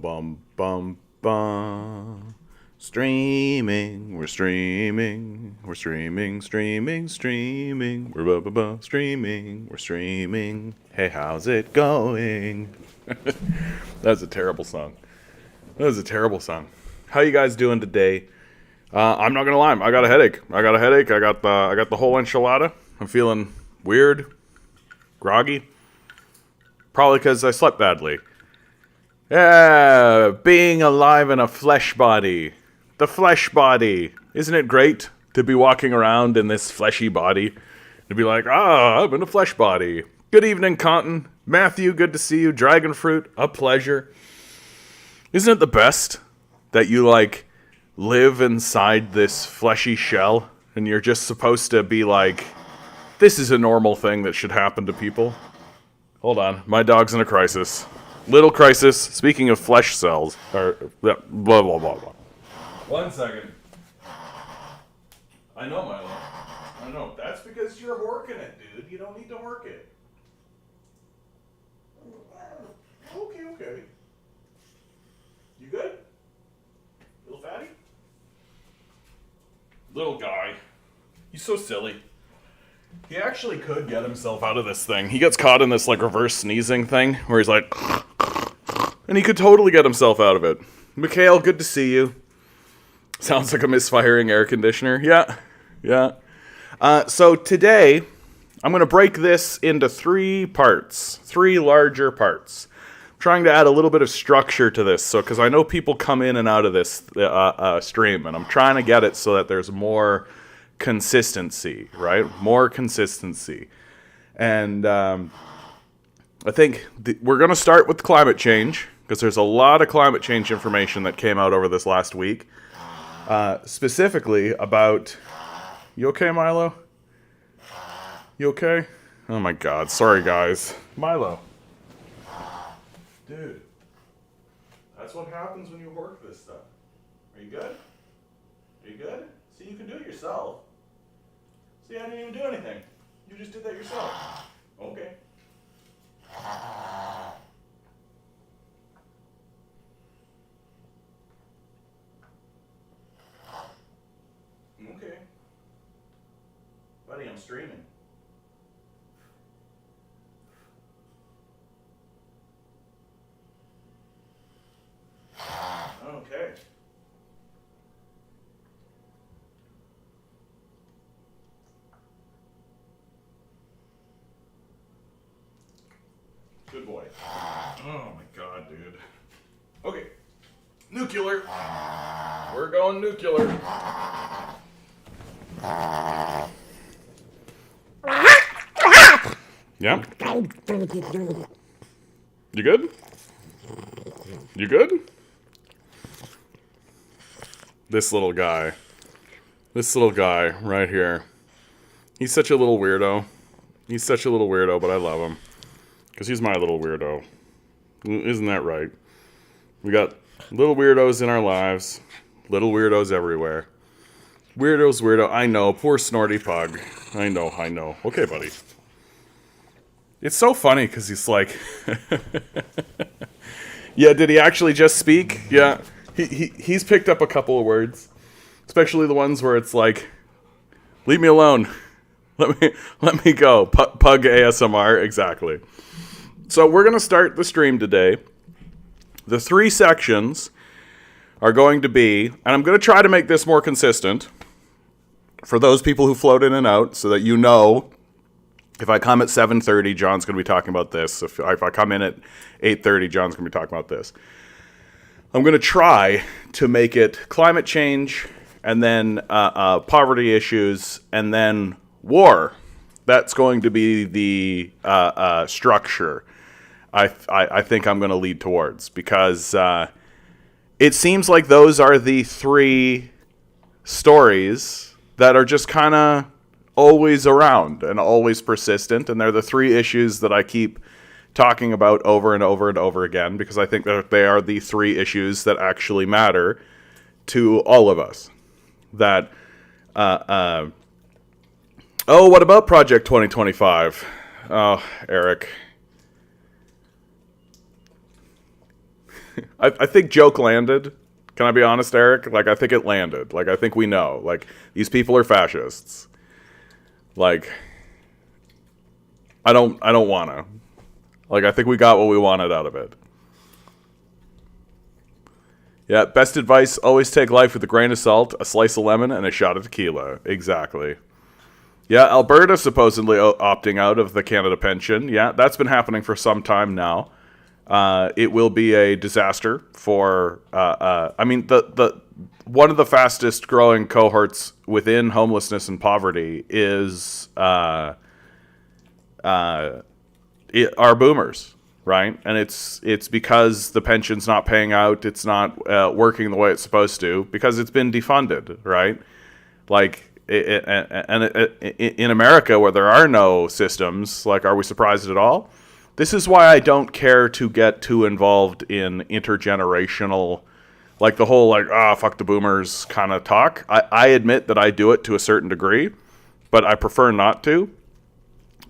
bum bum bum. Streaming, we're streaming, we're streaming, streaming, streaming, we're streaming, we're streaming. Hey, how's it going? That's a terrible song. That was a terrible song. How you guys doing today? I'm not gonna lie, I got a headache. I got the whole enchilada. I'm feeling weird, groggy. Probably because I slept badly. Yeah, being alive in a flesh body. The flesh body. Isn't it great to be walking around in this fleshy body? To be like, I'm in a flesh body. Good evening, Cotton. Matthew, good to see you. Dragon Fruit, a pleasure. Isn't it the best that you, live inside this fleshy shell and you're just supposed to be like, this is a normal thing that should happen to people? Hold on, my dog's in a crisis. Little crisis, speaking of flesh cells, or blah, blah, blah, blah. 1 second. I know, Milo. I know. That's because you're working it, dude. You don't need to work it. Okay. You good? Little fatty? Little guy. He's so silly. He actually could get himself out of this thing. He gets caught in this, reverse sneezing thing, where he's like... And he could totally get himself out of it. Mikhail, good to see you. Sounds like a misfiring air conditioner. Yeah. So today, I'm going to break this into 3 parts. 3 larger parts. I'm trying to add a little bit of structure to this, because I know people come in and out of this stream, and I'm trying to get it so that there's more consistency, right? More consistency. And I think we're going to start with climate change, because there's a lot of climate change information that came out over this last week. Specifically about... You okay, Milo? You okay? Oh my god, sorry guys. Milo. Dude. That's what happens when you work this stuff. Are you good? Are you good? See, you can do it yourself. See, I didn't even do anything. You just did that yourself. Okay. Okay. Buddy, I'm streaming. Okay. Good boy. Oh my god, dude. Okay. Nuclear. We're going nuclear. Yeah? You good? You good? This little guy right here. He's such a little weirdo. But I love him. Because he's my little weirdo. Isn't that right? We got little weirdos in our lives. Little weirdos everywhere. Weirdo. I know. Poor Snorty Pug. I know. Okay, buddy. It's so funny because he's like... Yeah, did he actually just speak? Yeah. He's picked up a couple of words. Especially the ones where it's like... Leave me alone. Let me go. Pug ASMR. Exactly. So we're going to start the stream today. The 3 sections are going to be... And I'm going to try to make this more consistent. For those people who float in and out, so that you know, if I come at 7:30, John's going to be talking about this. If I come in at 8:30, John's going to be talking about this. I'm going to try to make it climate change, and then poverty issues, and then war. That's going to be the structure I think I'm going to lead towards, because it seems like those are the 3 stories that are just kind of always around and always persistent, and they're the 3 issues that I keep talking about over and over and over again, because I think that they are the 3 issues that actually matter to all of us. That, oh, what about Project 2025? Oh, Eric. I think joke landed. Can I be honest, Eric? Like, I think it landed. Like, I think we know. Like, these people are fascists. Like, I don't want to. Like, I think we got what we wanted out of it. Yeah, best advice, always take life with a grain of salt, a slice of lemon, and a shot of tequila. Exactly. Yeah, Alberta supposedly opting out of the Canada pension. Yeah, that's been happening for some time now. It will be a disaster for, I mean, the one of the fastest growing cohorts within homelessness and poverty is are boomers, right? And it's because the pension's not paying out, it's not working the way it's supposed to, because it's been defunded, right? Like, in America, where there are no systems, like, are we surprised at all? This is why I don't care to get too involved in intergenerational, like the whole, like, fuck the boomers kind of talk. I admit that I do it to a certain degree, but I prefer not to,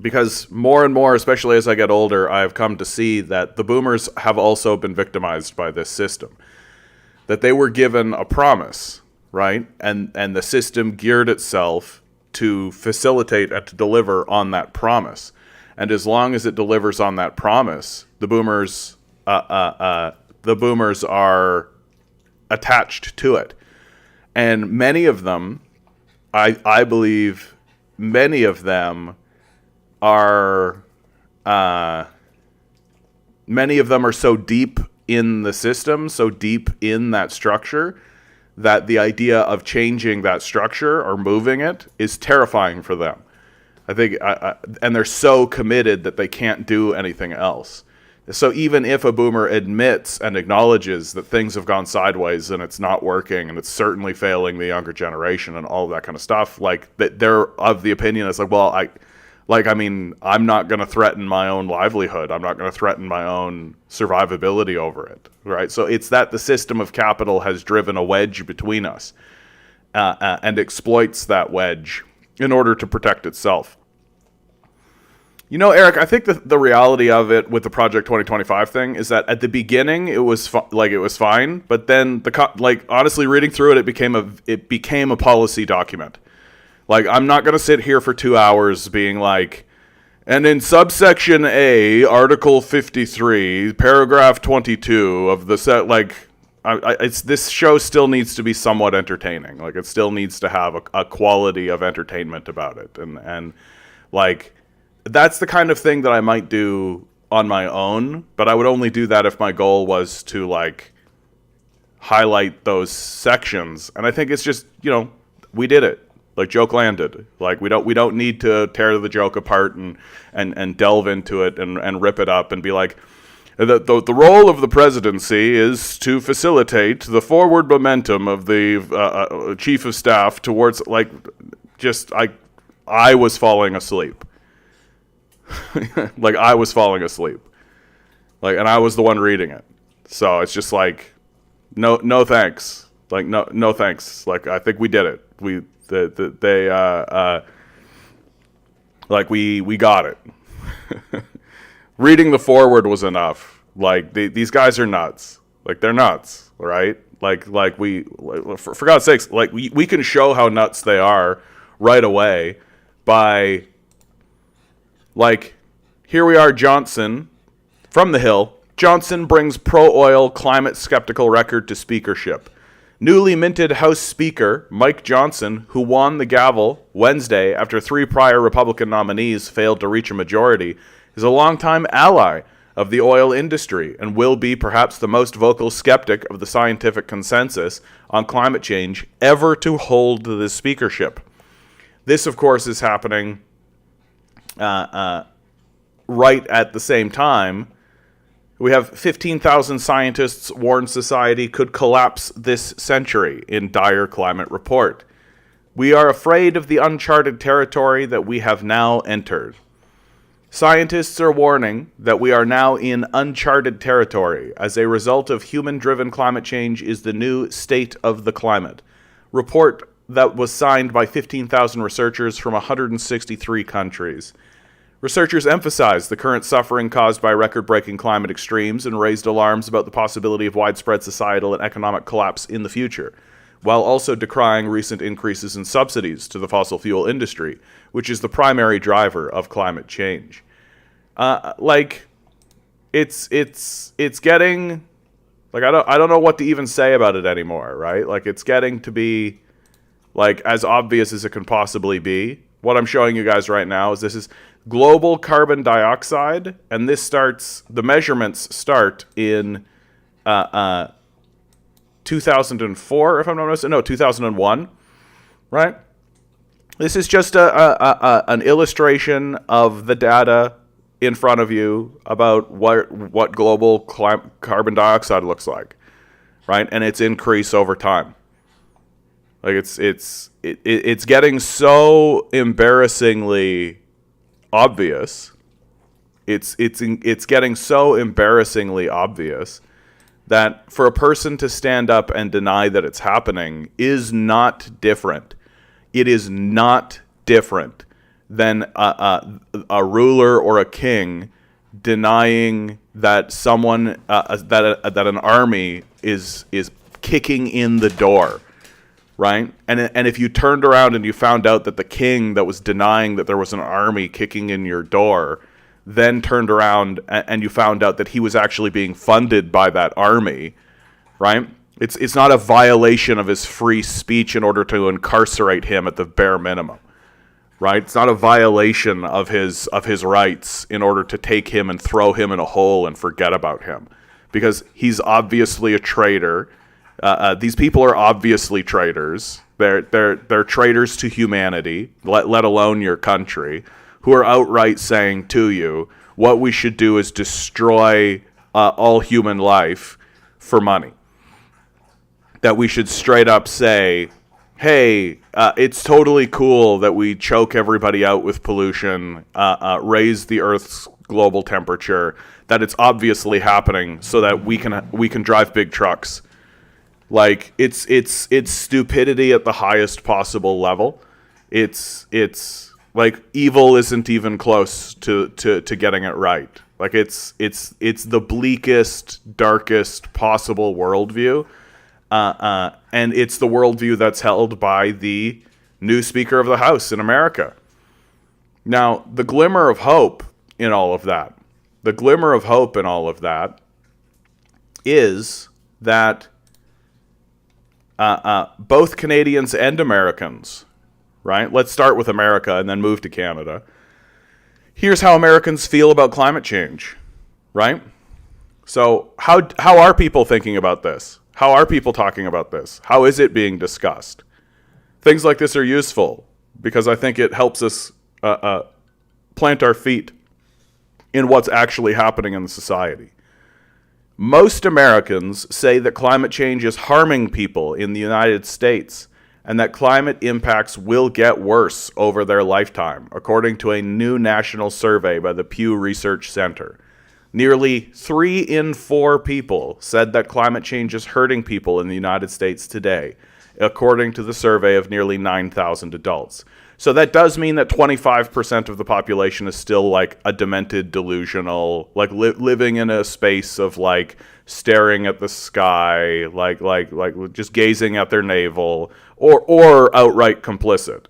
because more and more, especially as I get older, I've come to see that the boomers have also been victimized by this system, that they were given a promise, right? And the system geared itself to facilitate and to deliver on that promise. And as long as it delivers on that promise, the boomers are attached to it. And many of them, I believe, many of them are so deep in the system, so deep in that structure, that the idea of changing that structure or moving it is terrifying for them. I think, and they're so committed that they can't do anything else. So even if a boomer admits and acknowledges that things have gone sideways and it's not working and it's certainly failing the younger generation and all of that kind of stuff, like, that they're of the opinion, it's like, well, I'm not going to threaten my own livelihood. I'm not going to threaten my own survivability over it, right? So it's that the system of capital has driven a wedge between us and exploits that wedge in order to protect itself. You know, Eric, I think the reality of it with the Project 2025 thing is that at the beginning it was fine, but then honestly reading through it, it became a policy document. Like, I'm not going to sit here for 2 hours being like, and in subsection A, Article 53, paragraph 22 of the set, like, this show still needs to be somewhat entertaining. Like, it still needs to have a quality of entertainment about it. And like, that's the kind of thing that I might do on my own, but I would only do that if my goal was to, like, highlight those sections. And I think it's just, we did it. Like, joke landed. Like, we don't need to tear the joke apart and delve into it and rip it up and be like, the role of the presidency is to facilitate the forward momentum of the chief of staff towards, like, just, I was falling asleep. Like, I was falling asleep. Like, and I was the one reading it. So it's just like, no thanks. Like, no thanks. Like, I think we did it. We got it. Reading the forward was enough. Like, these guys are nuts. Like, they're nuts, right? For God's sakes, like, we can show how nuts they are right away by, like, here we are, Johnson from the Hill. Johnson brings pro-oil climate skeptical record to speakership. Newly minted House Speaker Mike Johnson, who won the gavel Wednesday after 3 prior Republican nominees failed to reach a majority, is a longtime ally of the oil industry and will be perhaps the most vocal skeptic of the scientific consensus on climate change ever to hold the speakership. This, of course, is happening right at the same time. We have 15,000 scientists warn society could collapse this century in dire climate report. We are afraid of the uncharted territory that we have now entered. Scientists are warning that we are now in uncharted territory as a result of human-driven climate change is the new state of the climate. Report that was signed by 15,000 researchers from 163 countries. Researchers emphasized the current suffering caused by record-breaking climate extremes and raised alarms about the possibility of widespread societal and economic collapse in the future, while also decrying recent increases in subsidies to the fossil fuel industry, which is the primary driver of climate change. It's getting, like, I don't know what to even say about it anymore, right? Like, it's getting to be, like, as obvious as it can possibly be. What I'm showing you guys right now is this is global carbon dioxide, and the measurements start in 2004, if I'm not mistaken. No, 2001, right? This is just an illustration of the data in front of you about what global carbon dioxide looks like, right? And its increase over time. Like it's getting so embarrassingly obvious. It's getting so embarrassingly obvious that for a person to stand up and deny that it's happening is not different. It is not different than a ruler or a king denying that someone that an army is kicking in the door, right? And if you turned around and you found out that the king that was denying that there was an army kicking in your door then turned around and you found out that he was actually being funded by that army, right? It's not a violation of his free speech in order to incarcerate him at the bare minimum, right? It's not a violation of his rights in order to take him and throw him in a hole and forget about him, because he's obviously a traitor. These people are obviously traitors. They're traitors to humanity, let alone your country, who are outright saying to you, what we should do is destroy all human life for money. That we should straight up say, hey, it's totally cool that we choke everybody out with pollution, raise the Earth's global temperature, that it's obviously happening so that we can drive big trucks. Like, it's stupidity at the highest possible level. It's like, evil isn't even close to getting it right. Like, it's the bleakest, darkest possible worldview. And it's the worldview that's held by the new Speaker of the House in America. Now, the glimmer of hope in all of that is that both Canadians and Americans, right? Let's start with America and then move to Canada. Here's how Americans feel about climate change, right? So how are people thinking about this? How are people talking about this? How is it being discussed? Things like this are useful because I think it helps us plant our feet in what's actually happening in the society. Most Americans say that climate change is harming people in the United States and that climate impacts will get worse over their lifetime, according to a new national survey by the Pew Research Center. Nearly 3 in 4 people said that climate change is hurting people in the United States today, according to the survey of nearly 9,000 adults. So that does mean that 25% of the population is still like a demented, delusional, like living in a space of like staring at the sky, like just gazing at their navel, or outright complicit.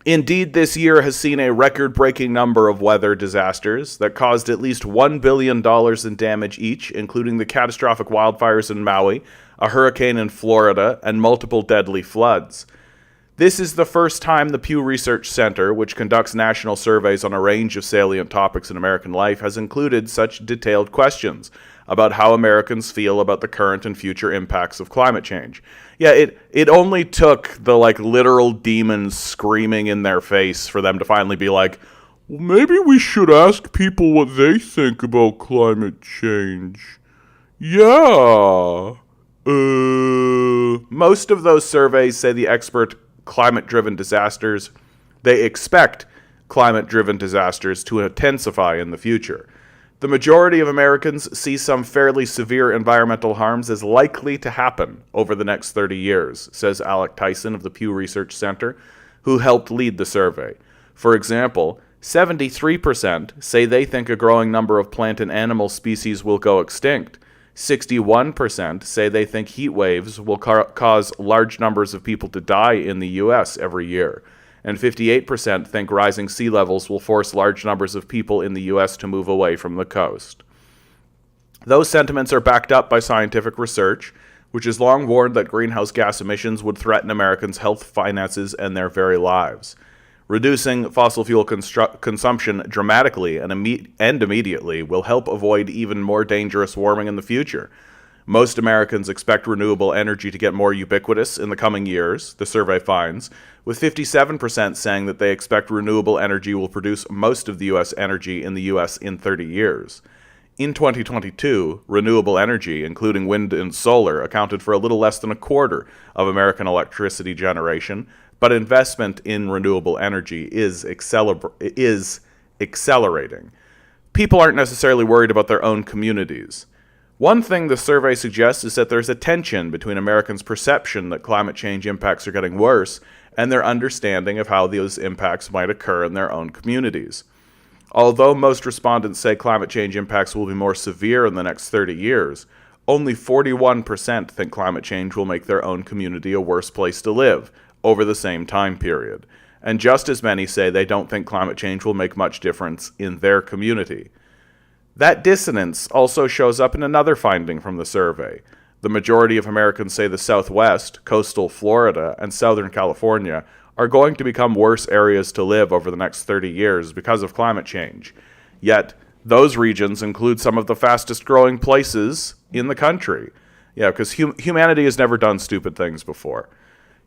Indeed, this year has seen a record-breaking number of weather disasters that caused at least $1 billion in damage each, including the catastrophic wildfires in Maui, a hurricane in Florida, and multiple deadly floods. This is the first time the Pew Research Center, which conducts national surveys on a range of salient topics in American life, has included such detailed questions about how Americans feel about the current and future impacts of climate change. Yeah, it only took the like literal demons screaming in their face for them to finally be like, well, maybe we should ask people what they think about climate change. Yeah. Most of those surveys say the expert climate-driven disasters, they expect climate-driven disasters to intensify in the future. The majority of Americans see some fairly severe environmental harms as likely to happen over the next 30 years, says Alec Tyson of the Pew Research Center, who helped lead the survey. For example, 73% say they think a growing number of plant and animal species will go extinct. 61% say they think heat waves will cause large numbers of people to die in the U.S. every year. And 58% think rising sea levels will force large numbers of people in the U.S. to move away from the coast. Those sentiments are backed up by scientific research, which has long warned that greenhouse gas emissions would threaten Americans' health, finances, and their very lives. Reducing fossil fuel consumption dramatically and immediately will help avoid even more dangerous warming in the future. Most Americans expect renewable energy to get more ubiquitous in the coming years, the survey finds, with 57% saying that they expect renewable energy will produce most of the U.S. energy in the U.S. in 30 years. In 2022, renewable energy, including wind and solar, accounted for a little less than a quarter of American electricity generation, but investment in renewable energy is accelerating. People aren't necessarily worried about their own communities. One thing the survey suggests is that there's a tension between Americans' perception that climate change impacts are getting worse and their understanding of how those impacts might occur in their own communities. Although most respondents say climate change impacts will be more severe in the next 30 years, only 41% think climate change will make their own community a worse place to live over the same time period. And just as many say they don't think climate change will make much difference in their community. That dissonance also shows up in another finding from the survey. The majority of Americans say the Southwest, coastal Florida, and Southern California are going to become worse areas to live over the next 30 years because of climate change. Yet, those regions include some of the fastest growing places in the country. Yeah, because humanity has never done stupid things before.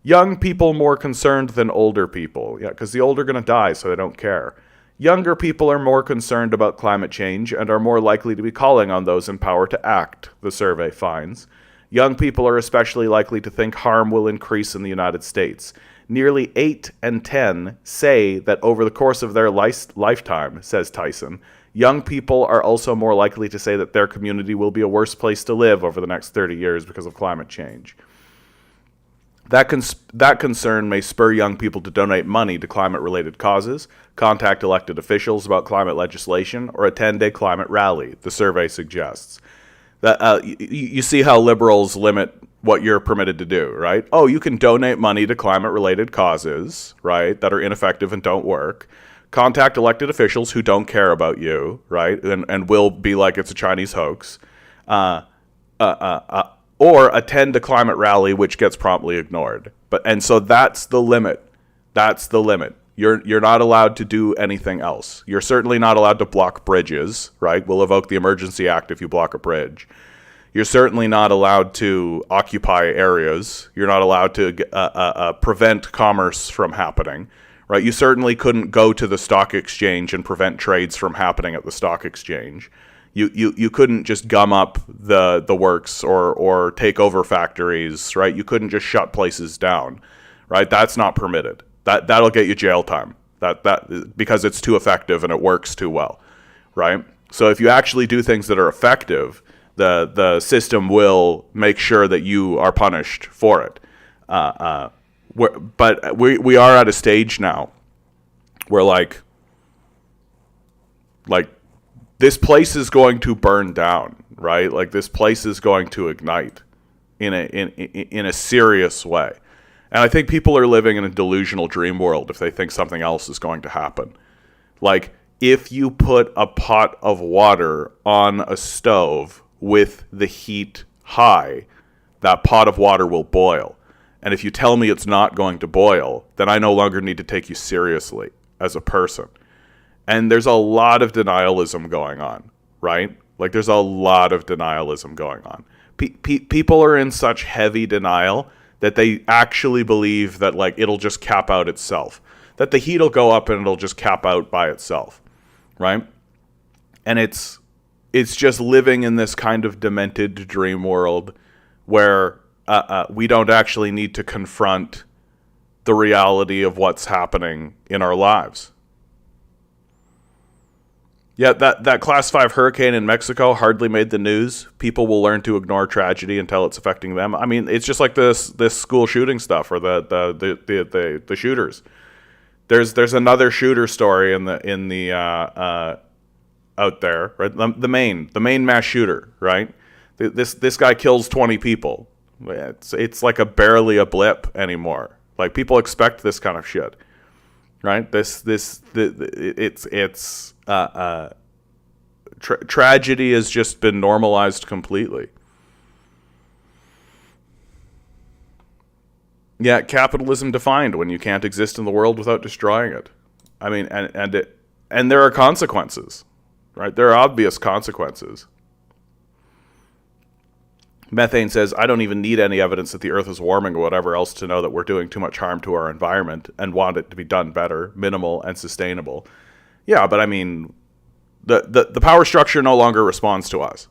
Young people more concerned than older people. Yeah, because the older are going to die, so they don't care. Younger people are more concerned about climate change and are more likely to be calling on those in power to act, the survey finds. Young people are especially likely to think harm will increase in the United States. Nearly 8 in 10 say that over the course of their lifetime, says Tyson, young people are also more likely to say that their community will be a worse place to live over the next 30 years because of climate change. That concern may spur young people to donate money to climate-related causes, contact elected officials about climate legislation, or attend a climate rally, the survey suggests. That you see how liberals limit what you're permitted to do, right? Oh, you can donate money to climate-related causes, right, that are ineffective and don't work. Contact elected officials who don't care about you, right, and will be like it's a Chinese hoax. Or attend a climate rally, which gets promptly ignored. So that's the limit. That's the limit. You're not allowed to do anything else. You're certainly not allowed to block bridges, right? We'll evoke the Emergency Act if you block a bridge. You're certainly not allowed to occupy areas. You're not allowed to prevent commerce from happening, right? You certainly couldn't go to the stock exchange and prevent trades from happening at the stock exchange. You couldn't just gum up the works or take over factories, right? You couldn't just shut places down, right? That's not permitted. That'll get you jail time. That because it's too effective and it works too well, right? So if you actually do things that are effective, the system will make sure that you are punished for it. But we are at a stage now where like this place is going to burn down, right? Like this place is going to ignite in a serious way. And I think people are living in a delusional dream world if they think something else is going to happen. Like if you put a pot of water on a stove with the heat high, that pot of water will boil. And if you tell me it's not going to boil, then I no longer need to take you seriously as a person. And there's a lot of denialism going on, right? Like there's a lot of denialism going on. People are in such heavy denial that they actually believe that like it'll just cap out itself. That the heat will go up and it'll just cap out by itself, right? And it's just living in this kind of demented dream world where we don't actually need to confront the reality of what's happening in our lives. Yeah, that Class 5 hurricane in Mexico hardly made the news. People will learn to ignore tragedy until it's affecting them. I mean, it's just like this school shooting stuff or the shooters. There's another shooter story in the out there, right? The main mass shooter, right? This guy kills 20 people. It's like barely a blip anymore. Like, people expect this kind of shit, right? Tragedy has just been normalized completely. Yeah, capitalism defined when you can't exist in the world without destroying it. I mean, and there are consequences, right? There are obvious consequences. Methane says, I don't even need any evidence that the Earth is warming or whatever else to know that we're doing too much harm to our environment and want it to be done better, minimal, and sustainable. Yeah, but I mean, the power structure no longer responds to us,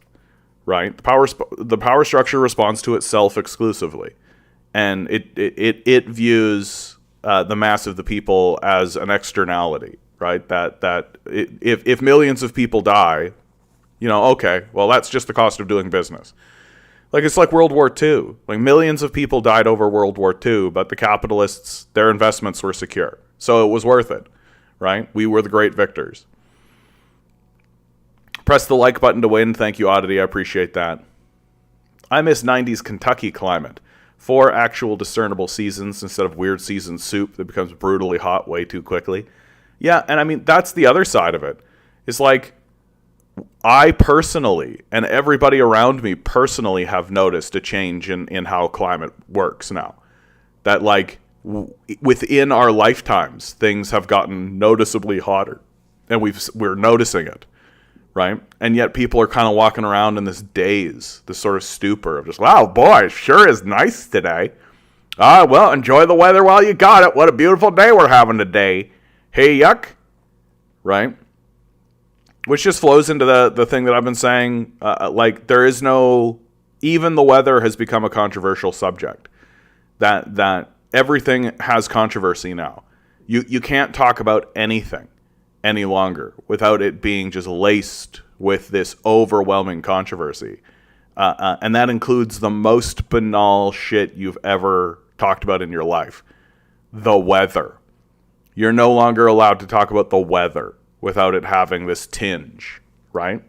right? The power structure responds to itself exclusively. And it views the mass of the people as an externality, right? If millions of people die, okay, well, that's just the cost of doing business. Like, it's like World War II. Like, millions of people died over World War II, but the capitalists, their investments were secure. So it was worth it, right? We were the great victors. Press the like button to win. Thank you, Oddity. I appreciate that. I miss 90s Kentucky climate. 4 actual discernible seasons instead of weird season soup that becomes brutally hot way too quickly. Yeah, and I mean, that's the other side of it. It's like, I personally, and everybody around me personally, have noticed a change in how climate works now. That, like, within our lifetimes, things have gotten noticeably hotter. And we're noticing it, right? And yet people are kind of walking around in this daze, this sort of stupor of just, wow, boy, it sure is nice today. Well, enjoy the weather while you got it. What a beautiful day we're having today. Hey, yuck. Right? Which just flows into the thing that I've been saying. Like, there is no... Even the weather has become a controversial subject. That everything has controversy now. You can't talk about anything any longer without it being just laced with this overwhelming controversy. And that includes the most banal shit you've ever talked about in your life. The weather. You're no longer allowed to talk about the weather without it having this tinge, right?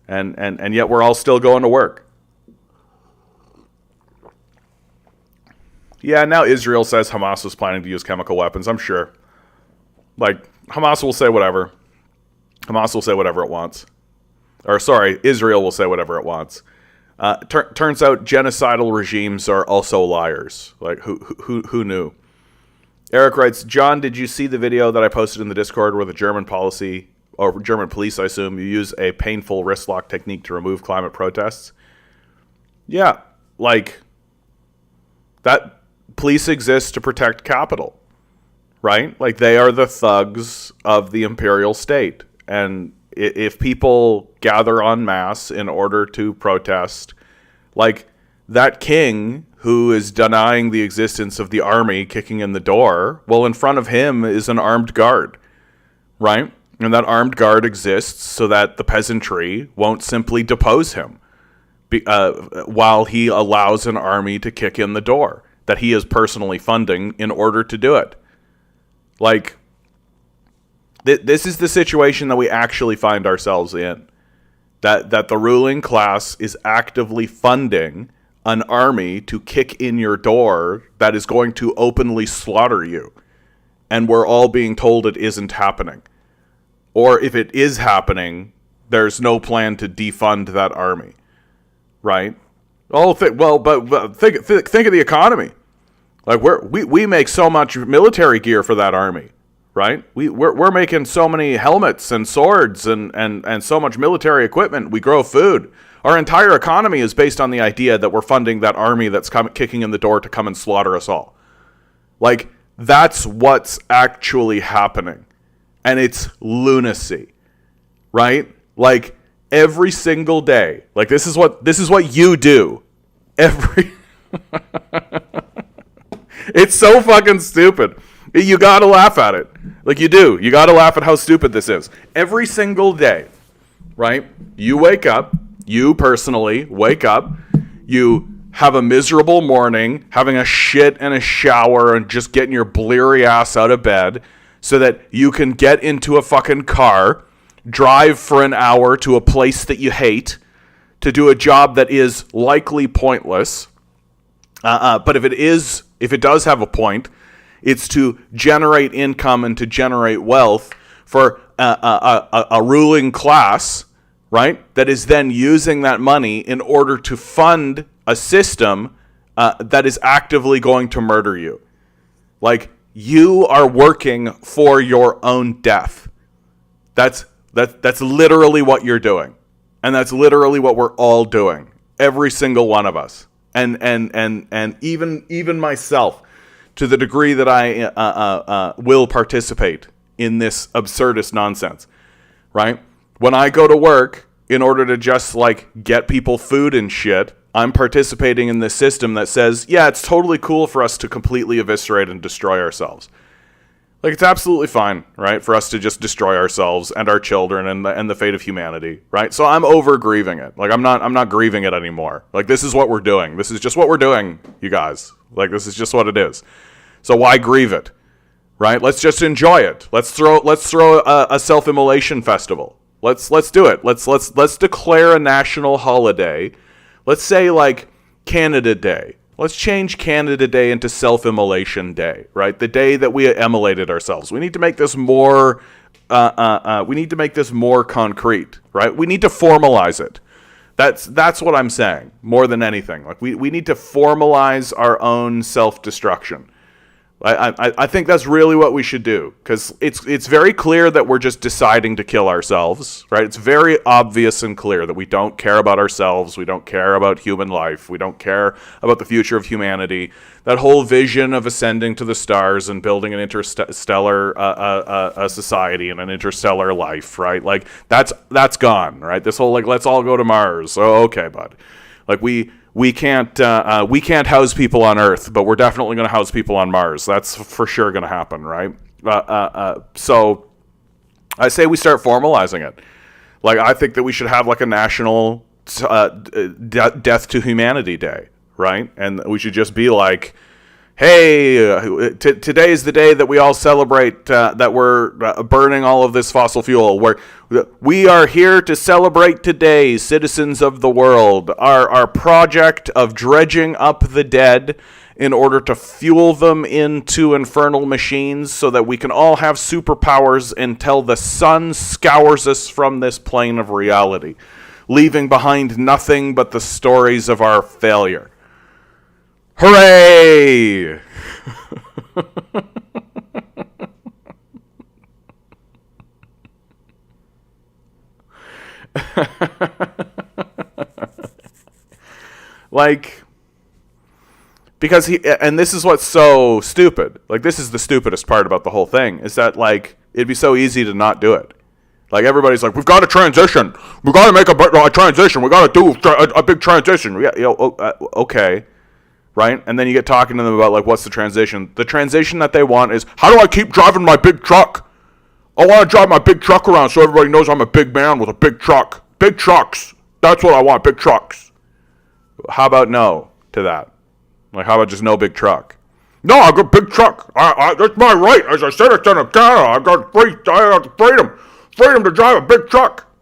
And yet we're all still going to work. Yeah, now Israel says Hamas was planning to use chemical weapons. I'm sure. Like, Hamas will say whatever. Hamas will say whatever it wants. Or, sorry, Israel will say whatever it wants. Turns out genocidal regimes are also liars. Like, who knew? Eric writes, John, did you see the video that I posted in the Discord where the German police, I assume, you use a painful wrist lock technique to remove climate protests? Yeah, like, that police exist to protect capital, right? Like, they are the thugs of the imperial state. And if people gather en masse in order to protest, like, that king who is denying the existence of the army kicking in the door, well, in front of him is an armed guard, right? And that armed guard exists so that the peasantry won't simply depose him while he allows an army to kick in the door that he is personally funding in order to do it. Like, this is the situation that we actually find ourselves in. That the ruling class is actively funding an army to kick in your door that is going to openly slaughter you. And we're all being told it isn't happening. Or if it is happening, there's no plan to defund that army. Right? But think of the economy. Like, we make so much military gear for that army. Right? We're making so many helmets and swords and so much military equipment. We grow food. Our entire economy is based on the idea that we're funding that army that's kicking in the door to come and slaughter us all. Like, that's what's actually happening. And it's lunacy. Right? Like, every single day. Like, this is what you do. It's so fucking stupid. You gotta laugh at it. Like, you do. You gotta laugh at how stupid this is. Every single day, right? You wake up. You personally wake up. You have a miserable morning, having a shit and a shower and just getting your bleary ass out of bed. so that you can get into a fucking car, drive for an hour to a place that you hate, to do a job that is likely pointless. But if it does have a point, it's to generate income and to generate wealth for a ruling class, right? That is then using that money in order to fund a system that is actively going to murder you. Like, you are working for your own death. That's literally what you're doing. And that's literally what we're all doing. Every single one of us. And even myself, to the degree that I will participate in this absurdist nonsense, right? When I go to work, in order to just, like, get people food and shit, I'm participating in this system that says, yeah, it's totally cool for us to completely eviscerate and destroy ourselves. Like, it's absolutely fine, right, for us to just destroy ourselves and our children and the fate of humanity, right? So I'm over grieving it. Like, I'm not grieving it anymore. Like, this is what we're doing. This is just what we're doing, you guys. Like, this is just what it is. So why grieve it, right? Let's just enjoy it. Let's throw a self-immolation festival. Let's do it. Let's declare a national holiday. Let's say, like, Canada Day. Let's change Canada Day into Self-Immolation Day, right? The day that we immolated ourselves. We need to make this more. We need to make this more concrete, right? We need to formalize it. That's what I'm saying more than anything. Like, we need to formalize our own self-destruction. I think that's really what we should do, because it's very clear that we're just deciding to kill ourselves, right? It's very obvious and clear that we don't care about ourselves, we don't care about human life, we don't care about the future of humanity. That whole vision of ascending to the stars and building an interstellar society and an interstellar life, right? Like, that's gone, right? This whole, like, let's all go to Mars. Oh, okay, bud. Like, we can't house people on Earth, but we're definitely going to house people on Mars. That's for sure going to happen, right? So I say we start formalizing it. Like, I think that we should have, like, a national Death to Humanity Day, right? And we should just be like, hey, today is the day that we all celebrate that we're burning all of this fossil fuel. We are here to celebrate today, citizens of the world, our project of dredging up the dead in order to fuel them into infernal machines so that we can all have superpowers until the sun scours us from this plane of reality, leaving behind nothing but the stories of our failure. Hooray! Like, because and this is what's so stupid. Like, this is the stupidest part about the whole thing, is that, like, it'd be so easy to not do it. Like, everybody's like, we've got to transition. We've got to make a transition. We got to do a big transition. Yeah, okay. Right? And then you get talking to them about, like, what's the transition? The transition that they want is, how do I keep driving my big truck? I want to drive my big truck around so everybody knows I'm a big man with a big truck. Big trucks. That's what I want, big trucks. How about no to that? Like, how about just no big truck? No, I got a big truck. That's my right. As a citizen of Canada, I got freedom to drive a big truck.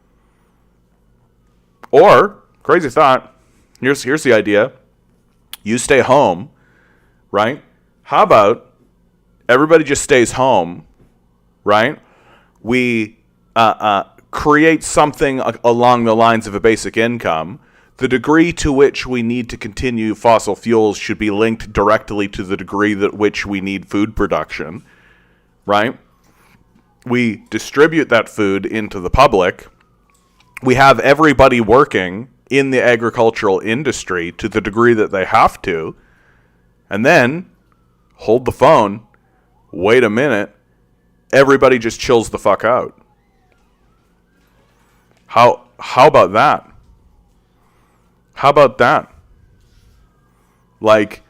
Or, crazy thought, here's the idea. You stay home, right? How about everybody just stays home, right? We create something along the lines of a basic income. The degree to which we need to continue fossil fuels should be linked directly to the degree that which we need food production, right? We distribute that food into the public. We have everybody working in the agricultural industry to the degree that they have to, and then hold the phone, wait a minute, everybody just chills the fuck out. How about that? How about that? Like,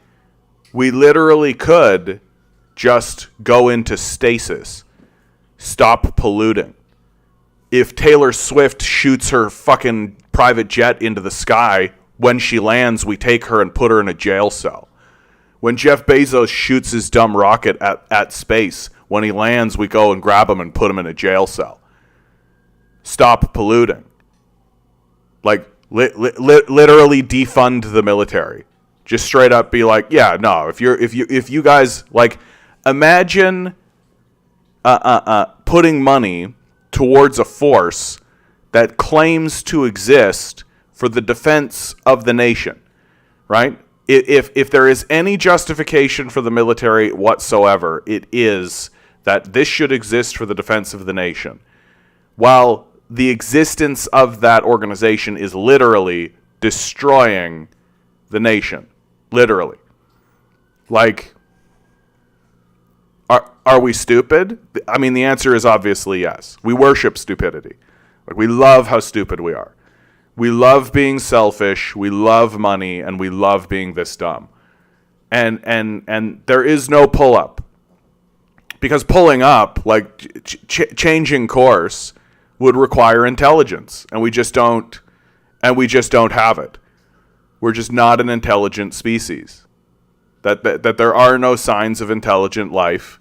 we literally could just go into stasis, stop polluting. If Taylor Swift shoots her fucking private jet into the sky, when she lands, we take her and put her in a jail cell. When Jeff Bezos shoots his dumb rocket at space, When he lands, we go and grab him and put him in a jail cell. Stop polluting. Like, literally defund the military. Just straight up be like, yeah, no, if you guys, like, imagine putting money towards a force that claims to exist for the defense of the nation, right? If there is any justification for the military whatsoever, it is that this should exist for the defense of the nation. While the existence of that organization is literally destroying the nation. Literally. Like, are we stupid? I mean, the answer is obviously yes. We worship stupidity. Like, we love how stupid we are. We love being selfish, we love money, and we love being this dumb. And there is no pull-up. Because pulling up, like changing course, would require intelligence, and we just don't have it. We're just not an intelligent species. That there are no signs of intelligent life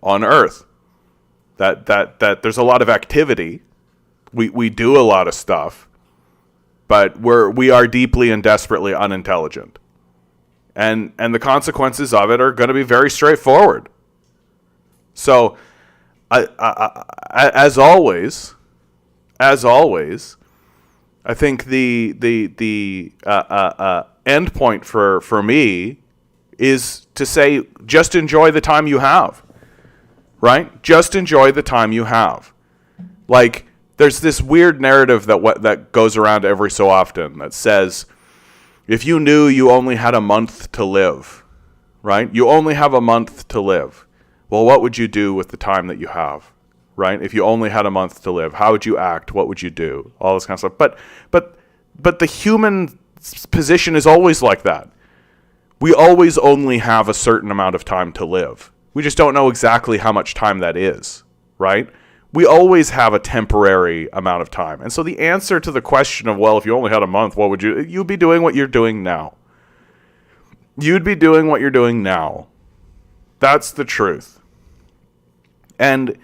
on Earth. That there's a lot of activity. We do a lot of stuff, but we are deeply and desperately unintelligent. And the consequences of it are going to be very straightforward. So, as always, I think the end point for me is to say, just enjoy the time you have, right? Just enjoy the time you have. Like, there's this weird narrative that goes around every so often that says, if you knew you only had a month to live, right? You only have a month to live. Well, what would you do with the time that you have, right? If you only had a month to live, how would you act? What would you do? All this kind of stuff. But the human position is always like that. We always only have a certain amount of time to live. We just don't know exactly how much time that is, right? We always have a temporary amount of time. And so the answer to the question of, well, if you only had a month, what would you'd be doing what you're doing now. You'd be doing what you're doing now. That's the truth. And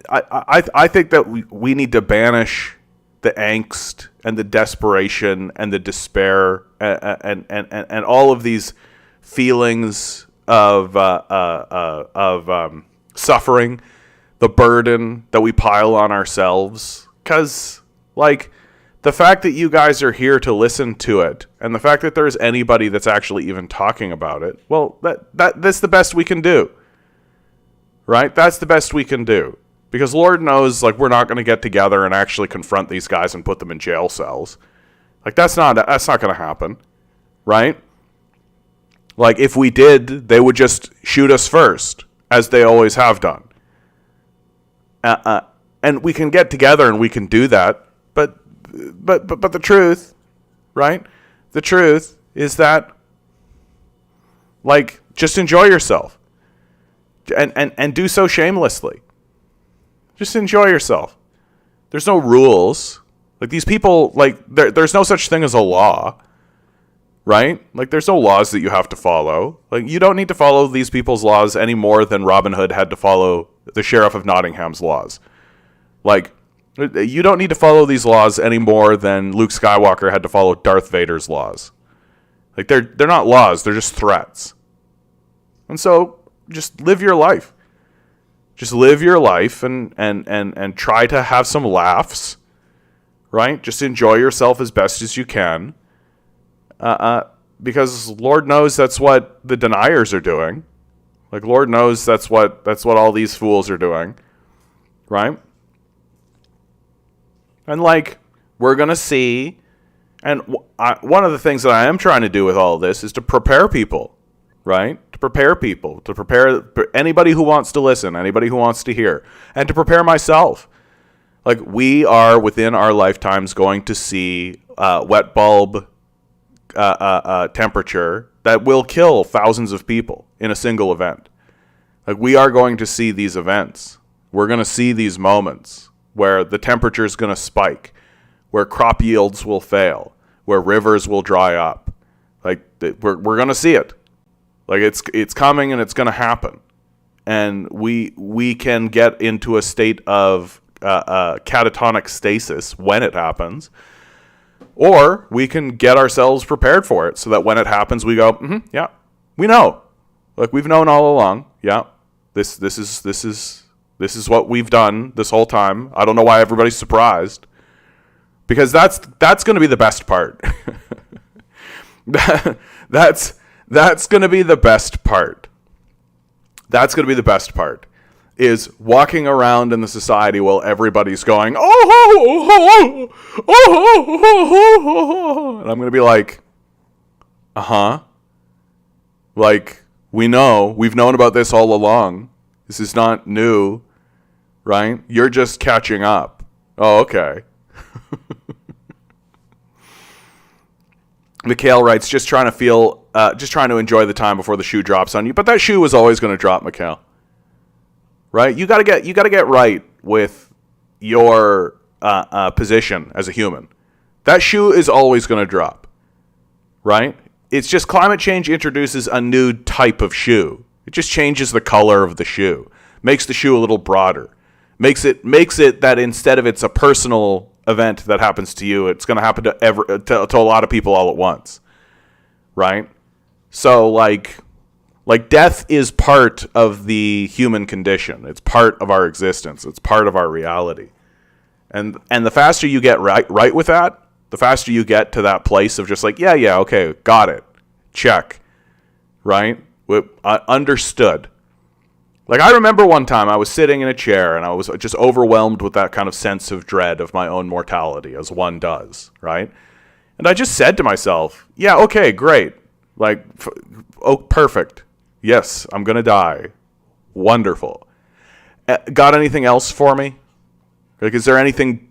I think that we need to banish the angst and the desperation and the despair and all of these feelings of suffering, the burden that we pile on ourselves. Because, like, the fact that you guys are here to listen to it, and the fact that there's anybody that's actually even talking about it, well, that's the best we can do. Right? That's the best we can do. Because Lord knows, like, we're not going to get together and actually confront these guys and put them in jail cells. Like, that's not going to happen. Right? Like, if we did, they would just shoot us first, as they always have done. And we can get together and we can do that. But the truth, right? The truth is that, like, just enjoy yourself. And do so shamelessly. Just enjoy yourself. There's no rules. Like, these people, like, there's no such thing as a law. Right? Like, there's no laws that you have to follow. Like, you don't need to follow these people's laws any more than Robin Hood had to follow the Sheriff of Nottingham's laws. Like, you don't need to follow these laws any more than Luke Skywalker had to follow Darth Vader's laws. Like, they're not laws, they're just threats. And so, just live your life. Just live your life and try to have some laughs. Right? Just enjoy yourself as best as you can. Because Lord knows that's what the deniers are doing. Like, Lord knows that's what all these fools are doing. Right? And, like, we're going to see, and one of the things that I am trying to do with all of this is to prepare people, right? To prepare people, to prepare anybody who wants to listen, anybody who wants to hear, and to prepare myself. Like, we are, within our lifetimes, going to see wet bulb temperature that will kill thousands of people in a single event. Like, we are going to see these events. We're going to see these moments where the temperature is going to spike, where crop yields will fail, where rivers will dry up. Like, we're going to see it. Like it's coming and it's going to happen. And we can get into a state of catatonic stasis when it happens, or we can get ourselves prepared for it so that when it happens, we go, yeah, we know. Like we've known all along. Yeah, this is what we've done this whole time. I don't know why everybody's surprised, because that's going to be the best part. that's going to be the best part. That's going to be the best part, is walking around in the society while everybody's going, oh, and I'm going to be like, like, we've known about this all along. This is not new, right? You're just catching up. Oh, okay. Mikhail writes, just trying to enjoy the time before the shoe drops on you. But that shoe is always going to drop, Mikhail. Right? You gotta get right with your position as a human. That shoe is always going to drop. Right? It's just climate change introduces a new type of shoe. It just changes the color of the shoe. Makes the shoe a little broader. Makes it that instead of it's a personal event that happens to you, it's going to happen to a lot of people all at once. Right? So like death is part of the human condition. It's part of our existence. It's part of our reality. And the faster you get right with that, the faster you get to that place of just like, yeah, okay, got it. Check. Right? Understood. Like, I remember one time I was sitting in a chair and I was just overwhelmed with that kind of sense of dread of my own mortality, as one does, right? And I just said to myself, yeah, okay, great. Like, perfect. Yes, I'm going to die. Wonderful. Got anything else for me? Like, is there anything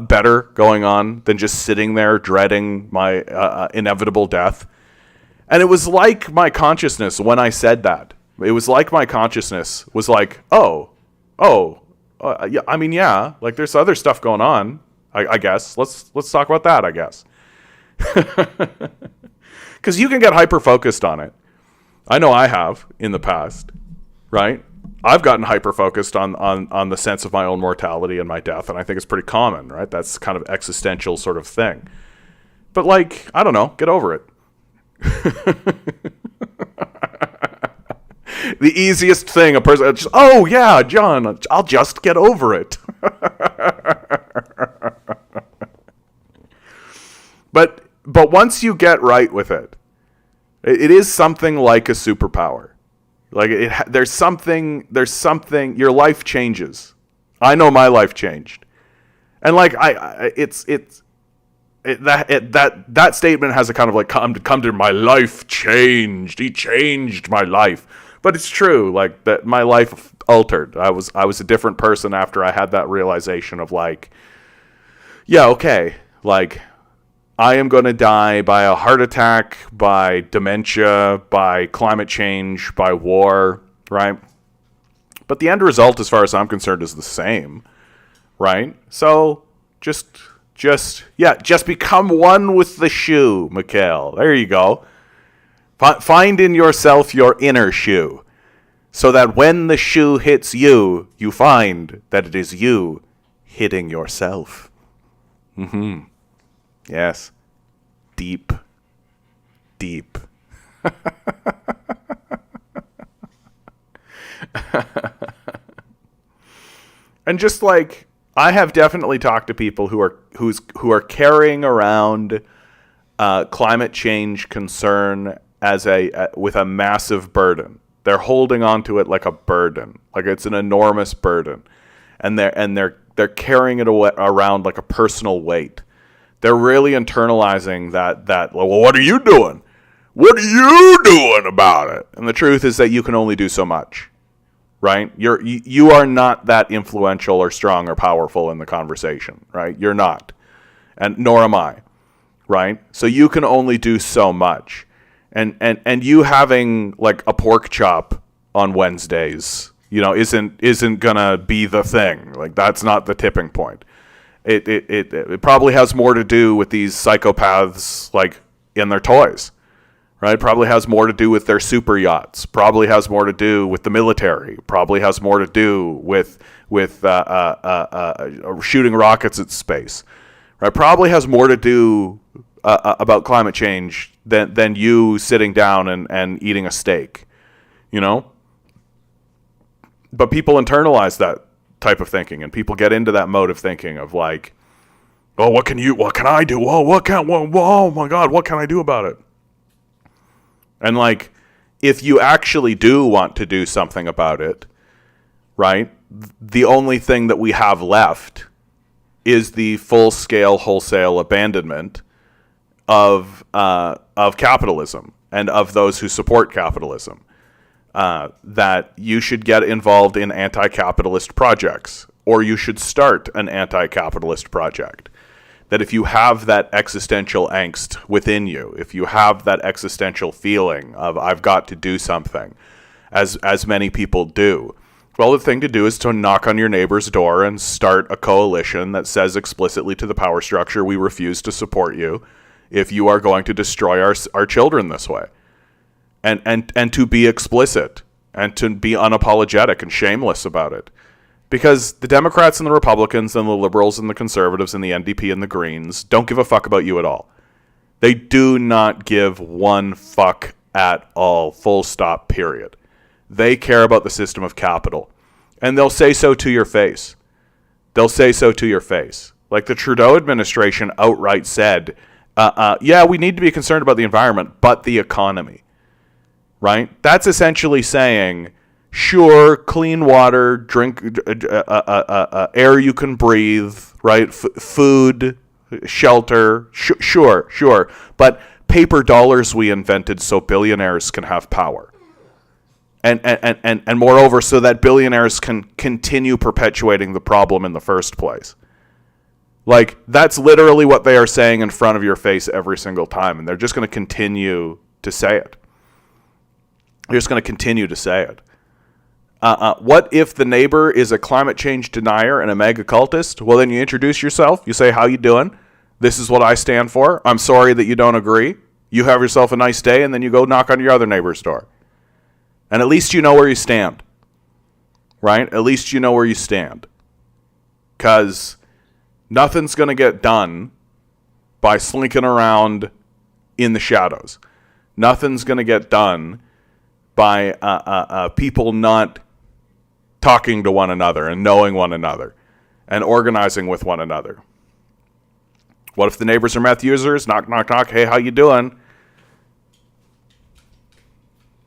better going on than just sitting there dreading my inevitable death? And it was like my consciousness when I said that. It was like my consciousness was like, yeah, I mean, yeah, like there's other stuff going on, I guess. Let's talk about that, I guess. Because you can get hyper-focused on it. I know I have in the past, right? I've gotten hyper-focused on the sense of my own mortality and my death, and I think it's pretty common, right? That's kind of existential sort of thing. But like, I don't know, get over it. The easiest thing a person just, oh yeah, John, I'll just get over it. But once you get right with it, it is something like a superpower. Like there's something. Your life changes. I know my life changed, and like that statement has a kind of like come to my life changed. He changed my life. But it's true, like that my life altered. I was a different person after I had that realization of like, yeah, okay, like I am going to die by a heart attack, by dementia, by climate change, by war, right? But the end result, as far as I'm concerned, is the same, right? So just become one with the shoe, Mikhail. There you go. Find in yourself your inner shoe, so that when the shoe hits you, you find that it is you hitting yourself. Yes. Deep. And just like, I have definitely talked to people who are carrying around climate change concern as with a massive burden. They're holding on to it like a burden, like it's an enormous burden, and they're carrying it around like a personal weight. They're really internalizing that. Well, what are you doing? What are you doing about it? And the truth is that you can only do so much, right? You are not that influential or strong or powerful in the conversation, right? You're not, and nor am I, right? So you can only do so much. And you having like a pork chop on Wednesdays, isn't gonna be the thing. Like that's not the tipping point. It probably has more to do with these psychopaths like in their toys, right? Probably has more to do with their super yachts. Probably has more to do with the military. Probably has more to do with shooting rockets at space. Right? Probably has more to do about climate change than you sitting down and eating a steak, you know? But people internalize that type of thinking, and people get into that mode of thinking of like, oh, what can I do? Oh my God, what can I do about it? And like, if you actually do want to do something about it, right, the only thing that we have left is the full-scale, wholesale abandonment of capitalism and of those who support capitalism. That you should get involved in anti-capitalist projects, or you should start an anti-capitalist project. That if you have that existential angst within you, if you have that existential feeling of I've got to do something, as many people do, well, the thing to do is to knock on your neighbor's door and start a coalition that says explicitly to the power structure, we refuse to support you if you are going to destroy our children this way. And to be explicit and to be unapologetic and shameless about it. Because the Democrats and the Republicans and the liberals and the conservatives and the NDP and the Greens don't give a fuck about you at all. They do not give one fuck at all, full stop, period. They care about the system of capital. And they'll say so to your face. They'll say so to your face. Like the Trudeau administration outright said, yeah, we need to be concerned about the environment, but the economy. Right? That's essentially saying, sure, clean water, drink, air you can breathe, right? Food, shelter, sure. But paper dollars we invented so billionaires can have power. And moreover, so that billionaires can continue perpetuating the problem in the first place. Like, that's literally what they are saying in front of your face every single time. And they're just going to continue to say it. They're just going to continue to say it. What if the neighbor is a climate change denier and a mega cultist? Well, then you introduce yourself. You say, how you doing? This is what I stand for. I'm sorry that you don't agree. You have yourself a nice day, and then you go knock on your other neighbor's door. And at least you know where you stand. Right? At least you know where you stand. Because nothing's going to get done by slinking around in the shadows. Nothing's going to get done by people not talking to one another and knowing one another and organizing with one another. What if the neighbors are meth users? Knock, knock, knock. Hey, how you doing?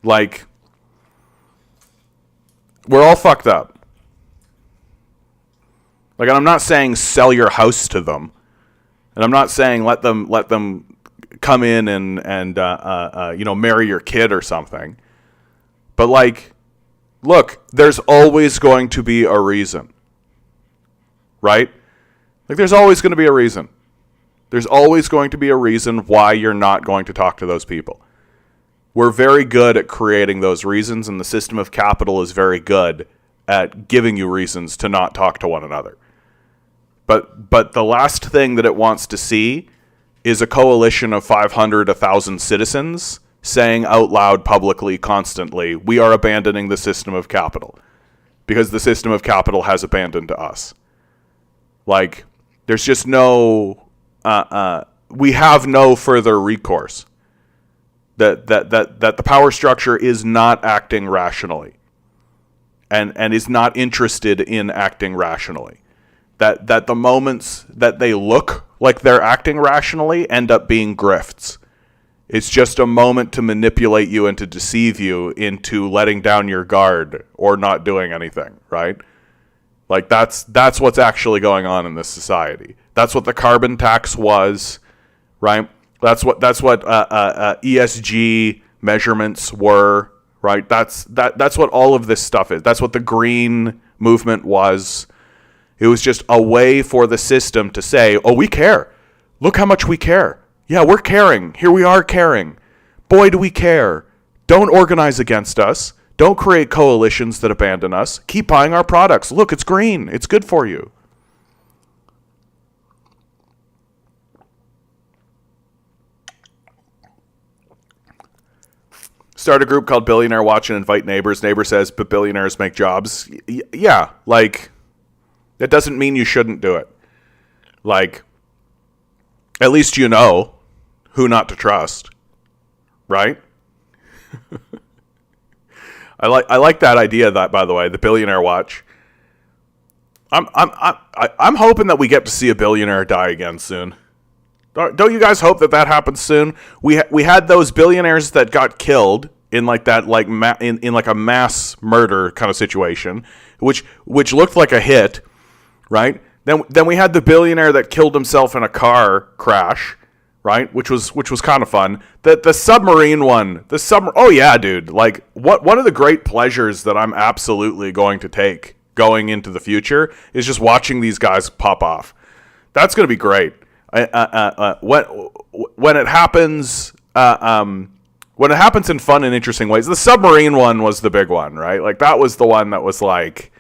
Like, we're all fucked up. Like, and I'm not saying sell your house to them. And I'm not saying let them come in and marry your kid or something. But like, look, there's always going to be a reason. Right? Like, there's always going to be a reason. There's always going to be a reason why you're not going to talk to those people. We're very good at creating those reasons, and the system of capital is very good at giving you reasons to not talk to one another. But the last thing that it wants to see is a coalition of 500, 1,000 citizens saying out loud publicly constantly, we are abandoning the system of capital because the system of capital has abandoned us. Like, there's just no, we have no further recourse. That the power structure is not acting rationally and is not interested in acting rationally. That the moments that they look like they're acting rationally end up being grifts. It's just a moment to manipulate you and to deceive you into letting down your guard or not doing anything, right? Like, that's what's actually going on in this society. That's what the carbon tax was, right? That's what ESG measurements were, right? That's what all of this stuff is. That's what the green movement was. It was just a way for the system to say, oh, we care. Look how much we care. Yeah, we're caring. Here we are caring. Boy, do we care. Don't organize against us. Don't create coalitions that abandon us. Keep buying our products. Look, it's green. It's good for you. start a group called Billionaire Watch and invite neighbors. Neighbor says, but billionaires make jobs. Yeah, like, that doesn't mean you shouldn't do it. Like, at least you know who not to trust, right? I like that idea. That, by the way, the Billionaire Watch. I'm hoping that we get to see a billionaire die again soon. Don't you guys hope that happens soon? We had those billionaires that got killed in like that, like in like a mass murder kind of situation, which looked like a hit, right? Then we had the billionaire that killed himself in a car crash, right? Which was kind of fun. The submarine one, oh yeah, dude. Like one of the great pleasures that I'm absolutely going to take going into the future is just watching these guys pop off. That's going to be great. When it happens, when it happens in fun and interesting ways. The submarine one was the big one, right? Like that was the one that was like,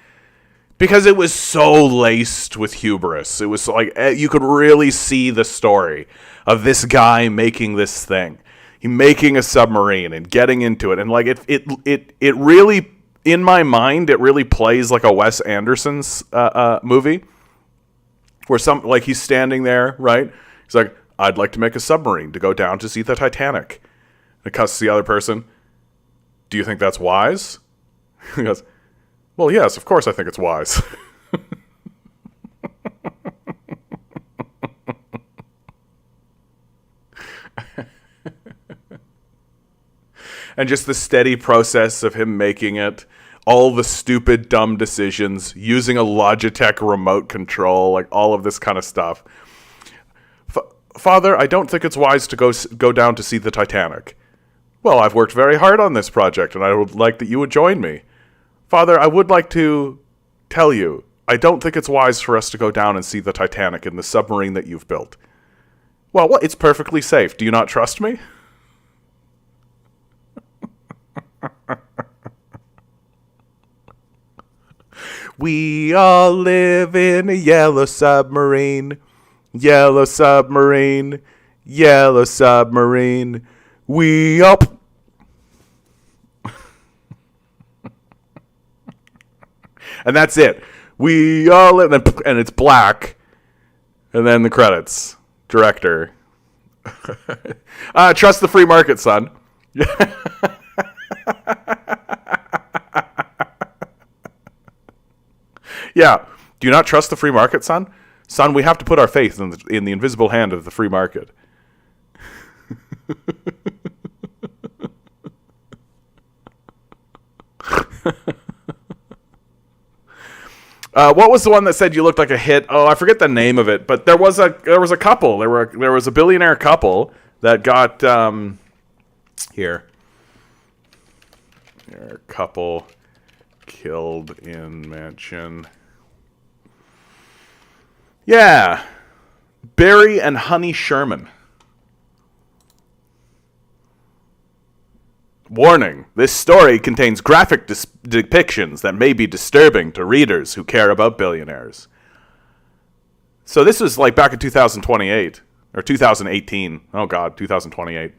because it was so laced with hubris. It was like you could really see the story of this guy making this thing. He making a submarine and getting into it, and like it really, in my mind, it really plays like a Wes Anderson's movie, where like he's standing there, right? He's like, I'd like to make a submarine to go down to see the Titanic. And it cuts to the other person. Do you think that's wise? He goes, well, yes, of course I think it's wise. And just the steady process of him making it, all the stupid, dumb decisions, using a Logitech remote control, like all of this kind of stuff. Father, I don't think it's wise to go down to see the Titanic. Well, I've worked very hard on this project, and I would like that you would join me. Father, I would like to tell you, I don't think it's wise for us to go down and see the Titanic in the submarine that you've built. Well, it's perfectly safe. Do you not trust me? We all live in a yellow submarine. Yellow submarine. Yellow submarine. We all... And that's it. We all live... And it's black. And then the credits. Director. Trust the free market, son. Yeah. Do you not trust the free market, son? Son, we have to put our faith in the invisible hand of the free market. What was the one that said you looked like a hit? Oh, I forget the name of it, but there was a couple. There was a billionaire couple that got here. Couple killed in mansion. Yeah. Barry and Honey Sherman. Warning, this story contains graphic depictions that may be disturbing to readers who care about billionaires. So this was like back in 2028, or 2018. Oh God, 2028.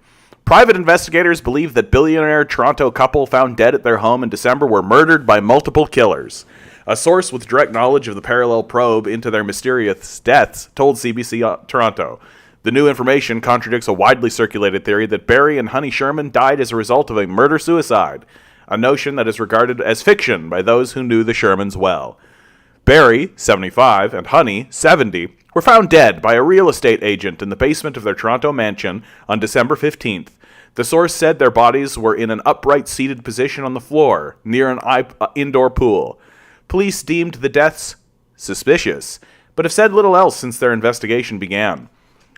Private investigators believe that billionaire Toronto couple found dead at their home in December were murdered by multiple killers. A source with direct knowledge of the parallel probe into their mysterious deaths told CBC Toronto. The new information contradicts a widely circulated theory that Barry and Honey Sherman died as a result of a murder-suicide, a notion that is regarded as fiction by those who knew the Shermans well. Barry, 75, and Honey, 70, were found dead by a real estate agent in the basement of their Toronto mansion on December 15th. The source said their bodies were in an upright seated position on the floor, near an indoor pool. Police deemed the deaths suspicious, but have said little else since their investigation began.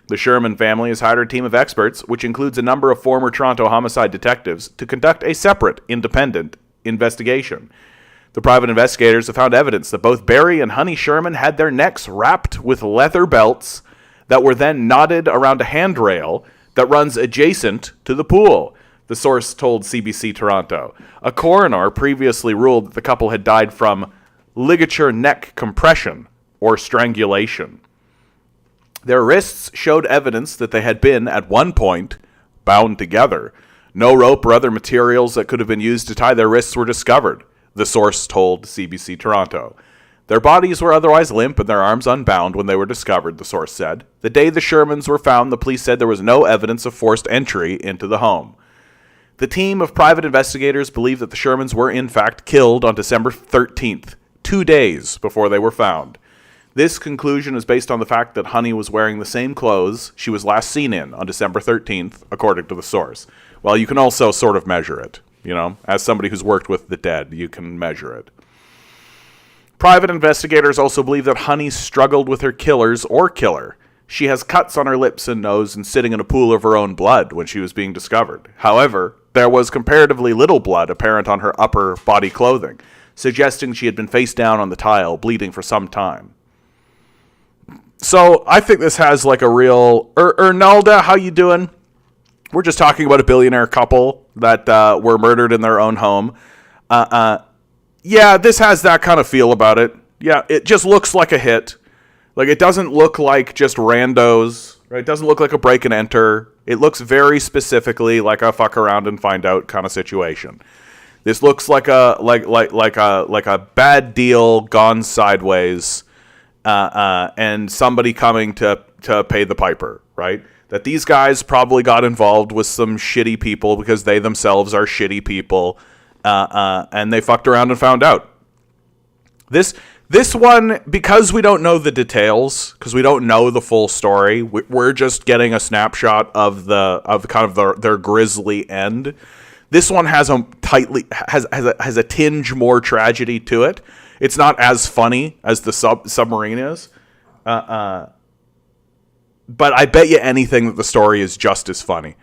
The Sherman family has hired a team of experts, which includes a number of former Toronto homicide detectives, to conduct a separate, independent investigation. The private investigators have found evidence that both Barry and Honey Sherman had their necks wrapped with leather belts that were then knotted around a handrail that runs adjacent to the pool, the source told CBC Toronto. A coroner previously ruled that the couple had died from ligature neck compression or strangulation. Their wrists showed evidence that they had been, at one point, bound together. No rope or other materials that could have been used to tie their wrists were discovered, the source told CBC Toronto. Their bodies were otherwise limp and their arms unbound when they were discovered, the source said. The day the Shermans were found, the police said there was no evidence of forced entry into the home. The team of private investigators believe that the Shermans were in fact killed on December 13th, 2 days before they were found. This conclusion is based on the fact that Honey was wearing the same clothes she was last seen in on December 13th, according to the source. Well, you can also sort of measure it, as somebody who's worked with the dead, you can measure it. Private investigators also believe that Honey struggled with her killers or killer. She has cuts on her lips and nose and sitting in a pool of her own blood when she was being discovered. However, there was comparatively little blood apparent on her upper body clothing, suggesting she had been face down on the tile, bleeding for some time. So I think this has like a real... Ernalda, how you doing? We're just talking about a billionaire couple that were murdered in their own home. Yeah, this has that kind of feel about it. Yeah, it just looks like a hit. Like, it doesn't look like just randos, right? It doesn't look like a break and enter. It looks very specifically like a fuck around and find out kind of situation. This looks like a bad deal gone sideways, and somebody coming to pay the piper, right? That these guys probably got involved with some shitty people because they themselves are shitty people, and they fucked around and found out. This one, because we don't know the details, because we don't know the full story, we're just getting a snapshot of their grisly end. This one has a tinge more tragedy to it. It's not as funny as the submarine is, but I bet you anything that the story is just as funny.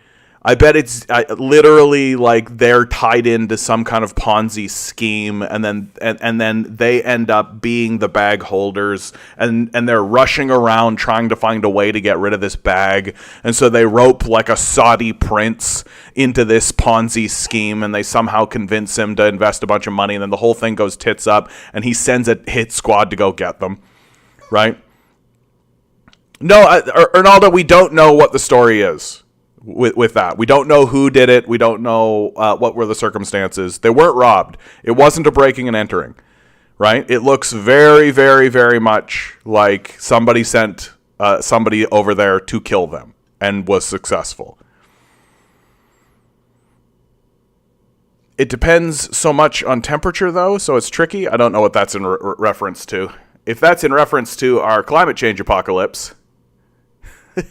I bet it's literally like they're tied into some kind of Ponzi scheme, and then they end up being the bag holders, and they're rushing around trying to find a way to get rid of this bag, and so they rope like a Saudi prince into this Ponzi scheme, and they somehow convince him to invest a bunch of money, and then the whole thing goes tits up, and he sends a hit squad to go get them, right? No, Ronaldo, we don't know what the story is. With that, we don't know who did it. We don't know what were the circumstances. They weren't robbed. It wasn't a breaking and entering, right? It looks very, very, very much like somebody sent somebody over there to kill them and was successful. It depends so much on temperature, though, so it's tricky. I don't know what that's in reference to. If that's in reference to our climate change apocalypse...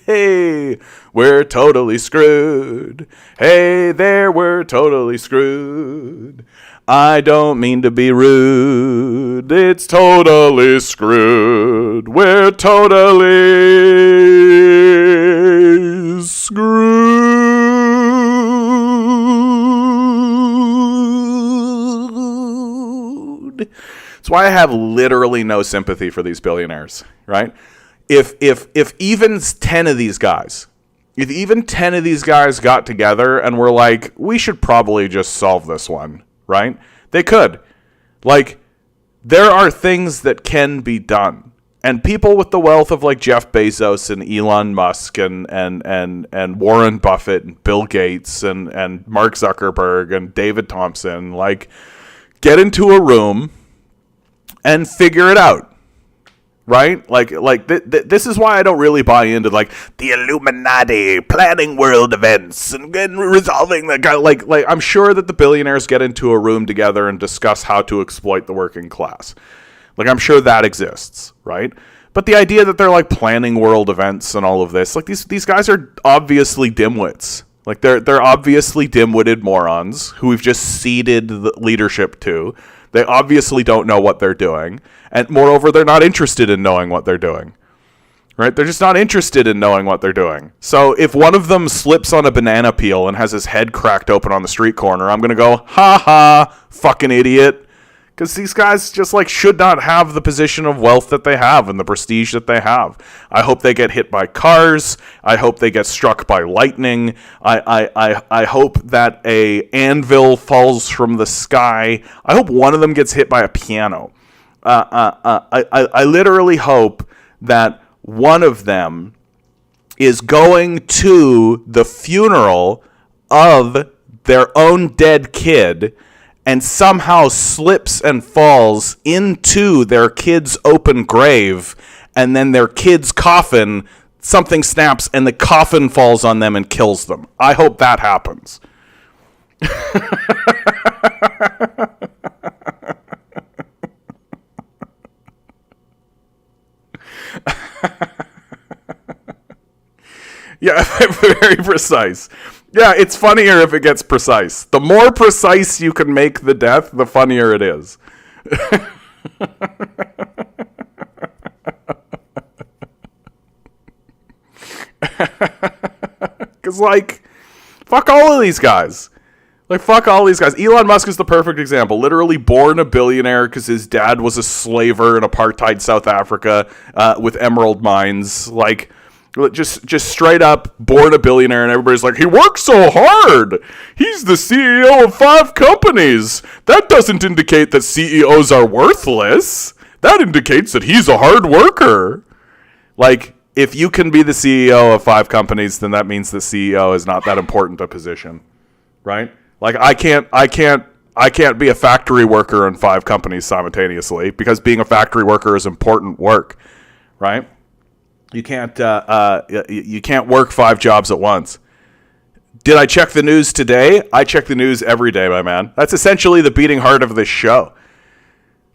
Hey, we're totally screwed. Hey there, we're totally screwed. I don't mean to be rude. It's totally screwed. We're totally screwed. That's why I have literally no sympathy for these billionaires, right? If even 10 of these guys got together and were like, we should probably just solve this one, right? They could. Like, there are things that can be done. And people with the wealth of like Jeff Bezos and Elon Musk and Warren Buffett and Bill Gates and Mark Zuckerberg and David Thompson, like, get into a room and figure it out. Right? This is why I don't really buy into, like, the Illuminati planning world events and resolving the guy. Like, I'm sure that the billionaires get into a room together and discuss how to exploit the working class. Like, I'm sure that exists, right? But the idea that they're, like, planning world events and all of this, like, these guys are obviously dimwits. Like, they're obviously dim-witted morons who we've just ceded the leadership to. They obviously don't know what they're doing. And moreover, they're not interested in knowing what they're doing. Right? They're just not interested in knowing what they're doing. So if one of them slips on a banana peel and has his head cracked open on the street corner, I'm going to go, ha ha, fucking idiot. Because these guys just like should not have the position of wealth that they have and the prestige that they have. I hope they get hit by cars. I hope they get struck by lightning. I hope that a anvil falls from the sky. I hope one of them gets hit by a piano. I literally hope that one of them is going to the funeral of their own dead kid and somehow slips and falls into their kid's open grave, and then their kid's coffin, something snaps and the coffin falls on them and kills them. I hope that happens. Yeah, very precise. Yeah, it's funnier if it gets precise. The more precise you can make the death, the funnier it is. Because, like, fuck all of these guys. Like, fuck all these guys. Elon Musk is the perfect example. Literally born a billionaire because his dad was a slaver in apartheid South Africa with emerald mines. Like, just straight up born a billionaire, and everybody's like, he works so hard. He's the CEO of 5 companies. That doesn't indicate that CEOs are worthless. That indicates that he's a hard worker. Like, if you can be the CEO of 5 companies, then that means the CEO is not that important a position, right? Like, I can't be a factory worker in 5 companies simultaneously, because being a factory worker is important work, right? You can't work 5 jobs at once. Did I check the news today? I check the news every day, my man. That's essentially the beating heart of this show.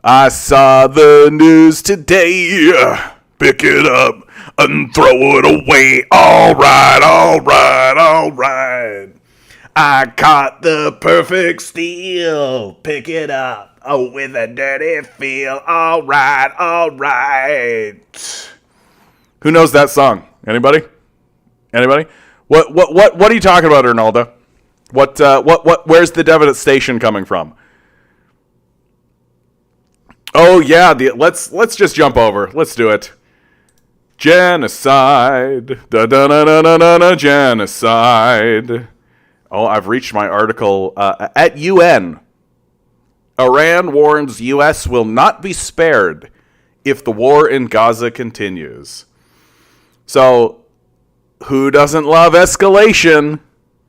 I saw the news today. Pick it up and throw it away. All right, all right, all right. I caught the perfect steal. Pick it up with a dirty feel. All right, all right. Who knows that song? Anybody? Anybody? What are you talking about, Arnaldo? Where's the devastation coming from? Oh yeah, let's just jump over. Let's do it. Genocide. Genocide. Oh, I've reached my article at UN. Iran warns US will not be spared if the war in Gaza continues. So, who doesn't love escalation?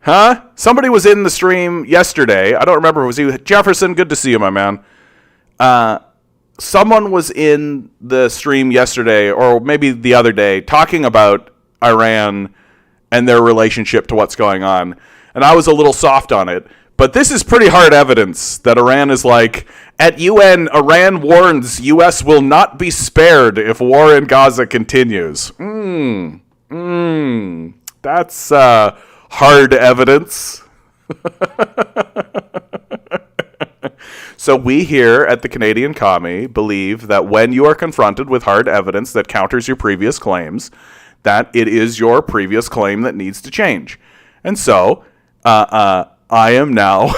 Huh? Somebody was in the stream yesterday. I don't remember. Was you? Jefferson, good to see you, my man. Someone was in the stream yesterday, or maybe the other day, talking about Iran and their relationship to what's going on. And I was a little soft on it. But this is pretty hard evidence that Iran is like, at UN, Iran warns U.S. will not be spared if war in Gaza continues. That's hard evidence. So we here at the Canadian Commie believe that when you are confronted with hard evidence that counters your previous claims, that it is your previous claim that needs to change. And so, I am now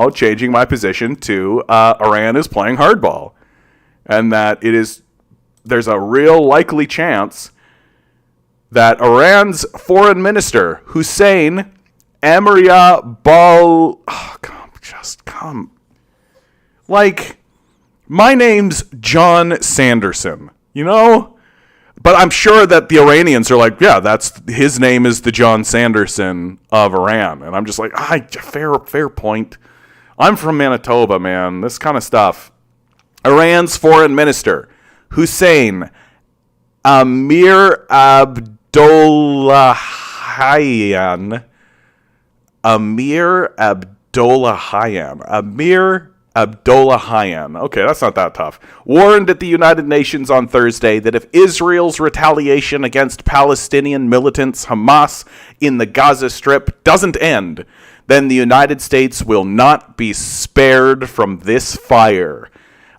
changing my position to Iran is playing hardball, and that there's a real likely chance that Iran's foreign minister Hussein like, my name's John Sanderson, you know? But I'm sure that the Iranians are like, yeah, his name is the John Sanderson of Iran. And I'm just like, fair point. I'm from Manitoba, man. This kind of stuff. Iran's foreign minister, Hussein Amir Abdollahian. Okay, that's not that tough. Warned at the United Nations on Thursday that if Israel's retaliation against Palestinian militants Hamas in the Gaza Strip doesn't end, then the United States will not be spared from this fire.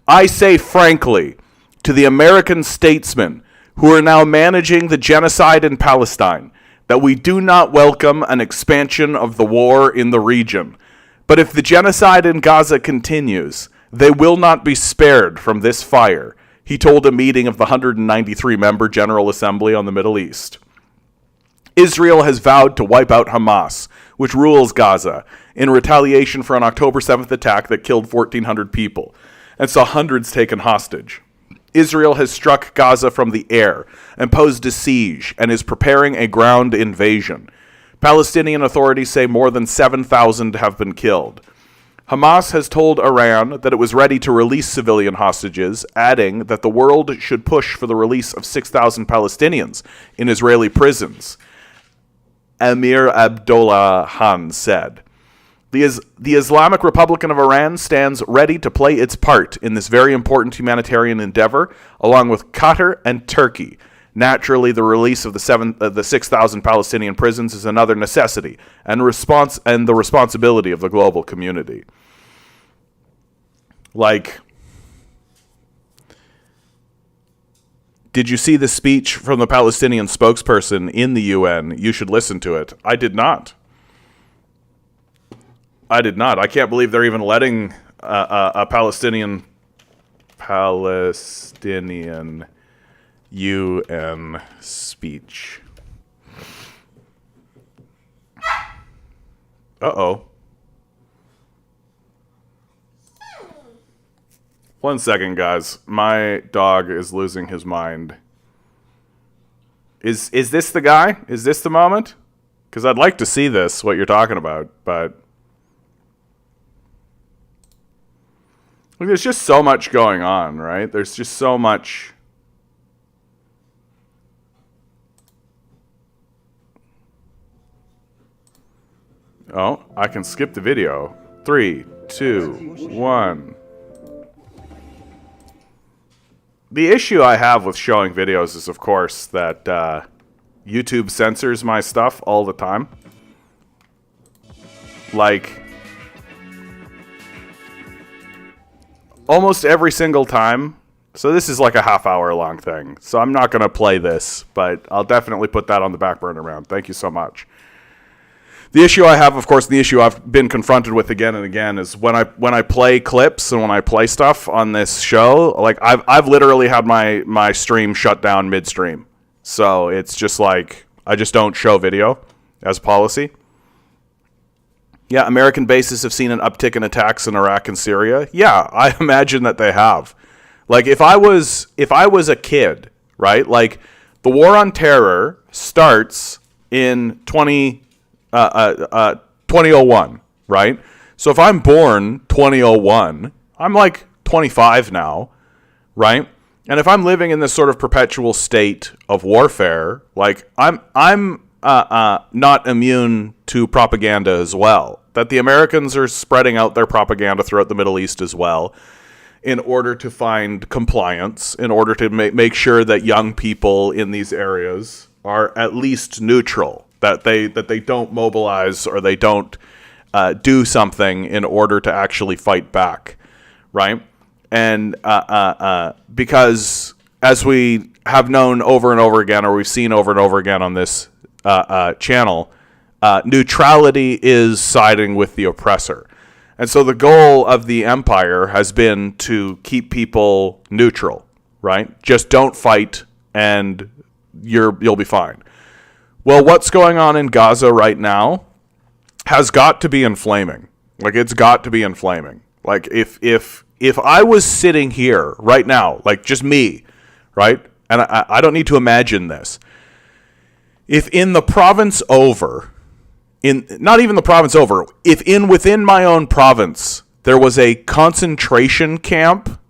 I say frankly to the American statesmen who are now managing the genocide in Palestine that we do not welcome an expansion of the war in the region. But if the genocide in Gaza continues, they will not be spared from this fire, he told a meeting of the 193-member General Assembly on the Middle East. Israel has vowed to wipe out Hamas, which rules Gaza, in retaliation for an October 7th attack that killed 1,400 people and saw hundreds taken hostage. Israel has struck Gaza from the air, imposed a siege, and is preparing a ground invasion. Palestinian authorities say more than 7,000 have been killed. Hamas has told Iran that it was ready to release civilian hostages, adding that the world should push for the release of 6,000 Palestinians in Israeli prisons. Amir Abdollahian said. The Islamic Republic of Iran stands ready to play its part in this very important humanitarian endeavor, along with Qatar and Turkey. Naturally, the release of the 6,000 Palestinian prisons is another necessity and the responsibility of the global community. Like, did you see the speech from the Palestinian spokesperson in the UN? You should listen to it. I did not. I can't believe they're even letting a Palestinian UN speech. Uh-oh. 1 second, guys. My dog is losing his mind. Is this the guy? Is this the moment? Because I'd like to see this, what you're talking about, but... Look, there's just so much going on, right? There's just so much... Oh, I can skip the video. 3, 2, 1. The issue I have with showing videos is, of course, that YouTube censors my stuff all the time. Like, almost every single time. So this is like a half-hour long thing. So I'm not going to play this, but I'll definitely put that on the back burner round. Thank you so much. The issue I have, of course, the issue I've been confronted with again and again is when I play clips and when I play stuff on this show, like I've literally had my stream shut down midstream. So it's just like I just don't show video as policy. Yeah, American bases have seen an uptick in attacks in Iraq and Syria. Yeah, I imagine that they have. Like if I was a kid, right? Like the war on terror starts in 2001, right? So if I'm born 2001, I'm like 25 now, right? And if I'm living in this sort of perpetual state of warfare, like I'm not immune to propaganda as well. That the Americans are spreading out their propaganda throughout the Middle East as well, in order to find compliance, in order to make sure that young people in these areas are at least neutral. That they don't mobilize or they don't do something in order to actually fight back, right? And because as we have known over and over again, or we've seen over and over again on this channel, neutrality is siding with the oppressor. And so the goal of the empire has been to keep people neutral, right? Just don't fight and you'll be fine. Well, what's going on in Gaza right now has got to be inflaming. Like, it's got to be inflaming. Like, if I was sitting here right now, like just me, right? And I don't need to imagine this. If in the province over, not even the province over, if within my own province there was a concentration camp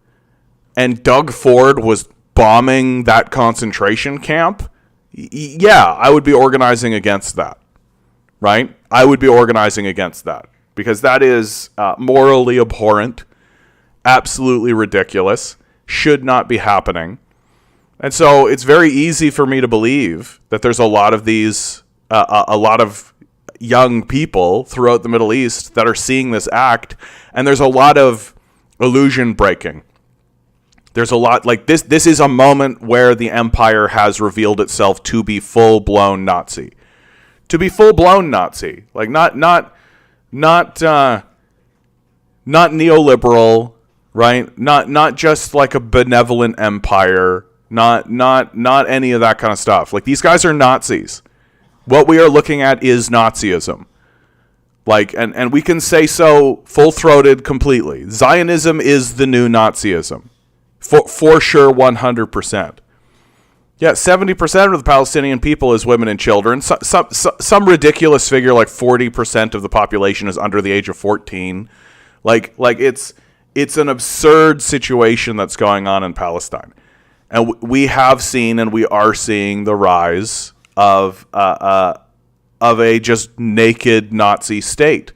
and Doug Ford was bombing that concentration camp, yeah, I would be organizing against that, right? I would be organizing against that because that is morally abhorrent, absolutely ridiculous, should not be happening. And so it's very easy for me to believe that there's a lot of these, a lot of young people throughout the Middle East that are seeing this act, and there's a lot of illusion breaking. There's a lot like this. This is a moment where the empire has revealed itself to be full-blown Nazi, like not neoliberal, right? Not just like a benevolent empire, not any of that kind of stuff. Like these guys are Nazis. What we are looking at is Nazism. Like, and we can say so full-throated completely. Zionism is the new Nazism. For sure, 100%. Yeah, 70% of the Palestinian people is women and children. Some ridiculous figure like 40% of the population is under the age of 14. Like it's an absurd situation that's going on in Palestine. And we have seen and we are seeing the rise of a just naked Nazi state.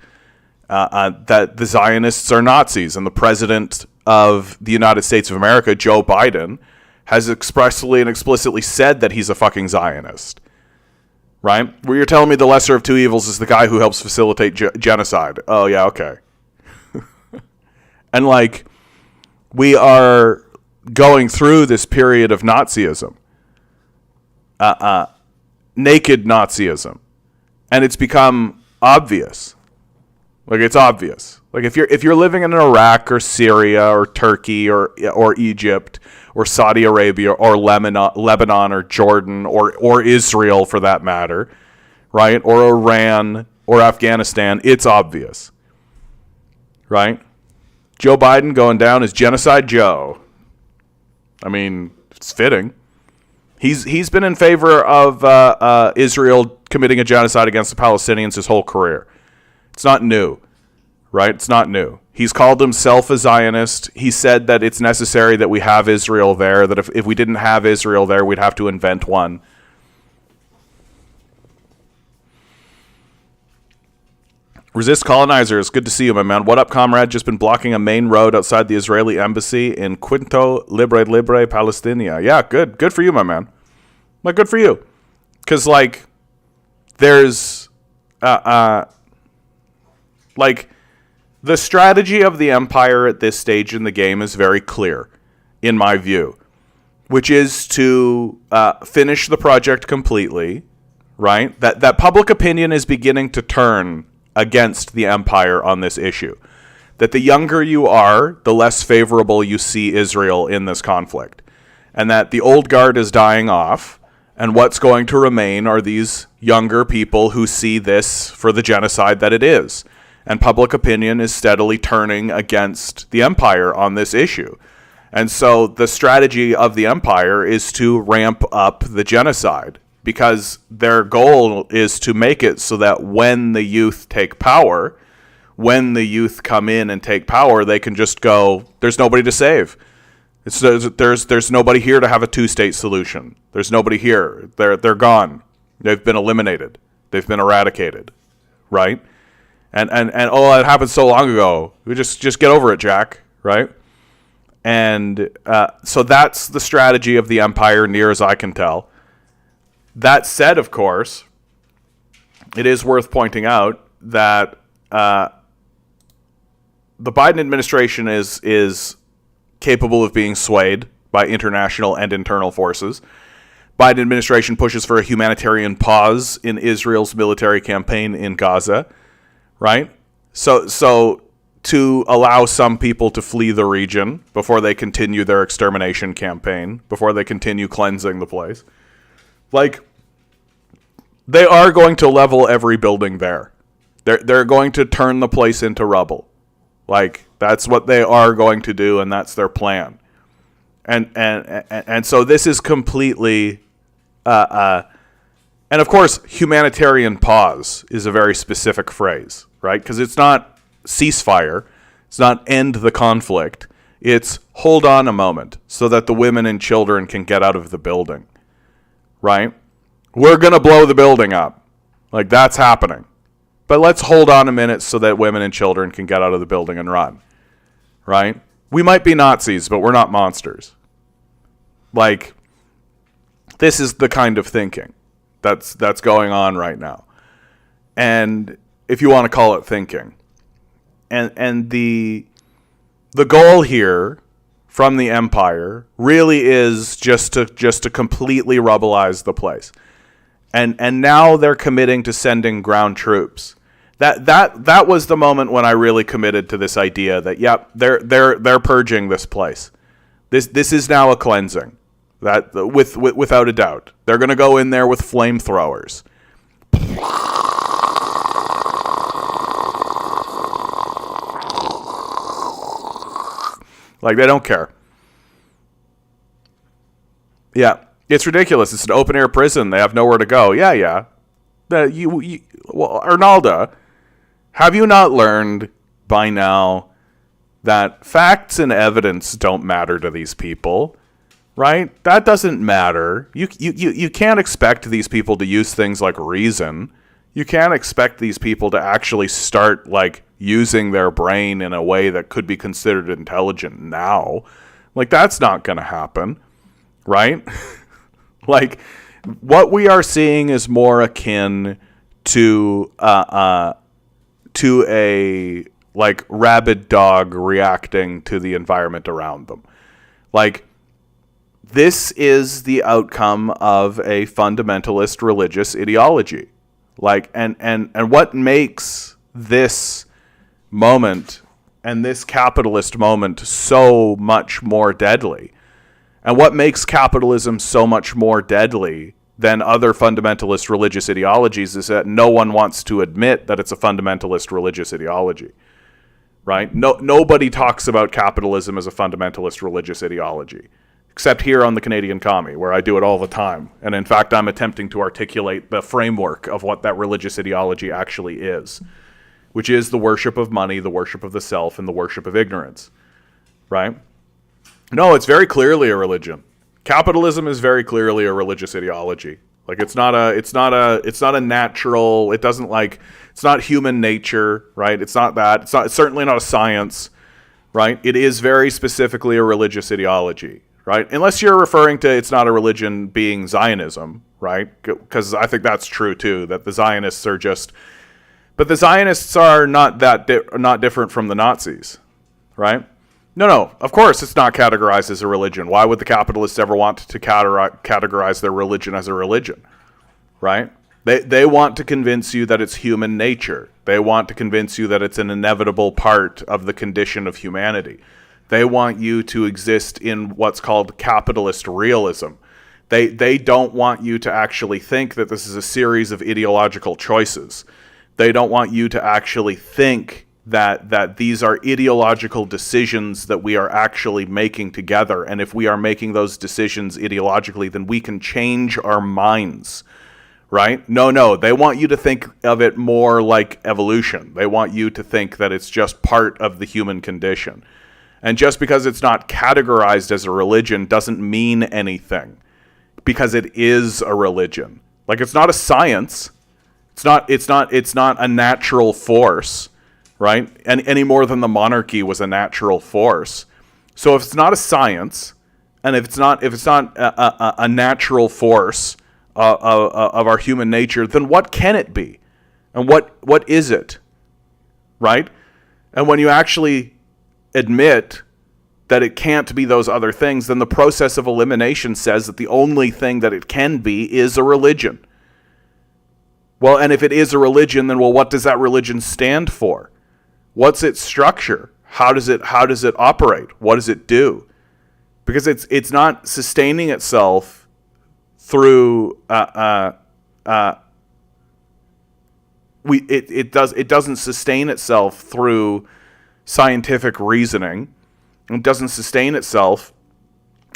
That the Zionists are Nazis, and the president of the United States of America, Joe Biden, has expressly and explicitly said that he's a fucking Zionist. Right? Where you're telling me the lesser of two evils is the guy who helps facilitate genocide. Oh, yeah, okay. And, like, we are going through this period of Nazism. Naked Nazism. And it's become obvious. Like, it's obvious. Like, if you're living in Iraq or Syria or Turkey or Egypt or Saudi Arabia or Lebanon or Jordan or Israel for that matter, right? Or Iran or Afghanistan, it's obvious, right? Joe Biden going down as Genocide Joe. I mean, it's fitting. He's been in favor of Israel committing a genocide against the Palestinians his whole career. It's not new, right? It's not new. He's called himself a Zionist. He said that it's necessary that we have Israel there, that if we didn't have Israel there, we'd have to invent one. Resist colonizers. Good to see you, my man. What up, comrade? Just been blocking a main road outside the Israeli embassy in Quinto Libre, Palestina. Yeah, good. Good for you, my man. Like, good for you. Because, like, there's... like, the strategy of the Empire at this stage in the game is very clear, in my view, which is to finish the project completely, right? That public opinion is beginning to turn against the Empire on this issue. That the younger you are, the less favorable you see Israel in this conflict. And that the old guard is dying off, and what's going to remain are these younger people who see this for the genocide that it is. And public opinion is steadily turning against the Empire on this issue. And so the strategy of the Empire is to ramp up the genocide, because their goal is to make it so that when the youth take power, when the youth come in and take power, they can just go, there's nobody to save. There's nobody here to have a two-state solution. There's nobody here. They're gone. They've been eliminated. They've been eradicated, right? And oh, it happened so long ago. We just get over it, Jack, right? And so that's the strategy of the Empire, near as I can tell. That said, of course, it is worth pointing out that the Biden administration is capable of being swayed by international and internal forces. Biden administration pushes for a humanitarian pause in Israel's military campaign in Gaza, right? So to allow some people to flee the region before they continue their extermination campaign, before they continue cleansing the place. Like, they are going to level every building there. They're going to turn the place into rubble. Like, that's what they are going to do, and that's their plan. And so this is completely, and of course, humanitarian pause is a very specific phrase, right? Because it's not ceasefire, it's not end the conflict. It's hold on a moment so that the women and children can get out of the building, right? We're going to blow the building up. Like, that's happening. But let's hold on a minute so that women and children can get out of the building and run, right? We might be Nazis, but we're not monsters. Like, this is the kind of thinking that's going on right now. And if you want to call it thinking. And the goal here from the Empire really is just to completely rubbleize the place. And now they're committing to sending ground troops. That was the moment when I really committed to this idea that, yep, they're purging this place. This is now a cleansing. That without a doubt. They're going to go in there with flamethrowers. Like, they don't care. Yeah. It's ridiculous. It's an open air prison. They have nowhere to go. Yeah. Well, Arnaldo, have you not learned by now that facts and evidence don't matter to these people? Right? That doesn't matter. You can't expect these people to use things like reason. You can't expect these people to actually start like using their brain in a way that could be considered intelligent now. Like, that's not going to happen, right? Like, what we are seeing is more akin to a like rabid dog reacting to the environment around them. Like, this is the outcome of a fundamentalist religious ideology. Like, and what makes this moment and this capitalist moment so much more deadly, and what makes capitalism so much more deadly than other fundamentalist religious ideologies, is that no one wants to admit that it's a fundamentalist religious ideology, right? Nobody talks about capitalism as a fundamentalist religious ideology, except here on the Canadian Commie, where I do it all the time. And in fact, I'm attempting to articulate the framework of what that religious ideology actually is, which is the worship of money, the worship of the self, and the worship of ignorance, right? No, it's very clearly a religion. Capitalism is very clearly a religious ideology. Like, it's not a natural, it's not human nature, right? It's certainly not a science, right? It is very specifically a religious ideology, right? Unless you're referring to it's not a religion being Zionism, right? Because I think that's true too, that the Zionists are just, but the Zionists are not not different from the Nazis, right? No, of course it's not categorized as a religion. Why would the capitalists ever want to categorize their religion as a religion, right? They want to convince you that it's human nature. They want to convince you that it's an inevitable part of the condition of humanity. They want you to exist in what's called capitalist realism. They don't want you to actually think that this is a series of ideological choices. They don't want you to actually think that these are ideological decisions that we are actually making together. And if we are making those decisions ideologically, then we can change our minds, right? No, they want you to think of it more like evolution. They want you to think that it's just part of the human condition. And just because it's not categorized as a religion doesn't mean anything, because it is a religion. Like, it's not a science. It's not a natural force, right? And any more than the monarchy was a natural force. So if it's not a science, and if it's not a natural force of our human nature, then what can it be? And what is it? Right? And when you actually admit that it can't be those other things, then the process of elimination says that the only thing that it can be is a religion. Well, and if it is a religion, then what does that religion stand for? What's its structure? How does it operate? What does it do? Because it's not sustaining itself through it doesn't sustain itself through scientific reasoning. It doesn't sustain itself,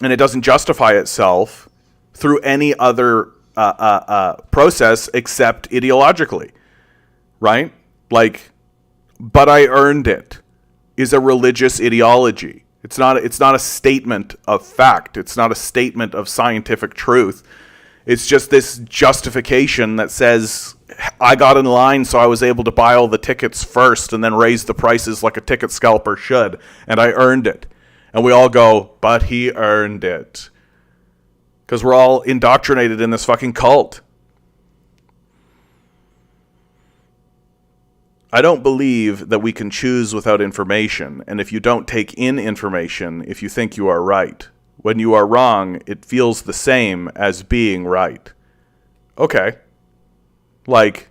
and it doesn't justify itself through any other process except ideologically, right? Like, but I earned it is a religious ideology. It's not a statement of fact. It's not a statement of scientific truth. It's just this justification that says, I got in line so I was able to buy all the tickets first and then raise the prices like a ticket scalper should, and I earned it. And we all go, but he earned it. Because we're all indoctrinated in this fucking cult. I don't believe that we can choose without information, and if you don't take in information, if you think you are right, when you are wrong, it feels the same as being right. Okay. Like,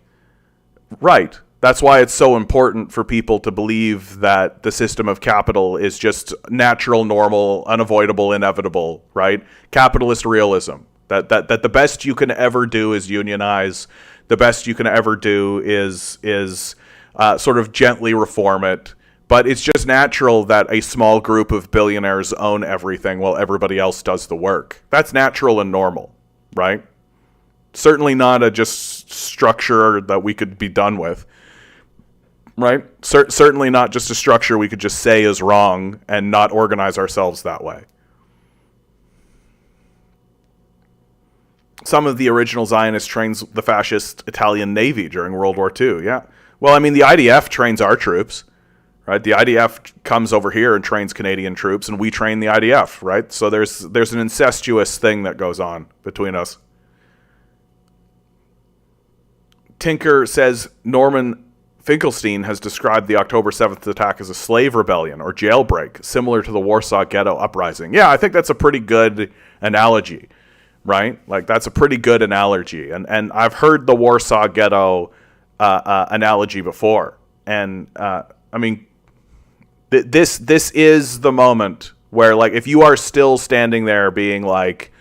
right. That's why it's so important for people to believe that the system of capital is just natural, normal, unavoidable, inevitable, right? Capitalist realism. That the best you can ever do is unionize. The best you can ever do is sort of gently reform it, But it's just natural that a small group of billionaires own everything while everybody else does the work. That's natural and normal, right? Certainly not a just structure that we could be done with, right? Certainly not just a structure we could just say is wrong and not organize ourselves that way. Some of the original Zionists trained the fascist Italian Navy during World War II, yeah. Well, I mean, the IDF trains our troops. Right, the IDF comes over here and trains Canadian troops, and we train the IDF, right? So there's an incestuous thing that goes on between us. Tinker says Norman Finkelstein has described the October 7th attack as a slave rebellion or jailbreak, similar to the Warsaw Ghetto uprising. Yeah, I think that's a pretty good analogy, right? Like, that's a pretty good analogy. And I've heard the Warsaw Ghetto analogy before. And, I mean, this is the moment where, like, if you are still standing there being like,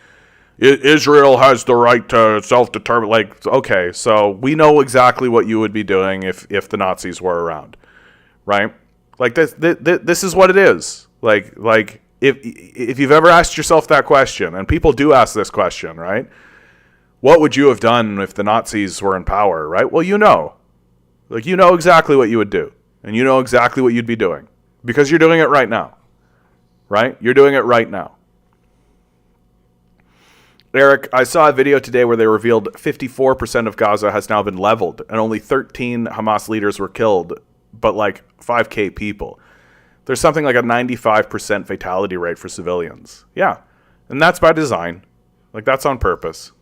Israel has the right to self-determine, like, okay, so we know exactly what you would be doing if the Nazis were around, right? Like, this is what it is. Like if you've ever asked yourself that question, and people do ask this question, right? What would you have done if the Nazis were in power, right? Well, you know exactly what you would do, and you know exactly what you'd be doing. Because you're doing it right now, right? You're doing it right now. Eric, I saw a video today where they revealed 54% of Gaza has now been leveled, and only 13 Hamas leaders were killed, but like 5K people. There's something like a 95% fatality rate for civilians. Yeah, and that's by design. Like, that's on purpose.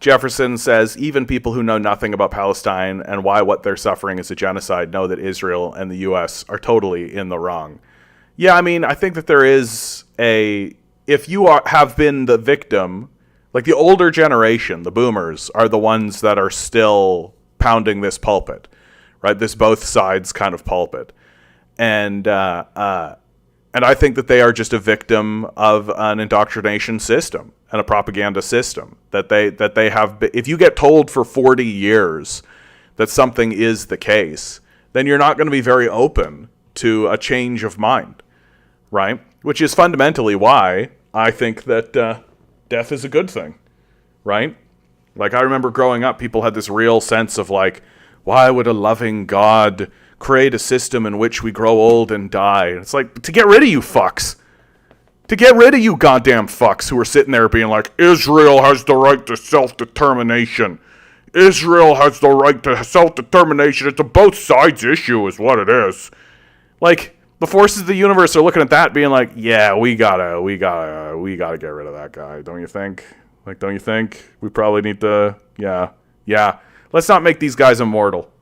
Jefferson says, even people who know nothing about Palestine and why what they're suffering is a genocide know that Israel and the U.S. are totally in the wrong. Yeah, I mean, I think that there is if you have been the victim, like the older generation, the boomers, are the ones that are still pounding this pulpit, right? This both sides kind of pulpit. And I think that they are just a victim of an indoctrination system and a propaganda system that they have. If you get told for 40 years that something is the case, then you're not going to be very open to a change of mind, right? Which is fundamentally why I think that death is a good thing, right? Like, I remember growing up, people had this real sense of like, why would a loving God create a system in which we grow old and die? And it's like, to get rid of you fucks. To get rid of you goddamn fucks who are sitting there being like, Israel has the right to self-determination. Israel has the right to self-determination. It's a both sides issue is what it is. Like, the forces of the universe are looking at that being like, yeah, we gotta get rid of that guy, don't you think? Like, don't you think? We probably need to, yeah. Let's not make these guys immortal.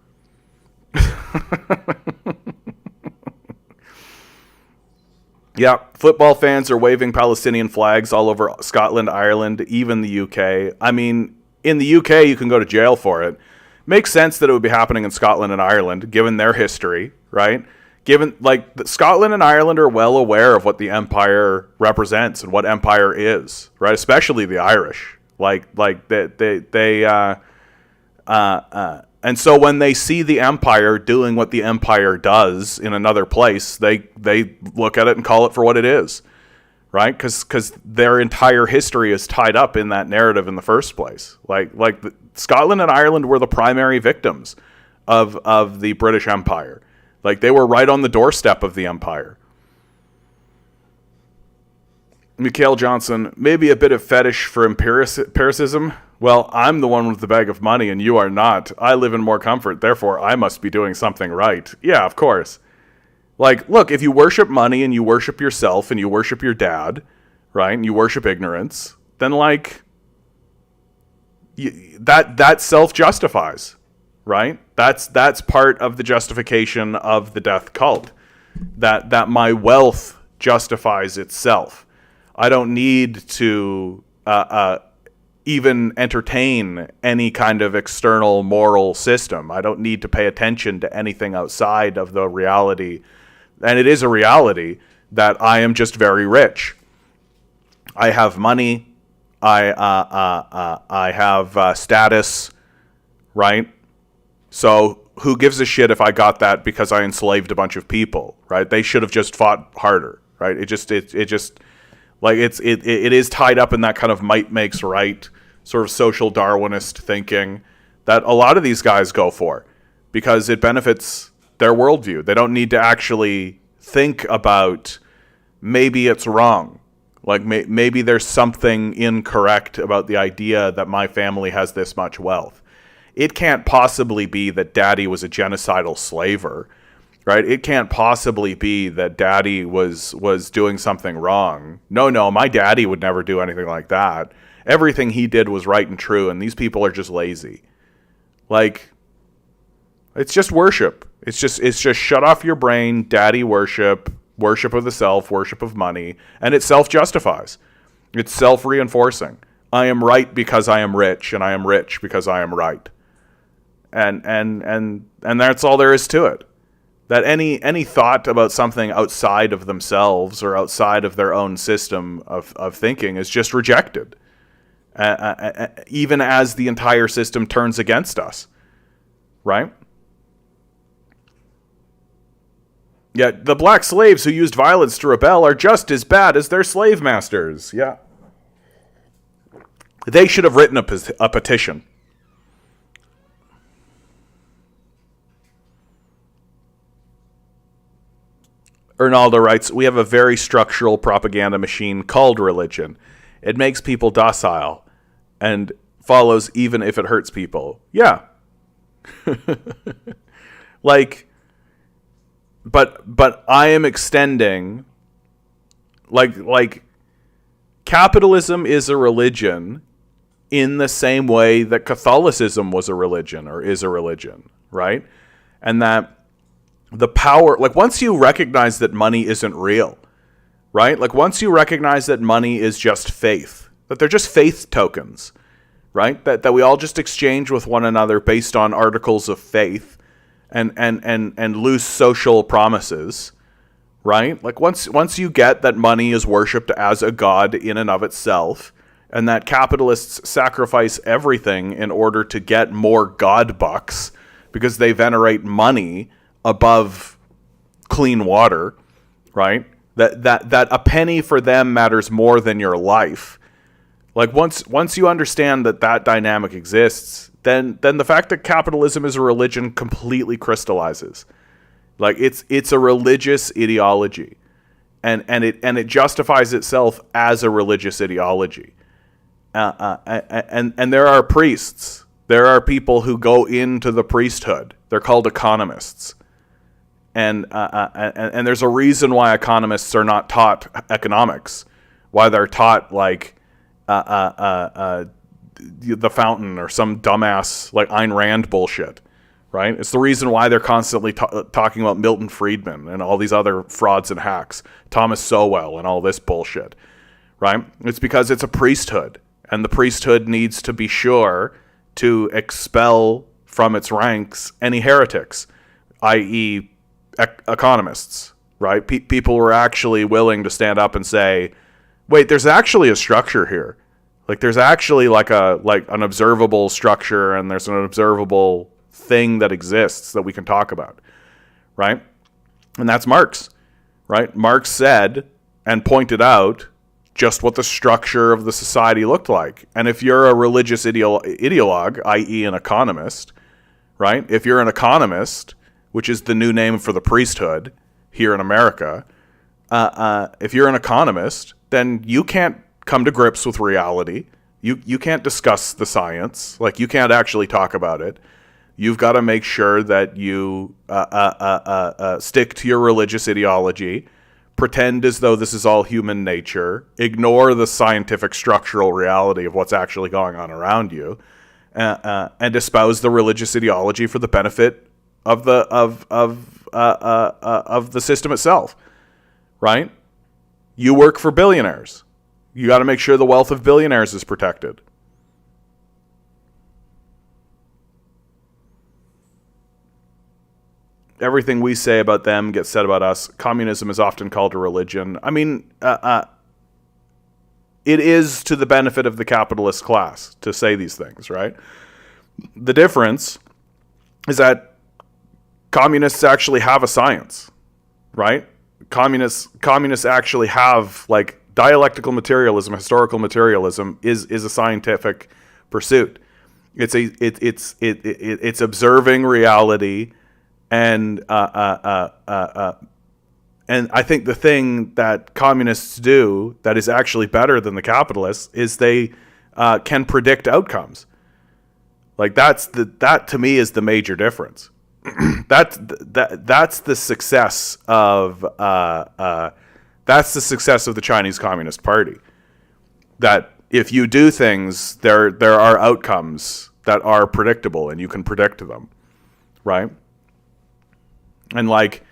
Yeah, football fans are waving Palestinian flags all over Scotland, Ireland, even the UK. I mean, in the UK, you can go to jail for it. Makes sense that it would be happening in Scotland and Ireland, given their history, right? Given, like, Scotland and Ireland are well aware of what the empire represents and what empire is, right? Especially the Irish. And so when they see the empire doing what the empire does in another place, they look at it and call it for what it is, right? Because their entire history is tied up in that narrative in the first place. Scotland and Ireland were the primary victims of the British Empire. Like, they were right on the doorstep of the empire. Mikhail Johnson, maybe a bit of fetish for empiricism. Well, I'm the one with the bag of money and you are not. I live in more comfort, therefore I must be doing something right. Yeah, of course. Like, look, if you worship money and you worship yourself and you worship your dad, right, and you worship ignorance, then, like, that self-justifies, right? That's part of the justification of the death cult. That my wealth justifies itself. I don't need to even entertain any kind of external moral system. I don't need to pay attention to anything outside of the reality. And it is a reality that I am just very rich. I have money. I have status, right? So who gives a shit if I got that because I enslaved a bunch of people, right? They should have just fought harder, right? It just like it is tied up in that kind of might makes right sort of social Darwinist thinking that a lot of these guys go for because it benefits their worldview. They don't need to actually think about maybe it's wrong. Like maybe there's something incorrect about the idea that my family has this much wealth. It can't possibly be that daddy was a genocidal slaver, right? It can't possibly be that daddy was doing something wrong. No, my daddy would never do anything like that. Everything he did was right and true, and these people are just lazy. Like, it's just worship. It's just shut off your brain, daddy worship, worship of the self, worship of money, and it self-justifies. It's self-reinforcing. I am right because I am rich, and I am rich because I am right. And that's all there is to it. That any thought about something outside of themselves or outside of their own system of thinking is just rejected. Even as the entire system turns against us, right? Yet the black slaves who used violence to rebel are just as bad as their slave masters. Yeah. They should have written a petition. Ernaldo writes, we have a very structural propaganda machine called religion. It makes people docile and follows even if it hurts people. Yeah. Like, but I am extending, like capitalism is a religion in the same way that Catholicism was a religion or is a religion, right? And that the power, like once you recognize that money isn't real, right? Like once you recognize that money is just faith, that they're just faith tokens, right? That we all just exchange with one another based on articles of faith and loose social promises, right? Like once you get that money is worshipped as a god in and of itself, and that capitalists sacrifice everything in order to get more god bucks because they venerate money above clean water, right? That a penny for them matters more than your life. Like once you understand that dynamic exists, then the fact that capitalism is a religion completely crystallizes. Like it's a religious ideology, and it justifies itself as a religious ideology. And there are priests. There are people who go into the priesthood. They're called economists. And there's a reason why economists are not taught economics, why they're taught like the Fountain or some dumbass like Ayn Rand bullshit, right? It's the reason why they're constantly talking about Milton Friedman and all these other frauds and hacks, Thomas Sowell and all this bullshit, right? It's because it's a priesthood, and the priesthood needs to be sure to expel from its ranks any heretics, i.e., economists, right? People were actually willing to stand up and say, wait, there's actually a structure here. Like there's actually like an observable structure, and there's an observable thing that exists that we can talk about, right? And that's Marx, right? Marx said and pointed out just what the structure of the society looked like. And if you're a religious ideologue, i.e. an economist, right? If you're an economist, which is the new name for the priesthood here in America, if you're an economist, then you can't come to grips with reality. You can't discuss the science. Like, you can't actually talk about it. You've got to make sure that you stick to your religious ideology, pretend as though this is all human nature, ignore the scientific structural reality of what's actually going on around you, and espouse the religious ideology for the benefit of the system itself, right? You work for billionaires. You got to make sure the wealth of billionaires is protected. Everything we say about them gets said about us. Communism is often called a religion. I mean, it is to the benefit of the capitalist class to say these things, right? The difference is that communists actually have a science, right? Communists actually have, like, dialectical materialism, historical materialism is a scientific pursuit. It's observing reality, and I think the thing that communists do that is actually better than the capitalists is they can predict outcomes. Like, that to me is the major difference. That's the success of the Chinese Communist Party. That if you do things, there are outcomes that are predictable, and you can predict them, right? And, like,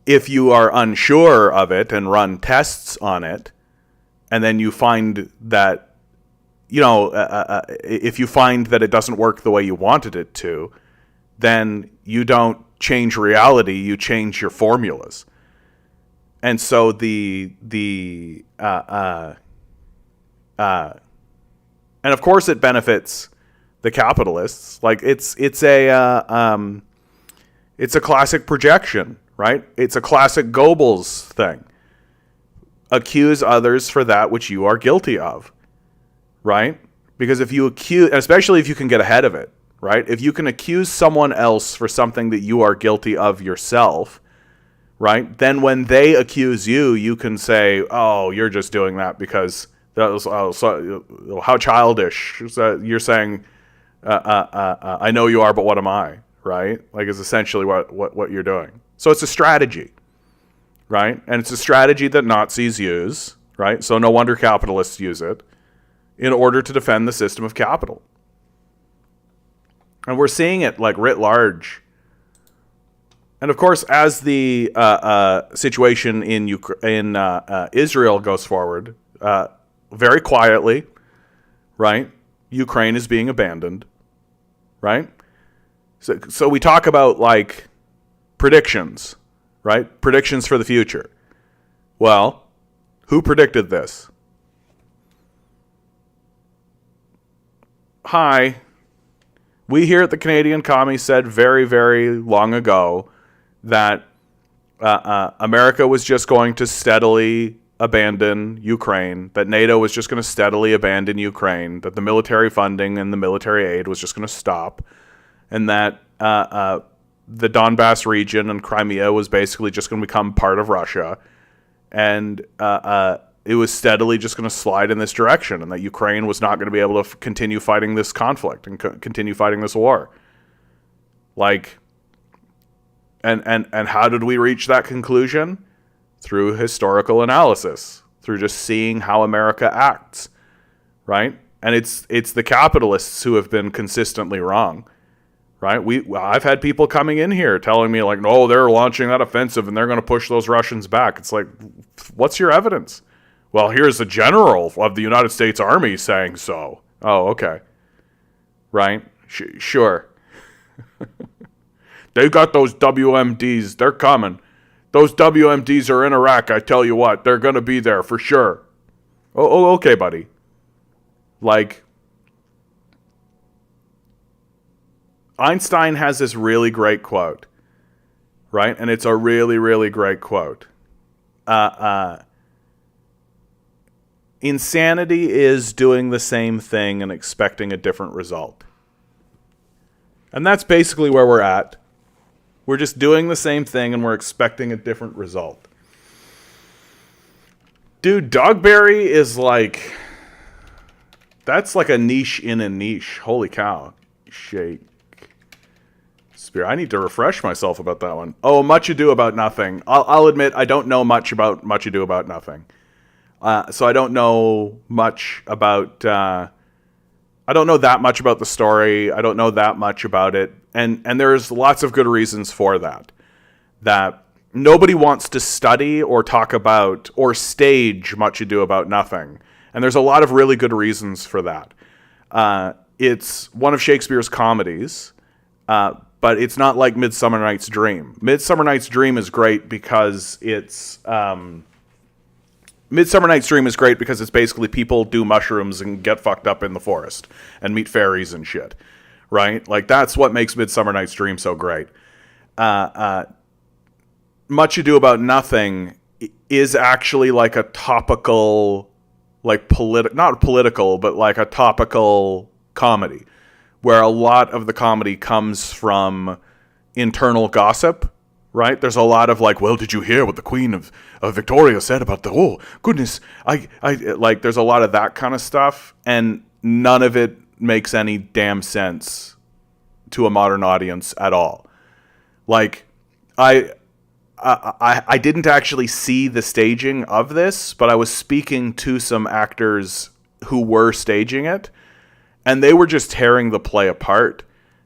if you are unsure of it and run tests on it, and then you find that, if you find that it doesn't work the way you wanted it to, then you don't change reality, you change your formulas. And so and of course it benefits the capitalists. Like, it's a classic projection, right? It's a classic Goebbels thing. Accuse others for that which you are guilty of, right? Because if you accuse, especially if you can get ahead of it, right? If you can accuse someone else for something that you are guilty of yourself, right? Then when they accuse you, you can say, "Oh, you're just doing that because that was how childish." So you're saying, "I know you are, but what am I?" Right? Like, is essentially what you're doing. So it's a strategy, right? And it's a strategy that Nazis use, right? So no wonder capitalists use it in order to defend the system of capital. And we're seeing it, like, writ large. And of course, as the situation in Israel goes forward, very quietly, right? Ukraine is being abandoned, right? So we talk about, like, predictions, right? Predictions for the future. Well, who predicted this? Hi. We here at the Canadian Commie said very, very long ago that America was just going to steadily abandon Ukraine, that NATO was just going to steadily abandon Ukraine, that the military funding and the military aid was just going to stop, and that the Donbass region and Crimea was basically just going to become part of Russia, and it was steadily just going to slide in this direction, and that Ukraine was not going to be able to continue fighting this conflict and continue fighting this war. Like, and how did we reach that conclusion? Through historical analysis, through just seeing how America acts, right? And it's the capitalists who have been consistently wrong, right? I've had people coming in here telling me, like, no, they're launching that offensive and they're going to push those Russians back. It's like, what's your evidence? Well, here's a general of the United States Army saying so. Oh, okay. Right? Sure. They got those WMDs. They're coming. Those WMDs are in Iraq, I tell you what. They're going to be there for sure. Oh, okay, buddy. Like, Einstein has this really great quote, right? And it's a really, really great quote. Insanity is doing the same thing and expecting a different result. And that's basically where we're at. We're just doing the same thing and we're expecting a different result. Dude, Dogberry is like... That's like a niche in a niche. Holy cow. Shake. Spear. I need to refresh myself about that one. Oh, Much Ado About Nothing. I'll admit I don't know much about Much Ado About Nothing. So I don't know much about... I don't know that much about the story. I don't know that much about it. And there's lots of good reasons for that. That nobody wants to study or talk about or stage Much Ado About Nothing. And there's a lot of really good reasons for that. It's one of Shakespeare's comedies, but it's not like Midsummer Night's Dream. Midsummer Night's Dream is great because it's... Midsummer Night's Dream is great because it's basically people do mushrooms and get fucked up in the forest and meet fairies and shit, right? Like, that's what makes Midsummer Night's Dream so great. Much Ado About Nothing is actually like a topical, like not political, but like a topical comedy, where a lot of the comedy comes from internal gossip, right? There's a lot of like, well, did you hear what the Queen of Victoria said about the, oh, goodness, I like, there's a lot of that kind of stuff, and none of it makes any damn sense to a modern audience at all. Like, I didn't actually see the staging of this, but I was speaking to some actors who were staging it, and they were just tearing the play apart,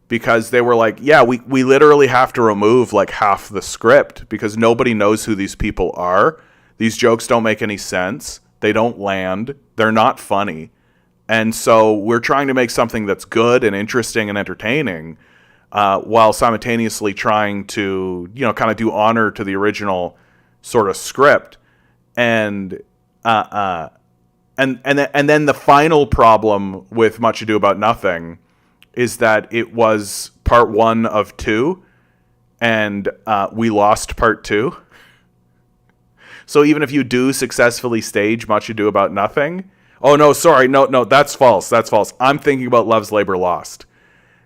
because they were like, yeah, we literally have to remove like half the script because nobody knows who these people are. These jokes don't make any sense. They don't land. They're not funny. And so we're trying to make something that's good and interesting and entertaining, while simultaneously trying to, you know, kind of do honor to the original sort of script. And then the final problem with Much Ado About Nothing is that it was part 1 of 2, and we lost part 2. So even if you do successfully stage Much Ado About Nothing, oh no, sorry, no, that's false. I'm thinking about Love's Labor Lost.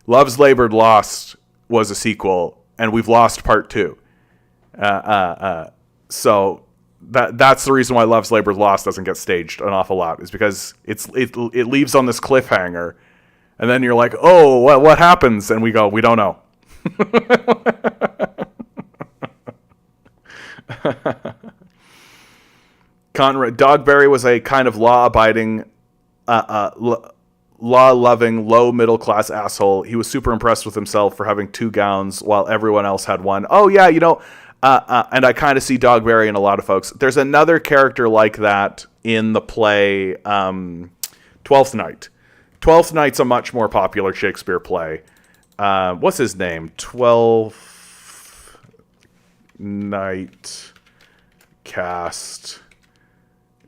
Love's Labor Lost was a sequel, and we've lost part 2. So that's the reason why Love's Labor Lost doesn't get staged an awful lot, is because it leaves on this cliffhanger, and then you're like, oh, what happens? And we go, we don't know. Conrad Dogberry was a kind of law-abiding, law-loving, low-middle-class asshole. He was super impressed with himself for having 2 gowns while everyone else had 1. Oh, yeah, you know, and I kind of see Dogberry in a lot of folks. There's another character like that in the play Twelfth Night. Twelfth Night's a much more popular Shakespeare play. What's his name? Twelfth Night cast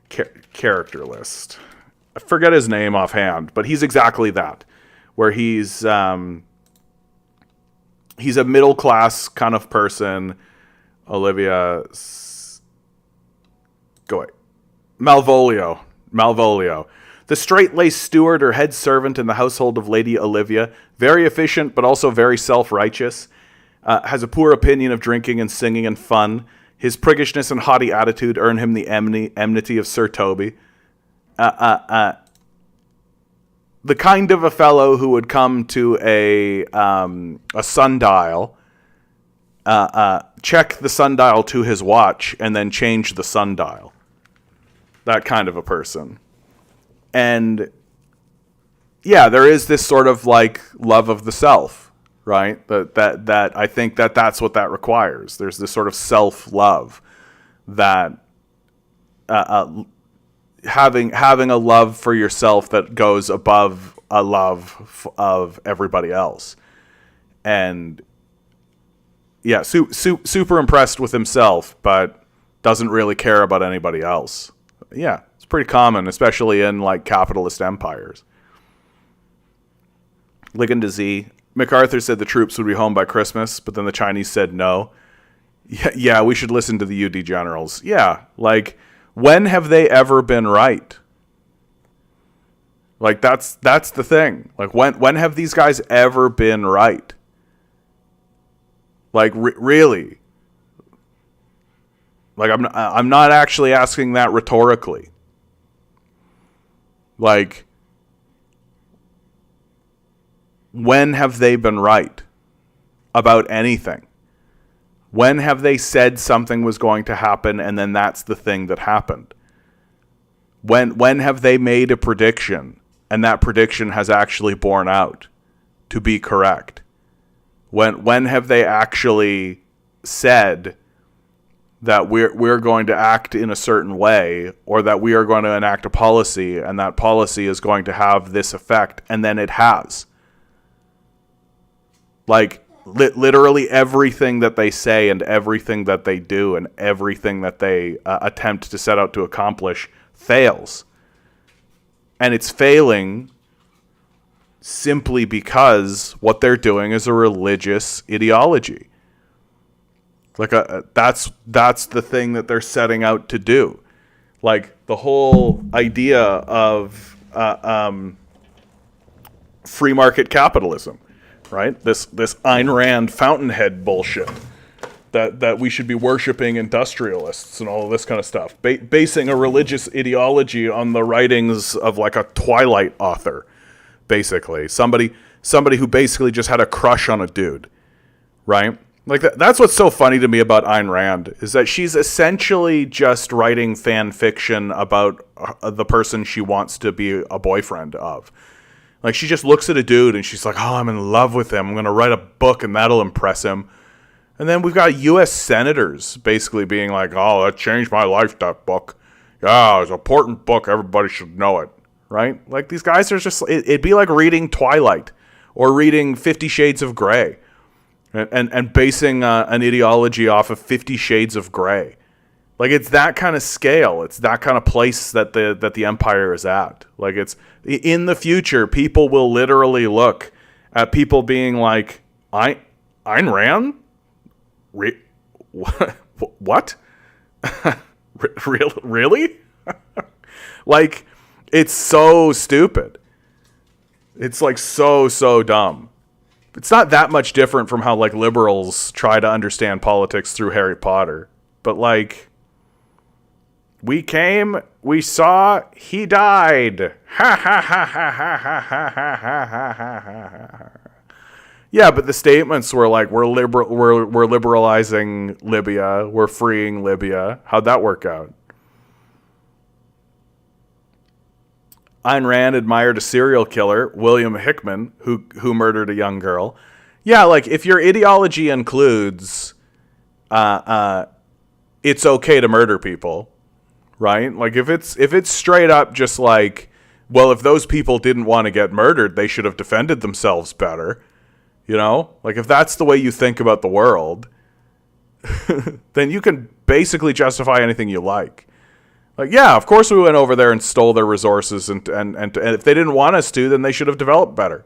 character list. I forget his name offhand, but he's exactly that, where he's a middle class kind of person. Olivia, go away. Malvolio. The straight-laced steward or head servant in the household of Lady Olivia, very efficient but also very self-righteous, has a poor opinion of drinking and singing and fun. His priggishness and haughty attitude earn him the enmity of Sir Toby. The kind of a fellow who would come to a sundial, check the sundial to his watch, and then change the sundial. That kind of a person. And yeah, there is this sort of like love of the self, right? That I think that's what that requires. There's this sort of self-love that having a love for yourself that goes above a love of everybody else. And yeah, super impressed with himself, but doesn't really care about anybody else. Yeah, it's pretty common, especially in like capitalist empires. Ligon to Z. MacArthur said the troops would be home by Christmas, but then the Chinese said no. Yeah, we should listen to the UD generals. Yeah, like, when have they ever been right? Like, that's the thing. Like, when have these guys ever been right? Like, really? Like, I'm not actually asking that rhetorically. Like, when have they been right about anything? When have they said something was going to happen and then that's the thing that happened? When have they made a prediction and that prediction has actually borne out to be correct? When have they actually said that we're going to act in a certain way, or that we are going to enact a policy and that policy is going to have this effect, and then it has? Like, literally everything that they say and everything that they do and everything that they attempt to set out to accomplish fails. And it's failing simply because what they're doing is a religious ideology. Like that's the thing that they're setting out to do. Like the whole idea of free market capitalism, right? This Ayn Rand fountainhead bullshit that we should be worshiping industrialists and all of this kind of stuff, basing a religious ideology on the writings of like a Twilight author, basically somebody who basically just had a crush on a dude, right? Like that's what's so funny to me about Ayn Rand is that she's essentially just writing fan fiction about the person she wants to be a boyfriend of. Like she just looks at a dude and she's like, oh, I'm in love with him. I'm going to write a book and that'll impress him. And then we've got U.S. senators basically being like, oh, that changed my life, that book. Yeah, it's an important book. Everybody should know it, right? Like these guys are just, it'd be like reading Twilight or reading 50 Shades of Grey. And basing an ideology off of 50 Shades of Grey. Like it's that kind of scale. It's that kind of place that the empire is at. Like it's in the future, people will literally look at people being like, Ayn Rand? What? Really? Like it's so stupid. It's like so dumb. It's not that much different from how like liberals try to understand politics through Harry Potter. But like we came, we saw, he died. Ha ha ha ha ha ha ha ha ha ha. Yeah, but the statements were like we're liberalizing Libya, we're freeing Libya. How'd that work out? Ayn Rand admired a serial killer, William Hickman, who murdered a young girl. Yeah, like if your ideology includes it's okay to murder people, right? Like if it's straight up just like, well, if those people didn't want to get murdered, they should have defended themselves better. You know? Like if that's the way you think about the world, then you can basically justify anything you like. Like, yeah, of course we went over there and stole their resources, and if they didn't want us to, then they should have developed better,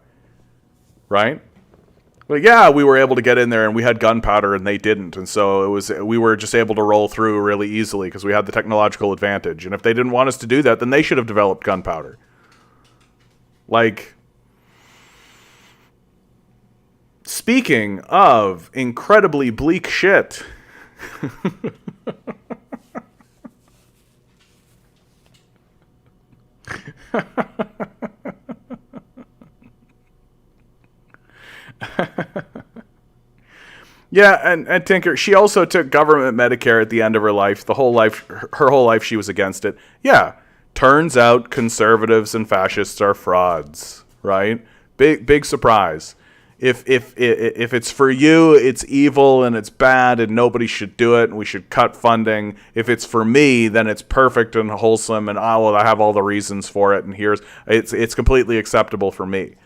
right? Like, yeah, we were able to get in there and we had gunpowder and they didn't, and so we were just able to roll through really easily because we had the technological advantage. And if they didn't want us to do that, then they should have developed gunpowder. Like, speaking of incredibly bleak shit. Yeah, and Tinker, she also took government Medicare at the end of her life. Her whole life she was against it. Yeah, turns out conservatives and fascists are frauds, right? Big surprise. If it's for you, it's evil and it's bad and nobody should do it and we should cut funding. If it's for me, then it's perfect and wholesome and I have all the reasons for it and it's completely acceptable for me.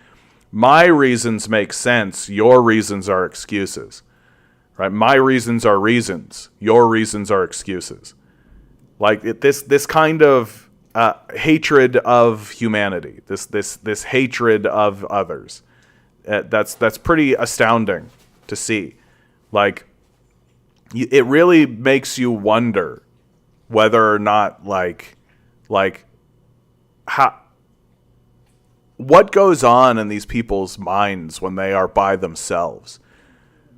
My reasons make sense. Your reasons are excuses, right? My reasons are reasons. Your reasons are excuses. Like this kind of hatred of humanity, this hatred of others. That's pretty astounding to see. Like, it really makes you wonder whether or not what goes on in these people's minds when they are by themselves.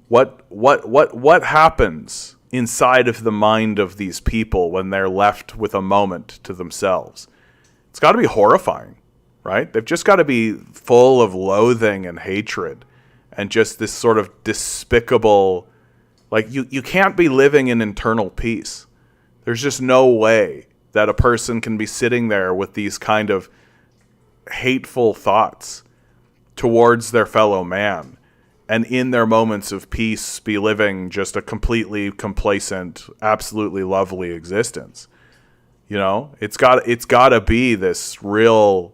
What happens inside of the mind of these people when they're left with a moment to themselves? It's got to be horrifying. Right? They've just got to be full of loathing and hatred and just this sort of despicable, like you can't be living in internal peace. There's just no way that a person can be sitting there with these kind of hateful thoughts towards their fellow man and in their moments of peace be living just a completely complacent, absolutely lovely existence. You know, it's got to be this real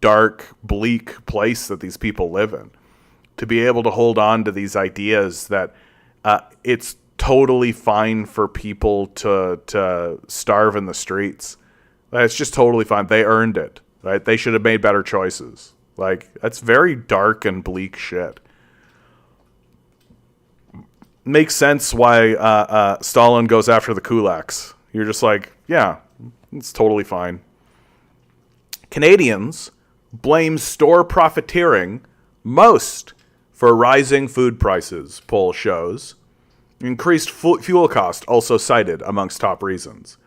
dark, bleak place that these people live in, to be able to hold on to these ideas that it's totally fine for people to starve in the streets. It's just totally fine. They earned it, right? They should have made better choices. Like, that's very dark and bleak shit. makes sense why Stalin goes after the kulaks. You're just like, yeah, it's totally fine. Canadians blame store profiteering most for rising food prices, poll shows. Increased fuel cost also cited amongst top reasons.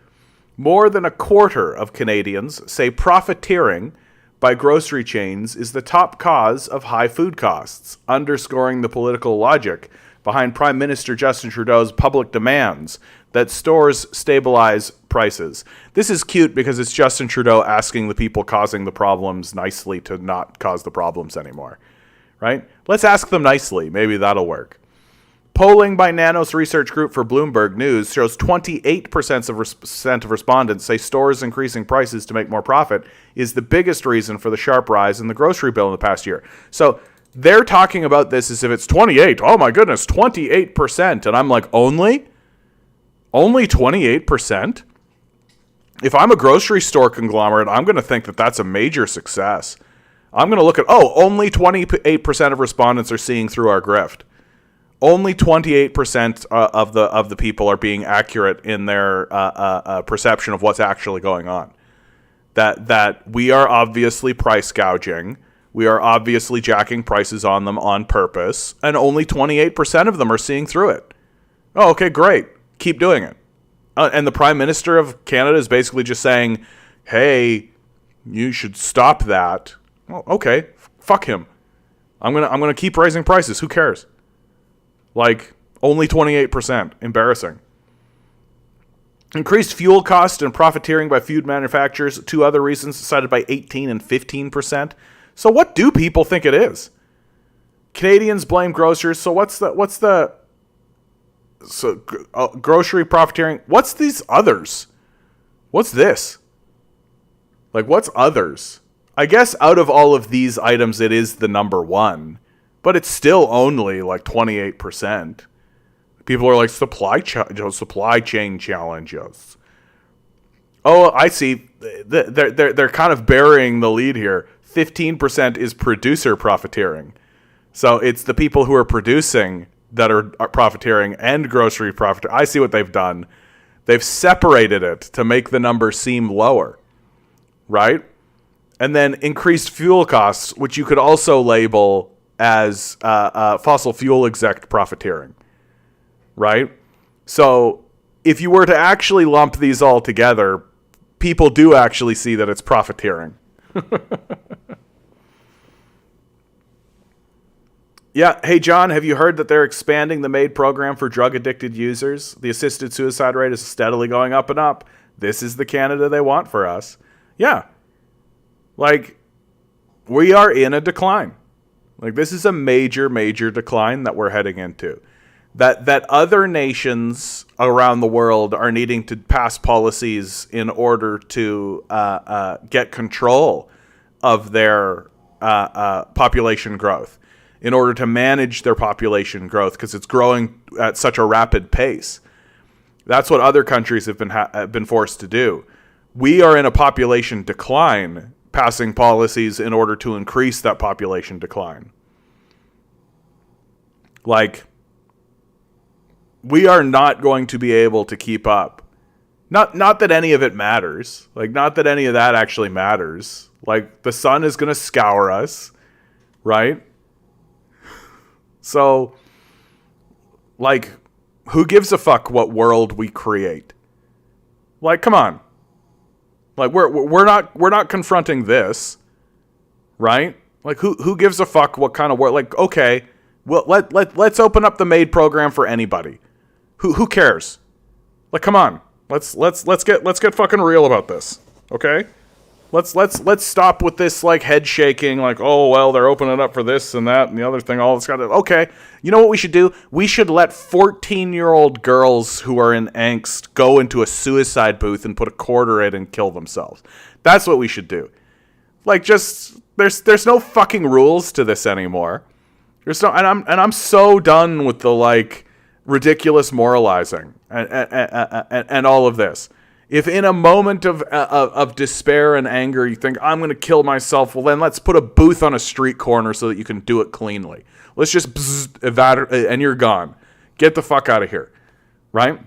More than a quarter of Canadians say profiteering by grocery chains is the top cause of high food costs, underscoring the political logic behind Prime Minister Justin Trudeau's public demands that stores stabilize prices. This is cute because it's Justin Trudeau asking the people causing the problems nicely to not cause the problems anymore, right? Let's ask them nicely. Maybe that'll work. Polling by Nanos Research Group for Bloomberg News shows 28% of respondents say stores increasing prices to make more profit is the biggest reason for the sharp rise in the grocery bill in the past year. So they're talking about this as if it's 28. Oh my goodness, 28%. And I'm like, only 28%? If I'm a grocery store conglomerate, I'm going to think that that's a major success. I'm going to look at, only 28% of respondents are seeing through our grift. Only 28% of the people are being accurate in their perception of what's actually going on. That we are obviously price gouging. We are obviously jacking prices on them on purpose, and only 28% of them are seeing through it. Oh, okay, great. Keep doing it. And the Prime Minister of Canada is basically just saying, hey, you should stop that. Oh, okay, fuck him. I'm gonna keep raising prices. Who cares? Like, only 28%. Embarrassing. Increased fuel cost and profiteering by food manufacturers, two other reasons cited by 18 and 15%. So what do people think it is? Canadians blame grocers. So grocery profiteering. What's these others? What's this? Like, what's others? I guess out of all of these items, it is the number one. But it's still only like 28%. People are like supply chain challenges. Oh, I see. They're kind of burying the lead here. 15% is producer profiteering. So it's the people who are producing that are profiteering and grocery profiteering. I see what they've done. They've separated it to make the number seem lower, right? And then increased fuel costs, which you could also label as fossil fuel exec profiteering, right? So if you were to actually lump these all together, people do actually see that it's profiteering. Yeah. Hey, John, have you heard that they're expanding the MAID program for drug-addicted users? The assisted suicide rate is steadily going up and up. This is the Canada they want for us. Yeah. Like, we are in a decline. Like, this is a major, major decline that we're heading into. That other nations around the world are needing to pass policies in order to get control of their population growth, in order to manage their population growth, because it's growing at such a rapid pace. That's what other countries have been forced to do. We are in a population decline, passing policies in order to increase that population decline. Like, we are not going to be able to keep up. Not that any of it matters. Like, not that any of that actually matters. Like, the sun is going to scour us, right? So, like, who gives a fuck what world we create? Like, come on. Like, we're not confronting this, right? Like, who gives a fuck what kind of world? Like, okay, well, let's open up the MAID program for anybody. Who cares? Like, come on. Let's get fucking real about this. Okay? Let's stop with this, like, head shaking, like, oh well, they're opening it up for this and that and the other thing. All it's got to. Okay, you know what we should do? We should let 14-year-old girls who are in angst go into a suicide booth and put a quarter in and kill themselves. That's what we should do. Like, just there's no fucking rules to this anymore. There's no, and I'm so done with the, like, ridiculous moralizing and all of this. If in a moment of despair and anger you think, I'm going to kill myself, well, then let's put a booth on a street corner so that you can do it cleanly. Let's just and you're gone. Get the fuck out of here. Right?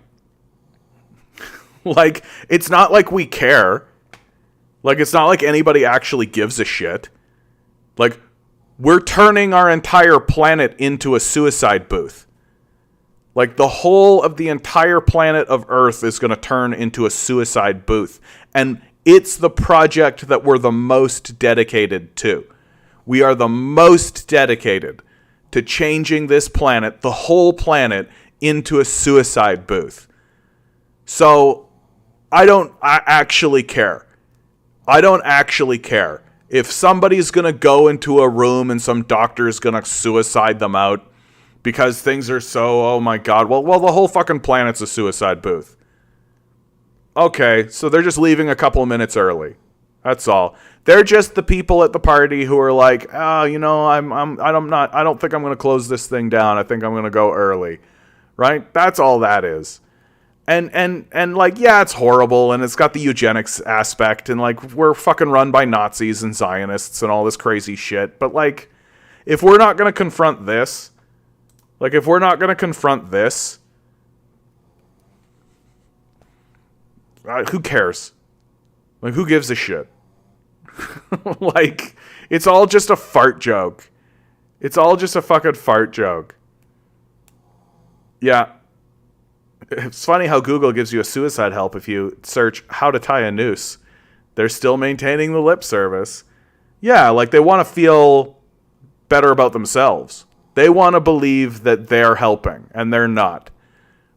Like, it's not like we care. Like, it's not like anybody actually gives a shit. Like, we're turning our entire planet into a suicide booth. Like, the whole of the entire planet of Earth is going to turn into a suicide booth. And it's the project that we're the most dedicated to. We are the most dedicated to changing this planet, the whole planet, into a suicide booth. So, I actually care. I don't actually care. If somebody's going to go into a room and some doctor is going to suicide them out because things are so, oh my God, well, the whole fucking planet's a suicide booth. Okay, so they're just leaving a couple of minutes early. That's all. They're just the people at the party who are like, oh, you know, I don't think I'm going to close this thing down. I think I'm going to go early. Right? That's all that is. And like, yeah, it's horrible, and it's got the eugenics aspect, and like, we're fucking run by Nazis and Zionists and all this crazy shit. But like, if we're not gonna confront this, who cares? Like, who gives a shit? Like, it's all just a fart joke. It's all just a fucking fart joke. Yeah. It's funny how Google gives you a suicide help if you search how to tie a noose. They're still maintaining the lip service. Yeah, like, they want to feel better about themselves. They want to believe that they're helping, and they're not.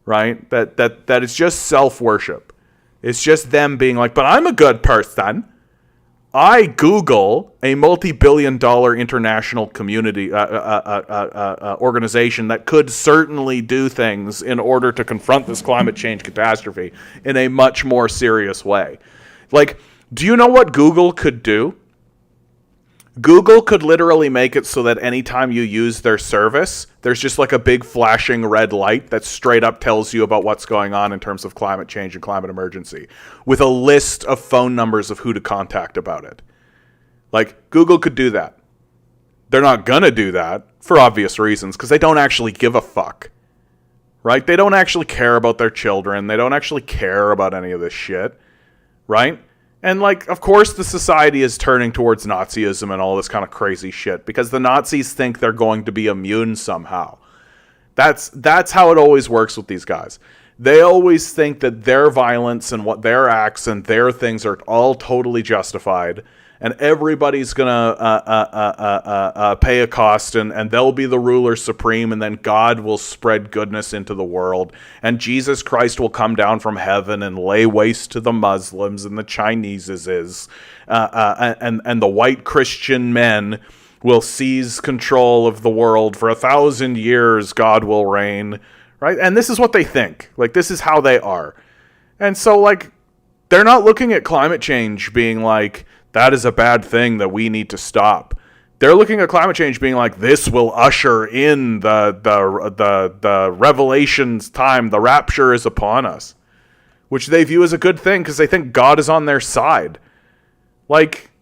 Right? That it's just self-worship. It's just them being like, but I'm a good person. I Google a multi-billion-dollar international community organization that could certainly do things in order to confront this climate change catastrophe in a much more serious way. Like, do you know what Google could do? Google could literally make it so that anytime you use their service, there's just like a big flashing red light that straight up tells you about what's going on in terms of climate change and climate emergency, with a list of phone numbers of who to contact about it. Like, Google could do that. They're not gonna do that for obvious reasons, because they don't actually give a fuck. Right? They don't actually care about their children. They don't actually care about any of this shit. Right? And, like, of course the society is turning towards Nazism and all this kind of crazy shit, because the Nazis think they're going to be immune somehow. That's how it always works with these guys. They always think that their violence and what their acts and their things are all totally justified, and everybody's going to pay a cost, and they'll be the ruler supreme, and then God will spread goodness into the world, and Jesus Christ will come down from heaven and lay waste to the Muslims and the Chineses, and the white Christian men will seize control of the world for 1,000 years. God will reign, right? And this is what they think. Like, this is how they are. And so, like, they're not looking at climate change being like, that is a bad thing that we need to stop. They're looking at climate change being like, this will usher in the revelation's time. The rapture is upon us, which they view as a good thing because they think God is on their side. Like,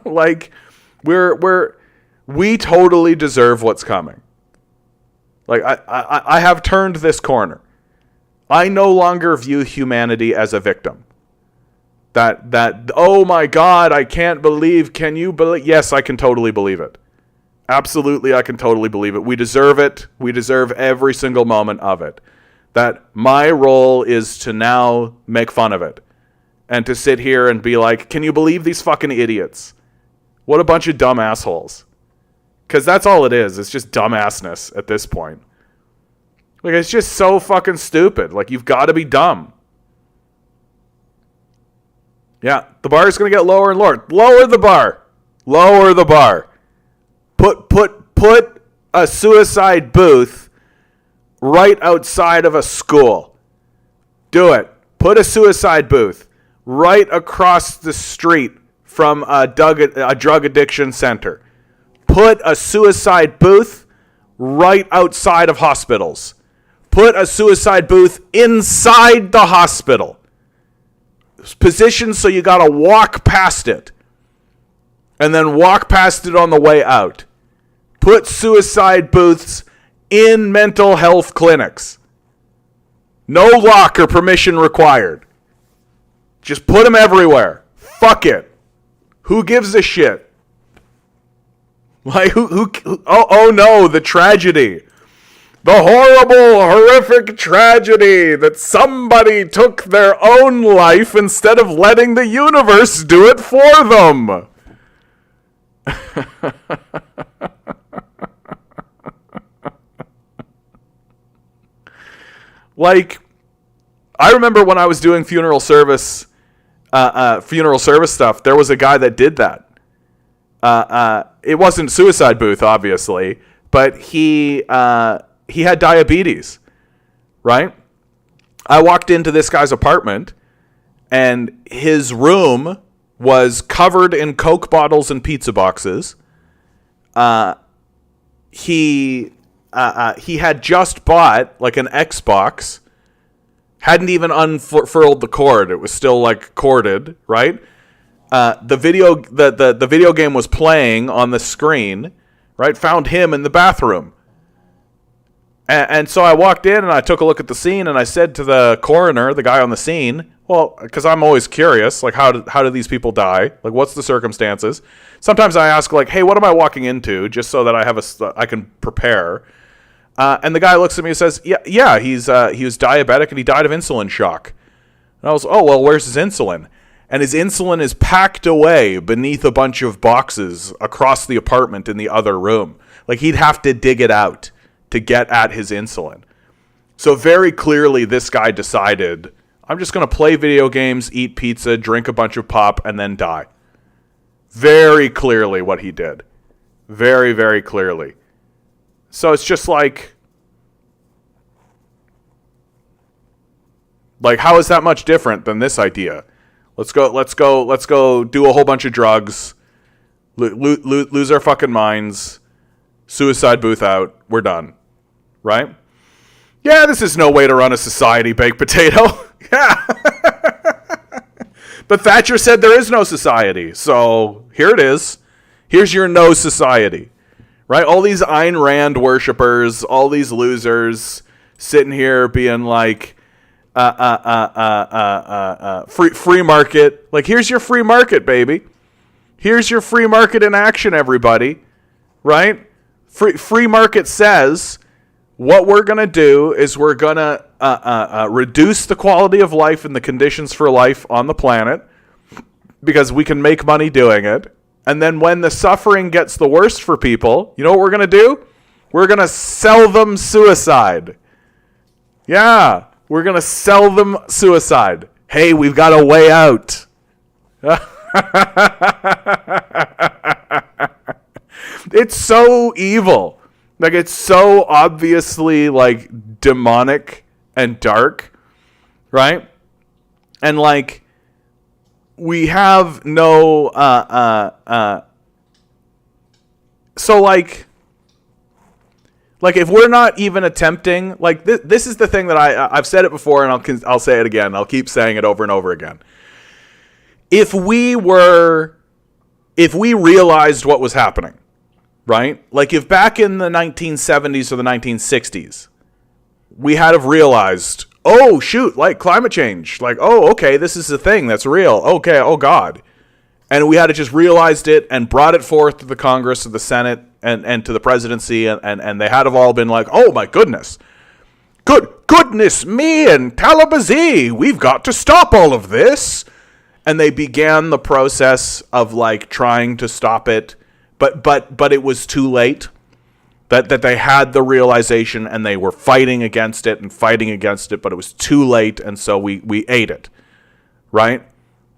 like, we totally deserve what's coming. Like, I have turned this corner. I no longer view humanity as a victim. That oh my God, I can't believe. Can you believe? Yes, I can totally believe it. Absolutely, I can totally believe it. We deserve it. We deserve every single moment of it. That my role is to now make fun of it. And to sit here and be like, can you believe these fucking idiots? What a bunch of dumb assholes. Because that's all it is. It's just dumbassness at this point. Like, it's just so fucking stupid. Like, you've got to be dumb. Yeah, the bar is going to get lower and lower. Lower the bar. Lower the bar. Put a suicide booth right outside of a school. Do it. Put a suicide booth right across the street from a drug addiction center. Put a suicide booth right outside of hospitals. Put a suicide booth inside the hospital. Positioned so you gotta walk past it. and then walk past it on the way out. Put suicide booths in mental health clinics. No lock or permission required. Just put them everywhere. Fuck it. Who gives a shit? Like, oh no, the tragedy. The horrible, horrific tragedy that somebody took their own life instead of letting the universe do it for them. Like, I remember when I was doing funeral service stuff, there was a guy that did that. It wasn't suicide booth, obviously, but he had diabetes, right? I walked into this guy's apartment, and his room was covered in Coke bottles and pizza boxes. He had just bought like an Xbox, hadn't even unfurled the cord. It was still like corded, right? The video game was playing on the screen, right? Found him in the bathroom. And so I walked in and I took a look at the scene and I said to the coroner, the guy on the scene, well, because I'm always curious, like how do these people die? Like, what's the circumstances? Sometimes I ask, like, hey, what am I walking into? Just so that I can prepare. And the guy looks at me and says, yeah, he was diabetic and he died of insulin shock. And I was, oh, well, where's his insulin? And his insulin is packed away beneath a bunch of boxes across the apartment in the other room. Like, he'd have to dig it out to get at his insulin. So very clearly this guy decided, I'm just going to play video games, eat pizza, drink a bunch of pop, and then die. Very clearly what he did. Very, very clearly. So it's just like how is that much different than this idea? Let's go do a whole bunch of drugs, lose our fucking minds, suicide booth out, we're done. Right? Yeah, this is no way to run a society, baked potato. Yeah. But Thatcher said there is no society. So here it is. Here's your no society. Right? All these Ayn Rand worshippers, all these losers sitting here being like, free market. Like, here's your free market, baby. Here's your free market in action, everybody. Right? Free market says, what we're going to do is we're going to reduce the quality of life and the conditions for life on the planet because we can make money doing it. And then when the suffering gets the worst for people, you know what we're going to do? We're going to sell them suicide. Yeah, we're going to sell them suicide. Hey, we've got a way out. It's so evil. Like, it's so obviously, like, demonic and dark, right? And, like, we have no, so, like, if we're not even attempting, like, this is the thing that I've said it before, and I'll say it again. I'll keep saying it over and over again. If we realized what was happening, right? Like, if back in the 1970s or the 1960s, we had have realized, oh, shoot, like, climate change. Like, oh, okay, this is a thing that's real. Okay, oh, God. And we had just realized it and brought it forth to the Congress, to the Senate, and to the presidency, and they had have all been like, oh, my goodness. Goodness me and Talabazee, we've got to stop all of this. And they began the process of, like, trying to stop it. But it was too late. That they had the realization and they were fighting against it, but it was too late, and so we ate it. Right?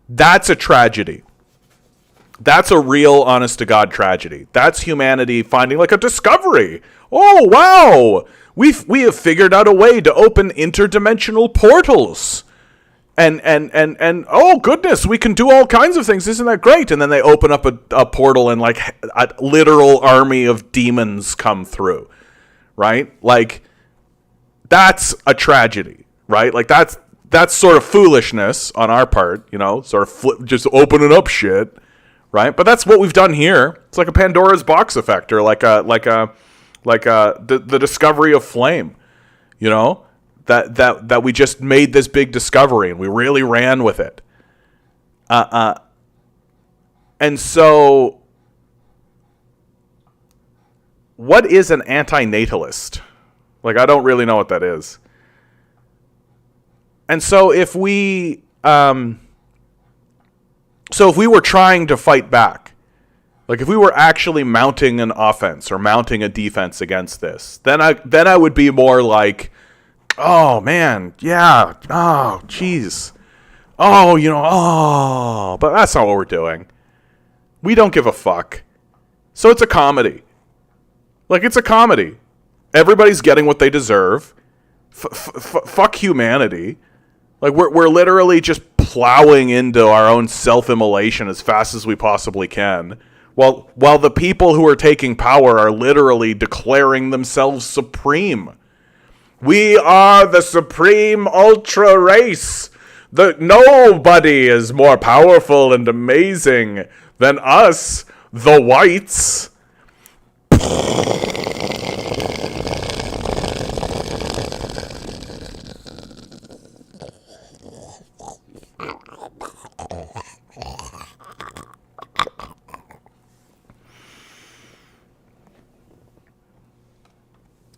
That's a tragedy. That's a real, honest-to-God tragedy. That's humanity finding, like, a discovery. Oh, wow! We have figured out a way to open interdimensional portals. And oh goodness, we can do all kinds of things. Isn't that great? And then they open up a portal and, like, a literal army of demons come through, right? Like, that's a tragedy, right? Like, that's sort of foolishness on our part, you know, sort of just opening up shit, right? But that's what we've done here. It's like a Pandora's box effect, or the discovery of flame, you know, that we just made this big discovery and we really ran with it. And so what is an antinatalist? Like, I don't really know what that is. And so if we were trying to fight back, like if we were actually mounting an offense or mounting a defense against this, then I would be more like, oh man, yeah, oh jeez, oh, you know, oh, but that's not what we're doing. We don't give a fuck. So it's a comedy. Like, it's a comedy. Everybody's getting what they deserve. Fuck humanity. Like, we're literally just plowing into our own self-immolation as fast as we possibly can, while the people who are taking power are literally declaring themselves supreme. We are the supreme ultra race. Nobody is more powerful and amazing than us, the whites.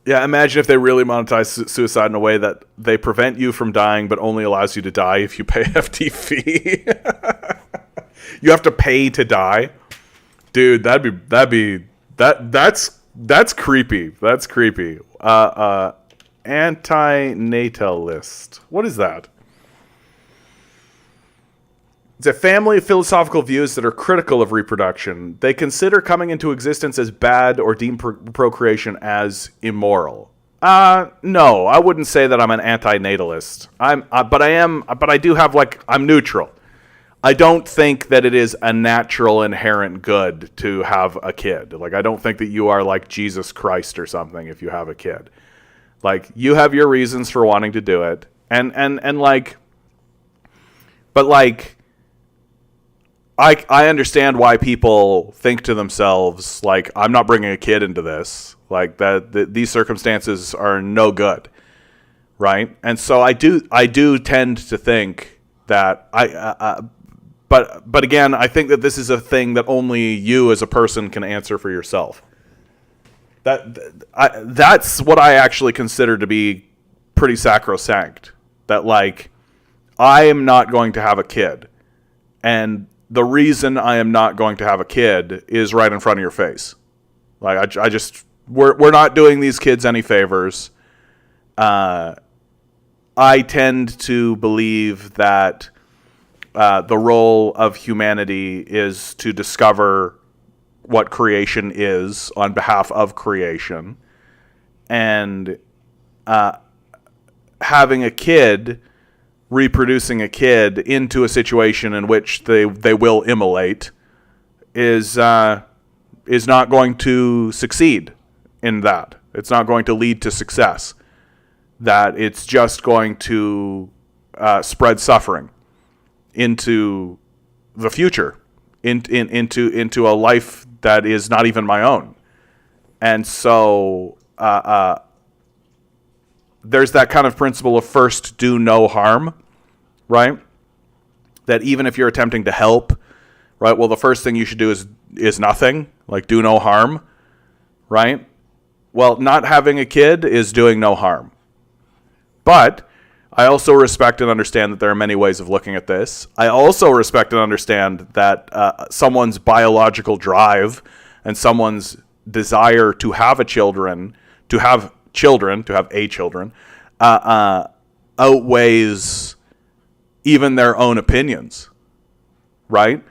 Yeah, imagine if they really monetize suicide in a way that they prevent you from dying, but only allows you to die if you pay a hefty fee. You have to pay to die, dude. That's creepy. That's creepy. Antinatalist. What is that? It's a family of philosophical views that are critical of reproduction. They consider coming into existence as bad or deem procreation as immoral. No, I wouldn't say that I'm an antinatalist. I'm neutral. I don't think that it is a natural inherent good to have a kid. Like, I don't think that you are like Jesus Christ or something if you have a kid. Like, you have your reasons for wanting to do it. I understand why people think to themselves, like, I'm not bringing a kid into this. Like, these circumstances are no good, right? And so I do tend to think that but again, I think that this is a thing that only you as a person can answer for yourself. That's what I actually consider to be pretty sacrosanct. That, like, I am not going to have a kid, and the reason I am not going to have a kid is right in front of your face. Like, we're not doing these kids any favors. I tend to believe that the role of humanity is to discover what creation is on behalf of creation. And having a kid, reproducing a kid into a situation in which they will immolate is not going to succeed in that. It's not going to lead to success. That it's just going to spread suffering into the future, into a life that is not even my own. And so there's that kind of principle of first do no harm, right? That even if you're attempting to help, right? Well, the first thing you should do is nothing, like do no harm, right? Well, not having a kid is doing no harm. But I also respect and understand that there are many ways of looking at this. I also respect and understand that someone's biological drive and someone's desire to have a children, outweighs even their own opinions, right?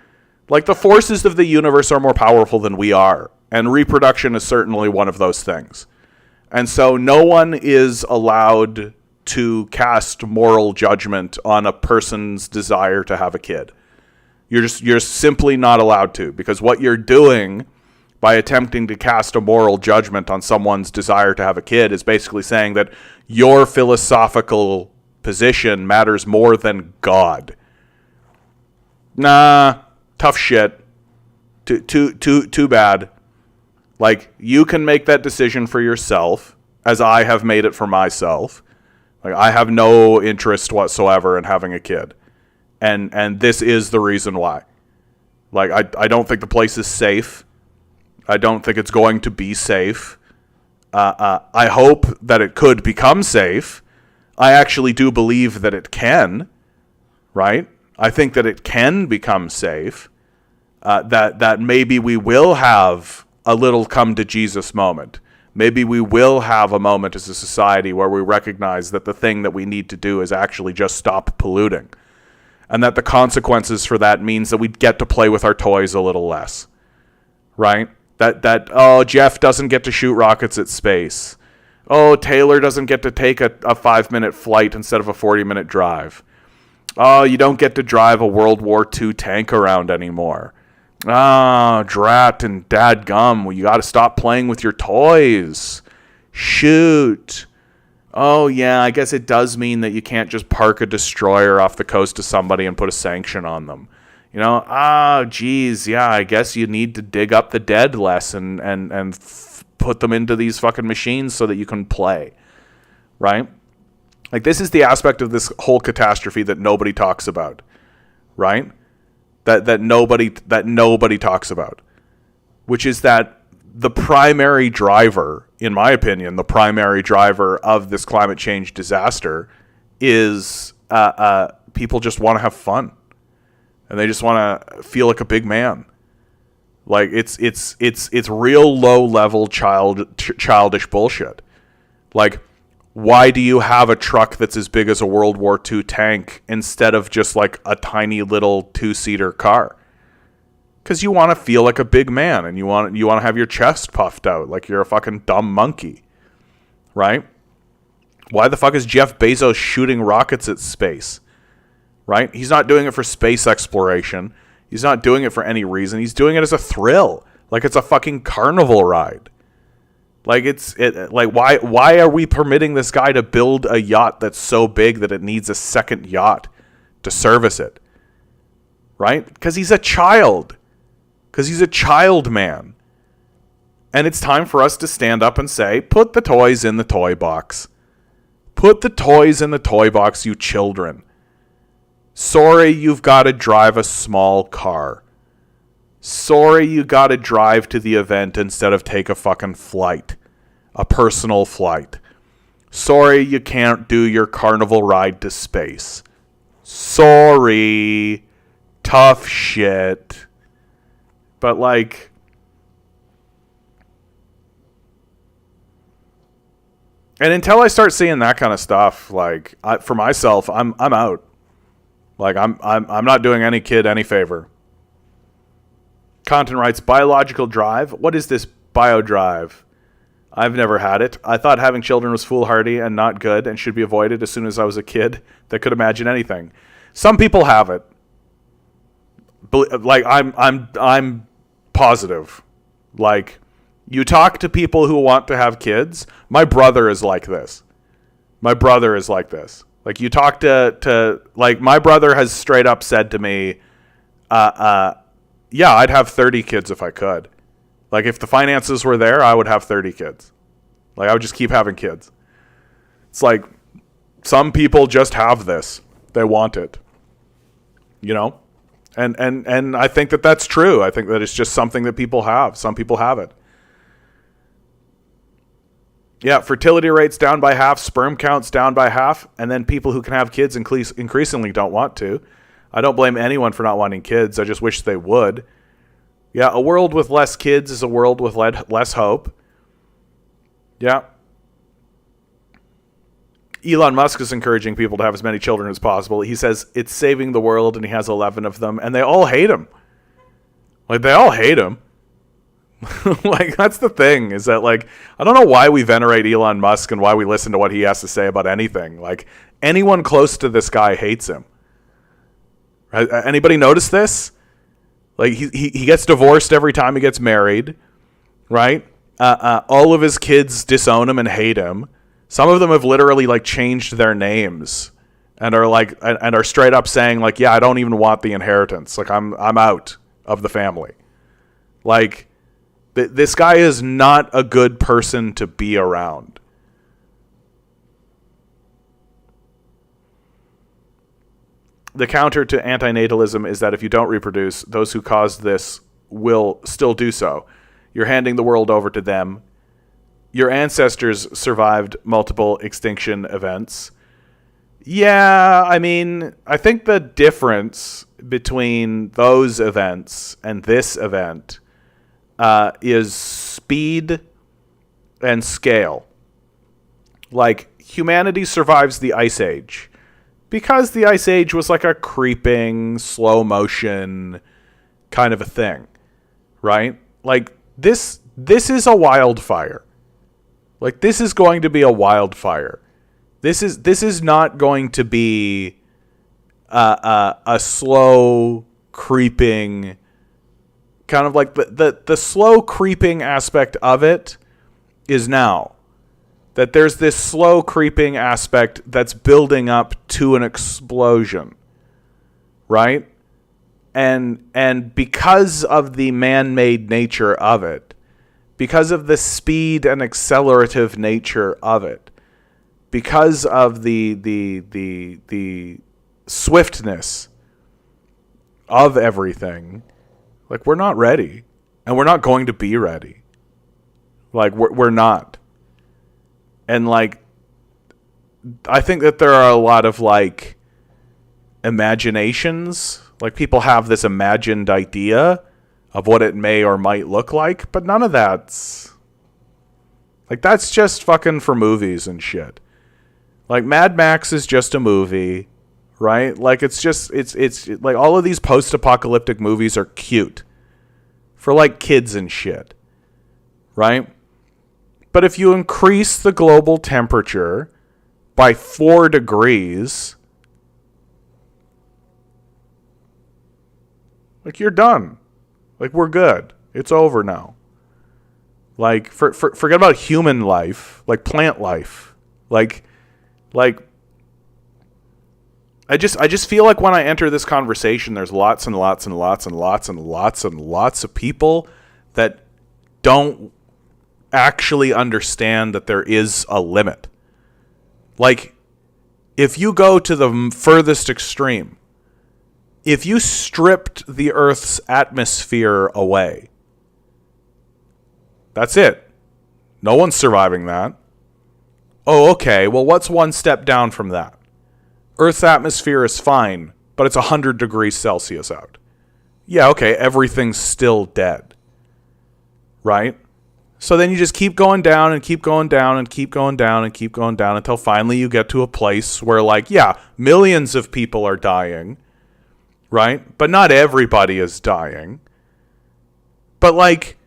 Like, the forces of the universe are more powerful than we are, and reproduction is certainly one of those things. And so no one is allowed to cast moral judgment on a person's desire to have a kid. You're simply not allowed to, because what you're doing by attempting to cast a moral judgment on someone's desire to have a kid is basically saying that your philosophical position matters more than God. Nah, tough shit. Too bad. Like, you can make that decision for yourself, as I have made it for myself. Like, I have no interest whatsoever in having a kid. And this is the reason why. Like, I don't think the place is safe. I don't think it's going to be safe. I hope that it could become safe. I actually do believe that it can, right? I think that it can become safe. That maybe we will have a little come to Jesus moment. Maybe we will have a moment as a society where we recognize that the thing that we need to do is actually just stop polluting. And that the consequences for that means that we get to play with our toys a little less. Right? That Jeff doesn't get to shoot rockets at space. Oh, Taylor doesn't get to take a 5-minute flight instead of a 40-minute drive. Oh, you don't get to drive a World War II tank around anymore. Drat and dadgum. Well, you got to stop playing with your toys. Shoot. Oh, yeah, I guess it does mean that you can't just park a destroyer off the coast of somebody and put a sanction on them. You know, geez, yeah, I guess you need to dig up the dead less and put them into these fucking machines so that you can play. Right? Like, this is the aspect of this whole catastrophe that nobody talks about. Right? That nobody talks about, which is that the primary driver, in my opinion, the primary driver of this climate change disaster is people just want to have fun, and they just want to feel like a big man. Like, it's real low level childish bullshit. Like, why do you have a truck that's as big as a World War II tank instead of just like a tiny little 2-seater car? Because you want to feel like a big man, and you want to have your chest puffed out like you're a fucking dumb monkey, right? Why the fuck is Jeff Bezos shooting rockets at space? Right? He's not doing it for space exploration. He's not doing it for any reason. He's doing it as a thrill, like it's a fucking carnival ride. Like, why are we permitting this guy to build a yacht that's so big that it needs a second yacht to service it? Right? Because he's a child. Because he's a child man. And it's time for us to stand up and say, put the toys in the toy box. Put the toys in the toy box, you children. Sorry you've got to drive a small car. Sorry you got to drive to the event instead of take a fucking flight. A personal flight. Sorry you can't do your carnival ride to space. Sorry. Tough shit. But like, and until I start seeing that kind of stuff, like, for myself, I'm out. Like, I'm not doing any kid any favor. Content writes, biological drive? What is this biodrive? I've never had it. I thought having children was foolhardy and not good and should be avoided as soon as I was a kid that could imagine anything. Some people have it. Like, I'm positive. Like, you talk to people who want to have kids. My brother is like this. Like, you talk to like, my brother has straight up said to me, yeah, I'd have 30 kids if I could. Like, if the finances were there, I would have 30 kids. Like, I would just keep having kids. It's like, some people just have this. They want it. You know? And I think that that's true. I think that it's just something that people have. Some people have it. Yeah, fertility rates down by half, sperm counts down by half, and then people who can have kids increasingly don't want to. I don't blame anyone for not wanting kids. I just wish they would. Yeah, a world with less kids is a world with less hope. Yeah. Elon Musk is encouraging people to have as many children as possible. He says it's saving the world, and he has 11 of them, and they all hate him. Like, they all hate him. Like, that's the thing, is that, like, I don't know why we venerate Elon Musk and why we listen to what he has to say about anything. Like, anyone close to this guy hates him. Anybody notice this? Like, he gets divorced every time he gets married, right? All of his kids disown him and hate him. Some of them have literally, like, changed their names and are straight up saying, like, yeah, I don't even want the inheritance. Like, I'm out of the family. Like, this guy is not a good person to be around. The counter to antinatalism is that if you don't reproduce, those who caused this will still do so. You're handing the world over to them. Your ancestors survived multiple extinction events. Yeah, I mean, I think the difference between those events and this event is speed and scale. Like, humanity survives the Ice Age because the Ice Age was like a creeping, slow motion kind of a thing, right? Like, this is a wildfire. Like, this is going to be a wildfire. This is not going to be a slow creeping, kind of like the slow creeping aspect of it is now. That there's this slow creeping aspect that's building up to an explosion, right? And because of the man-made nature of it, because of the speed and accelerative nature of it, because of the swiftness of everything, like, we're not ready, and we're not going to be ready. Like, we're not. And, like, I think that there are a lot of, like, imaginations. Like, people have this imagined idea of what it may or might look like, but none of that's... Like, that's just fucking for movies and shit. Like, Mad Max is just a movie, right? Like, it's like, all of these post-apocalyptic movies are cute. For, like, kids and shit. Right? But if you increase the global temperature by 4 degrees, like, you're done. Like, we're good. It's over now. Like, forget about human life. Like, plant life. Like, I just feel like when I enter this conversation, there's lots and lots and lots and lots and lots and lots of people that don't actually understand that there is a limit. Like, if you go to the furthest extreme, if you stripped the Earth's atmosphere away, that's it. No one's surviving that. Oh, okay. Well, what's one step down from that? Earth's atmosphere is fine, but it's 100 degrees Celsius out. Yeah, okay. Everything's still dead. Right? So then you just keep going down and keep going down and keep going down and keep going down until finally you get to a place where, like, yeah, millions of people are dying, right? But not everybody is dying. But, like,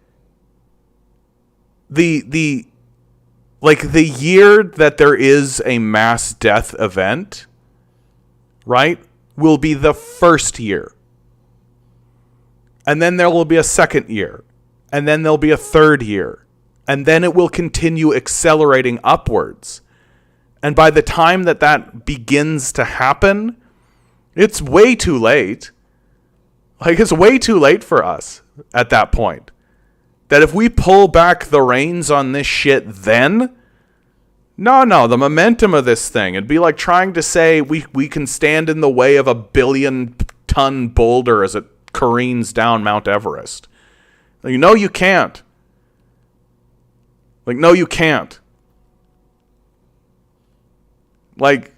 the year that there is a mass death event, right, will be the first year. And then there will be a second year. And then there'll be a third year. And then it will continue accelerating upwards. And by the time that begins to happen, it's way too late. Like, it's way too late for us at that point. That if we pull back the reins on this shit then, no, the momentum of this thing, it'd be like trying to say we can stand in the way of a 1 billion-ton boulder as it careens down Mount Everest. Like, no, you can't. Like, no, you can't. Like,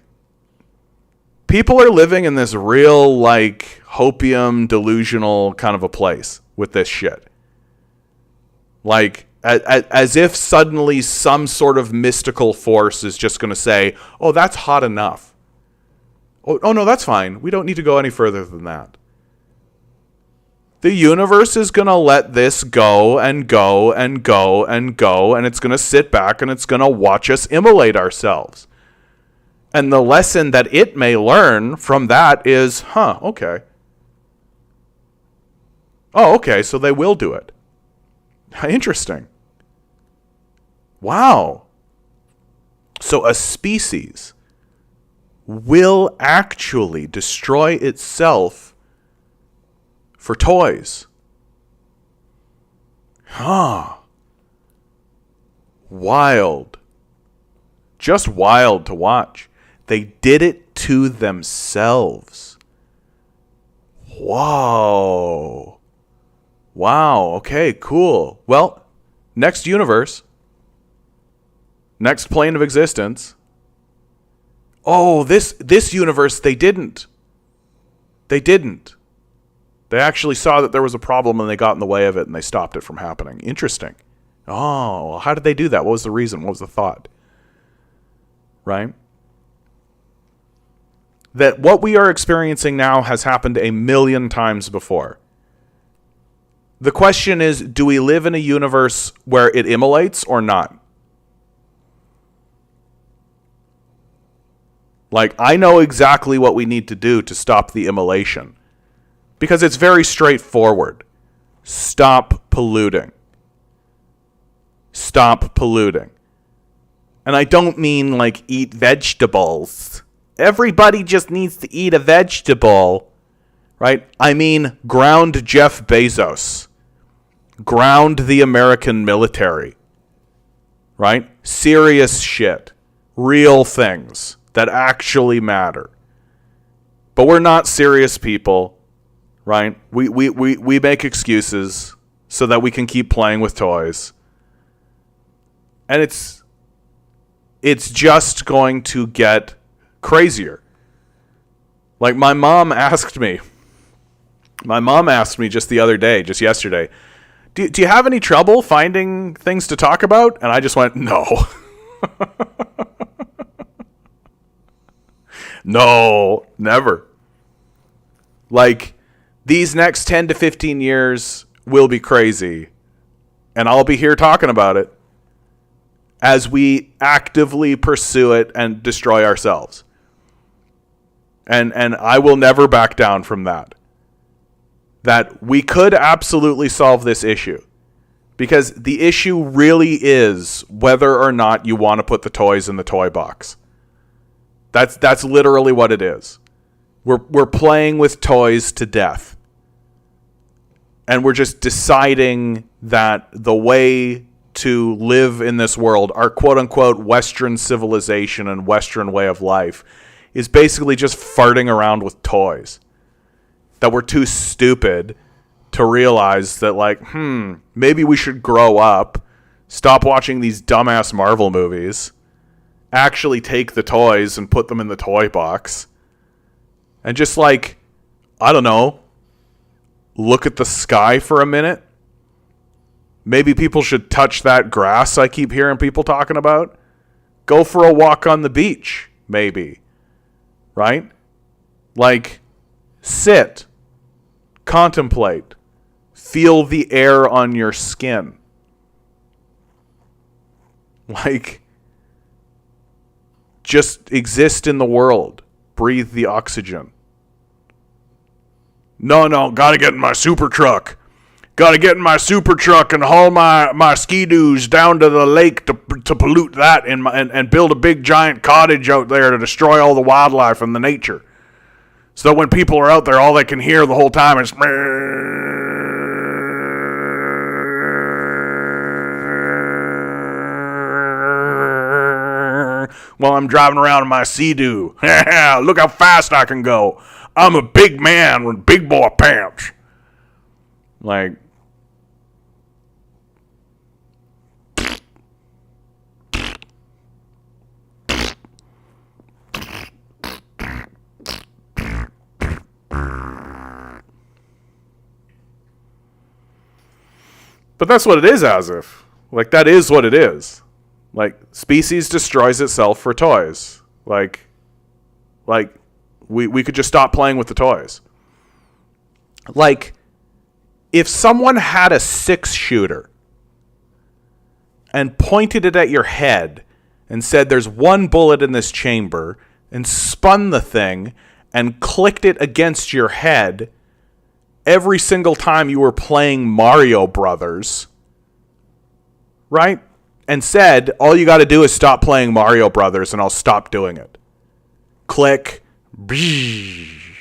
people are living in this real, like, hopium delusional kind of a place with this shit. Like, as if suddenly some sort of mystical force is just going to say, oh, that's hot enough. Oh, no, that's fine. We don't need to go any further than that. The universe is going to let this go and go and go and go, and it's going to sit back and it's going to watch us immolate ourselves. And the lesson that it may learn from that is, okay. Oh, okay, so they will do it. Interesting. Wow. So a species will actually destroy itself for toys. Huh. Wild. Just wild to watch. They did it to themselves. Whoa. Wow. Okay, cool. Well, next universe. Next plane of existence. Oh, this universe, they didn't. They didn't. They actually saw that there was a problem and they got in the way of it and they stopped it from happening. Interesting. Oh, how did they do that? What was the reason? What was the thought? Right? That what we are experiencing now has happened a million times before. The question is, do we live in a universe where it immolates or not? Like, I know exactly what we need to do to stop the immolation. Because it's very straightforward. Stop polluting. Stop polluting. And I don't mean like eat vegetables. Everybody just needs to eat a vegetable. Right? I mean ground Jeff Bezos. Ground the American military. Right? Serious shit. Real things that actually matter. But we're not serious people. Right? We make excuses so that we can keep playing with toys. And it's just going to get crazier. Like my mom asked me just the other day, just yesterday, do you have any trouble finding things to talk about? And I just went, no. No, never. Like, these next 10 to 15 years will be crazy. And I'll be here talking about it as we actively pursue it and destroy ourselves. And I will never back down from that. That we could absolutely solve this issue. Because the issue really is whether or not you want to put the toys in the toy box. That's literally what it is. We're playing with toys to death. And we're just deciding that the way to live in this world, our quote-unquote Western civilization and Western way of life, is basically just farting around with toys. That we're too stupid to realize that, like, maybe we should grow up, stop watching these dumbass Marvel movies, actually take the toys and put them in the toy box, and just, like, I don't know, look at the sky for a minute. Maybe people should touch that grass I keep hearing people talking about. Go for a walk on the beach, maybe. Right? Like, sit, contemplate, feel the air on your skin. Like, just exist in the world. Breathe the oxygen. No, gotta get in my super truck. Gotta get in my super truck and haul my ski-doos down to the lake to pollute that and build a big giant cottage out there to destroy all the wildlife and the nature. So that when people are out there, all they can hear the whole time is... while I'm driving around in my Sea-Doo. Look how fast I can go. I'm a big man with big boy pants. Like... But that's what it is as if. Like, that is what it is. Like, species destroys itself for toys. Like we could just stop playing with the toys. Like, if someone had a 6-shooter and pointed it at your head and said there's one bullet in this chamber and spun the thing and clicked it against your head every single time you were playing Mario Brothers, right? And said, all you got to do is stop playing Mario Brothers and I'll stop doing it. Click. Bzz.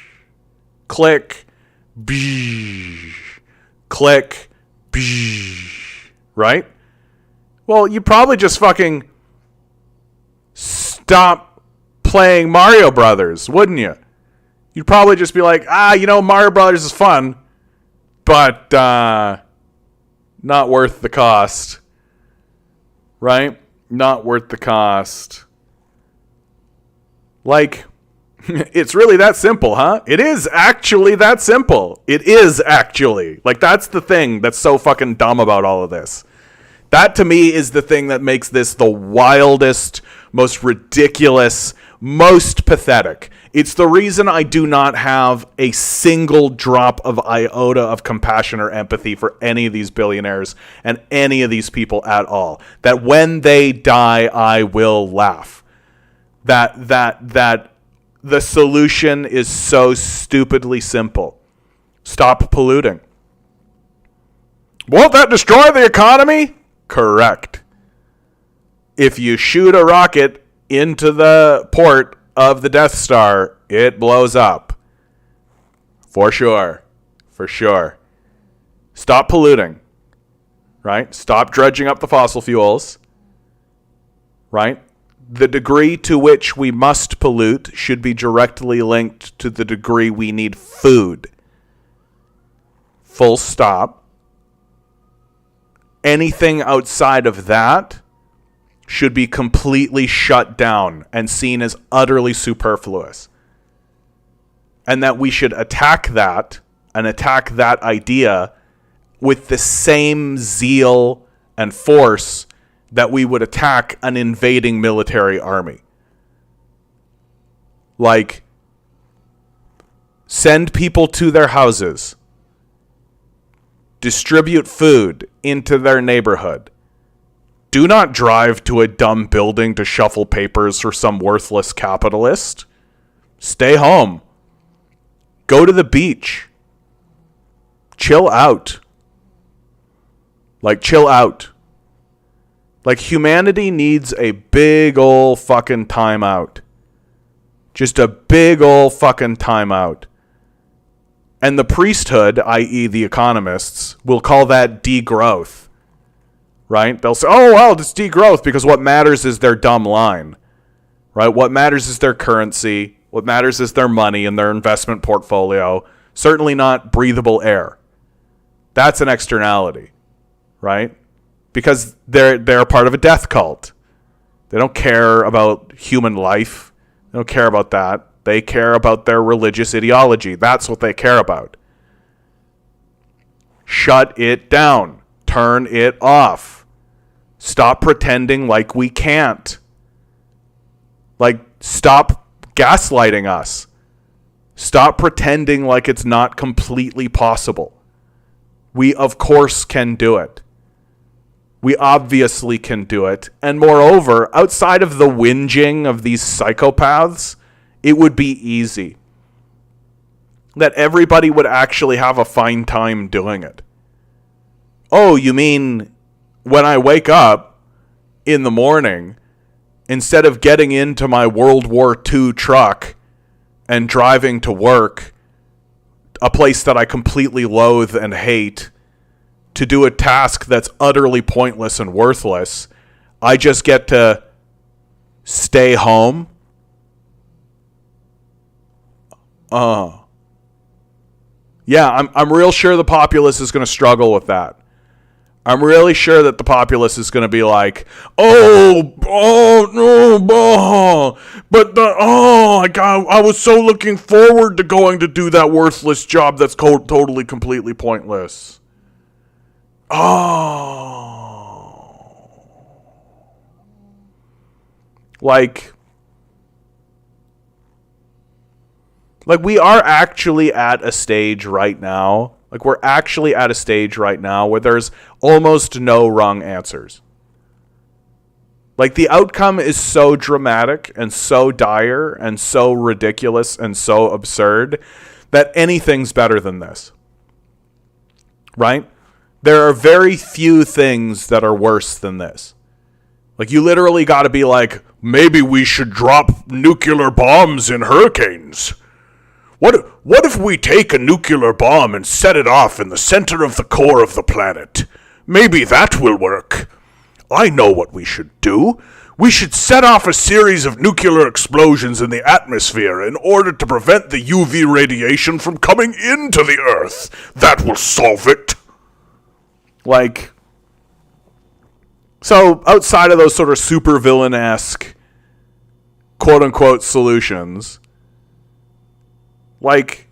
Click. Bzz. Click. Bzz. right? Well, you probably just fucking stop playing Mario Brothers, wouldn't you? You'd probably just be like, Mario Brothers is fun, but not worth the cost, right? Not worth the cost. Like, it's really that simple, huh? It is actually that simple. It is actually. Like, that's the thing that's so fucking dumb about all of this. That, to me, is the thing that makes this the wildest, most ridiculous, most pathetic. It's the reason I do not have a single drop of iota of compassion or empathy for any of these billionaires and any of these people at all. That when they die, I will laugh. That the solution is so stupidly simple. Stop polluting. Won't that destroy the economy? Correct. If you shoot a rocket into the port of the Death Star, it blows up. For sure. For sure. Stop polluting. Right? Stop dredging up the fossil fuels. Right? The degree to which we must pollute should be directly linked to the degree we need food. Full stop. Anything outside of that should be completely shut down and seen as utterly superfluous. And that we should attack that and attack that idea with the same zeal and force that we would attack an invading military army. Like, send people to their houses, distribute food into their neighborhood. Do not drive to a dumb building to shuffle papers for some worthless capitalist. Stay home. Go to the beach. Chill out. Like, chill out. Like, humanity needs a big ol' fucking timeout. Just a big ol' fucking timeout. And the priesthood, i.e. the economists, will call that degrowth. Right? They'll say, oh, well, it's degrowth because what matters is their dumb line. Right? What matters is their currency. What matters is their money and their investment portfolio. Certainly not breathable air. That's an externality. Right? Because they're part of a death cult. They don't care about human life. They don't care about that. They care about their religious ideology. That's what they care about. Shut it down. Turn it off. Stop pretending like we can't. Like, stop gaslighting us. Stop pretending like it's not completely possible. We, of course, can do it. We obviously can do it. And moreover, outside of the whinging of these psychopaths, it would be easy. That everybody would actually have a fine time doing it. Oh, you mean when I wake up in the morning, instead of getting into my World War II truck and driving to work, a place that I completely loathe and hate, to do a task that's utterly pointless and worthless, I just get to stay home? Yeah, I'm real sure the populace is going to struggle with that. I'm really sure that the populace is going to be like, I was so looking forward to going to do that worthless job that's totally, completely pointless. Like we are actually at a stage right now. Like, we're actually at a stage right now where there's almost no wrong answers. Like, the outcome is so dramatic and so dire and so ridiculous and so absurd that anything's better than this. Right? There are very few things that are worse than this. Like, you literally got to be like, maybe we should drop nuclear bombs in hurricanes. What if we take a nuclear bomb and set it off in the center of the core of the planet? maybe that will work. I know what we should do. We should set off a series of nuclear explosions in the atmosphere in order to prevent the UV radiation from coming into the Earth. That will solve it. Like, so outside of those sort of super villain-esque quote-unquote solutions, like,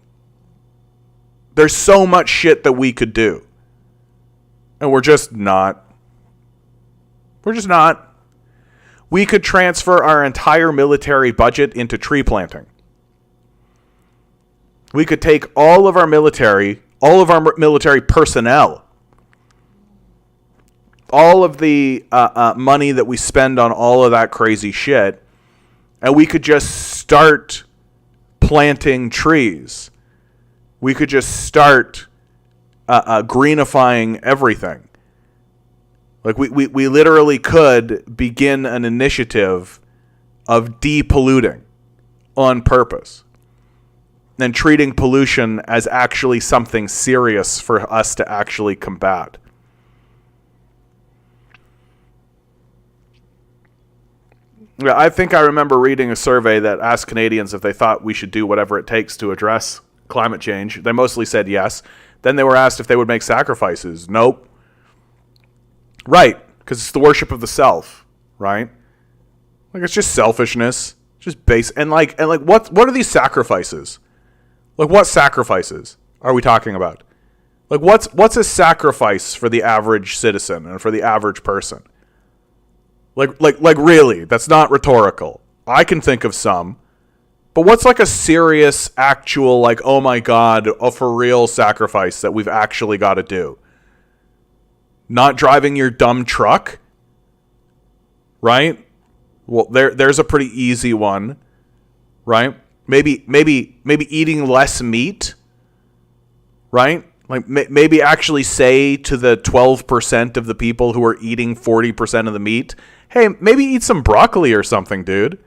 there's so much shit that we could do. And we're just not. We're just not. We could transfer our entire military budget into tree planting. We could take all of our military personnel, all of the money that we spend on all of that crazy shit, and we could just start planting trees. We could just start greenifying everything. Like, we literally could begin an initiative of depolluting on purpose and treating pollution as actually something serious for us to actually combat. Yeah, I think I remember reading a survey that asked Canadians if they thought we should do whatever it takes to address climate change. They mostly said yes. Then they were asked if they would make sacrifices. Nope. Right, because it's the worship of the self, right? Like, it's just selfishness, just base, and like what are these sacrifices? Like, what sacrifices are we talking about? Like, what's a sacrifice for the average citizen and for the average person? Like really, that's not rhetorical. I can think of some, but what's like a serious, actual, like, oh my God, a for real sacrifice that we've actually got to do? Not driving your dumb truck, right? Well, there's a pretty easy one, right? Maybe eating less meat, right? Like, maybe actually say to the 12% of the people who are eating 40% of the meat, hey, maybe eat some broccoli or something, dude.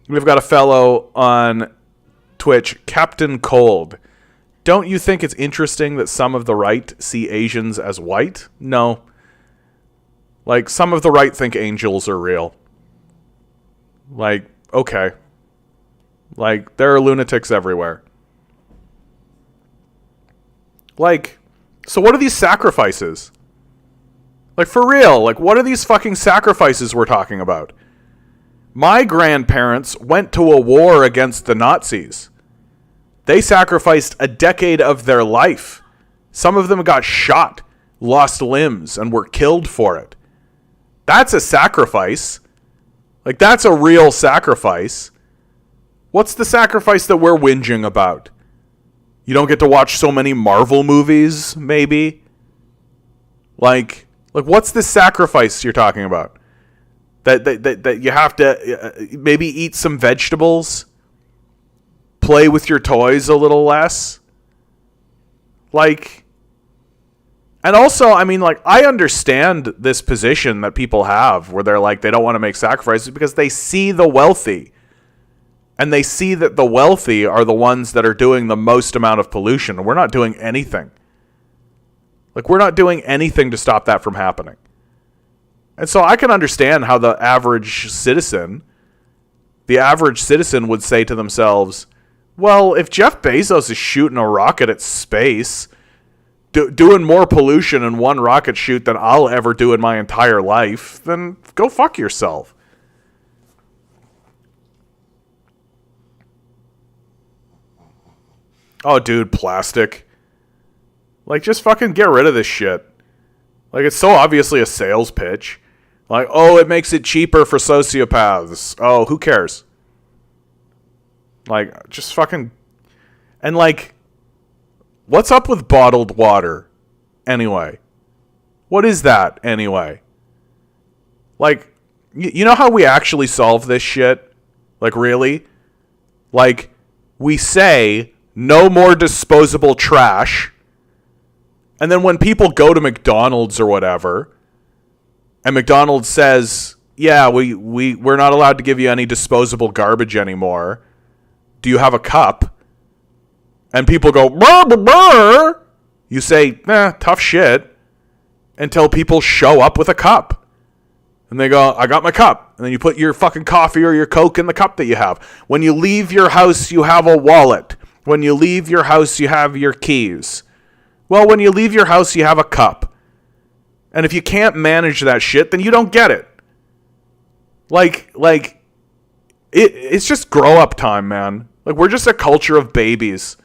We've got a fellow on Twitch, Captain Cold. Don't you think it's interesting that some of the right see Asians as white? No. Like, some of the right think angels are real. Like, okay. Like, there are lunatics everywhere. Like, so what are these sacrifices? Like, for real, like, what are these fucking sacrifices we're talking about? My grandparents went to a war against the Nazis. They sacrificed a decade of their life. Some of them got shot, lost limbs, and were killed for it. That's a sacrifice. Like, that's a real sacrifice. What's the sacrifice that we're whinging about? You don't get to watch so many Marvel movies, maybe? Like what's the sacrifice you're talking about? That you have to maybe eat some vegetables? Play with your toys a little less? Like, and also, I mean, like, I understand this position that people have where they're like, they don't want to make sacrifices because they see the wealthy. And they see that the wealthy are the ones that are doing the most amount of pollution. And we're not doing anything. Like, we're not doing anything to stop that from happening. And so I can understand how the average citizen would say to themselves, well, if Jeff Bezos is shooting a rocket at space, doing more pollution in one rocket shoot than I'll ever do in my entire life, then go fuck yourself. Oh, dude, plastic. Like, just fucking get rid of this shit. Like, it's so obviously a sales pitch. Like, oh, it makes it cheaper for sociopaths. Oh, who cares? Like, just fucking... And, like, what's up with bottled water, anyway? What is that, anyway? Like, you know how we actually solve this shit? Like, really? Like, we say, no more disposable trash. And then when people go to McDonald's or whatever... And McDonald's says, yeah, we're not allowed to give you any disposable garbage anymore. Do you have a cup? and people go, brr, brr, brr, you say, nah, tough shit, until people show up with a cup. And they go, I got my cup. And then you put your fucking coffee or your Coke in the cup that you have. When you leave your house, you have a wallet. When you leave your house, you have your keys. Well, when you leave your house, you have a cup. And if you can't manage that shit, then you don't get it. It's just grow up time, man. Like, we're just a culture of babies.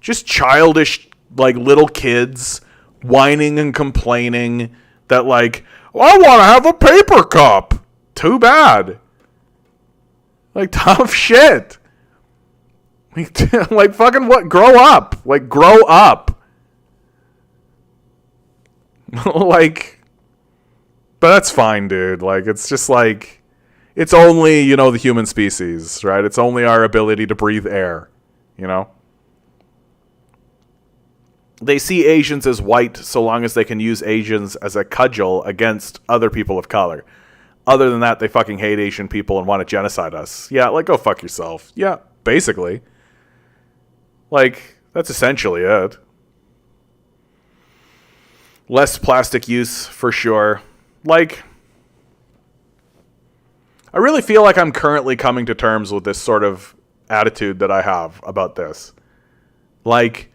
Just childish, like, little kids whining and complaining that, like, I want to have a paper cup. Too bad. Like, tough shit. Like, fucking what? Grow up. Like, grow up. Like, but that's fine, dude. Like, it's just like, it's only, you know, the human species, right? It's only our ability to breathe air, you know? They see Asians as white so long as they can use Asians as a cudgel against other people of color. Other than that, they fucking hate Asian people and want to genocide us. Yeah, like, go fuck yourself. Yeah, basically. Like, that's essentially it. Less plastic use, for sure. Like, I really feel like I'm currently coming to terms with this sort of attitude that I have about this. Like,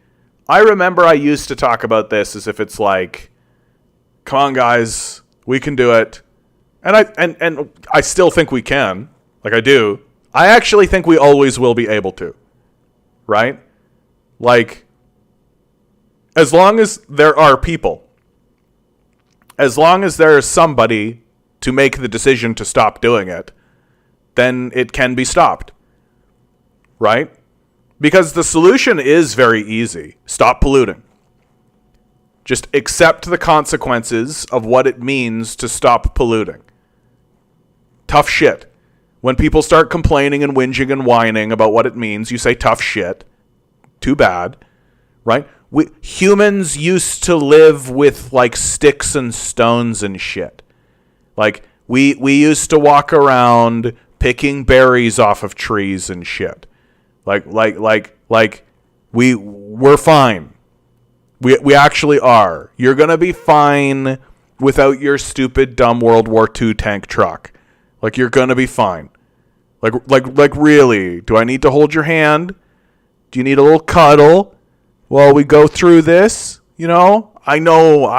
I remember I used to talk about this as if it's like, come on, guys, we can do it. And I still think we can. Like, I do. I actually think we always will be able to. Right? Like, as long as there are people, as long as there is somebody to make the decision to stop doing it, then it can be stopped. Right? Because the solution is very easy. Stop polluting. Just accept the consequences of what it means to stop polluting. Tough shit. When people start complaining and whinging and whining about what it means, you say tough shit. Too bad. Right? Humans used to live with, like, sticks and stones and shit. Like, we used to walk around picking berries off of trees and shit. We're fine. We actually are. You're gonna be fine without your stupid, dumb World War II tank truck. Like, you're gonna be fine. Like really, do I need to hold your hand? Do you need a little cuddle while we go through this? You know, I know,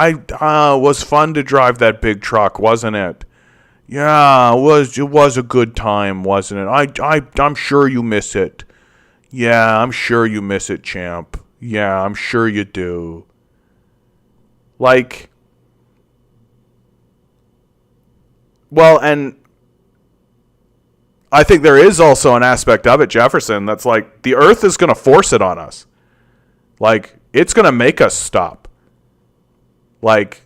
was fun to drive that big truck, wasn't it? Yeah, it was a good time, wasn't it? I'm sure you miss it. Yeah, I'm sure you miss it, champ. Yeah, I'm sure you do. Like, well, and I think there is also an aspect of it, Jefferson, that's like, the earth is going to force it on us. Like, it's going to make us stop. Like,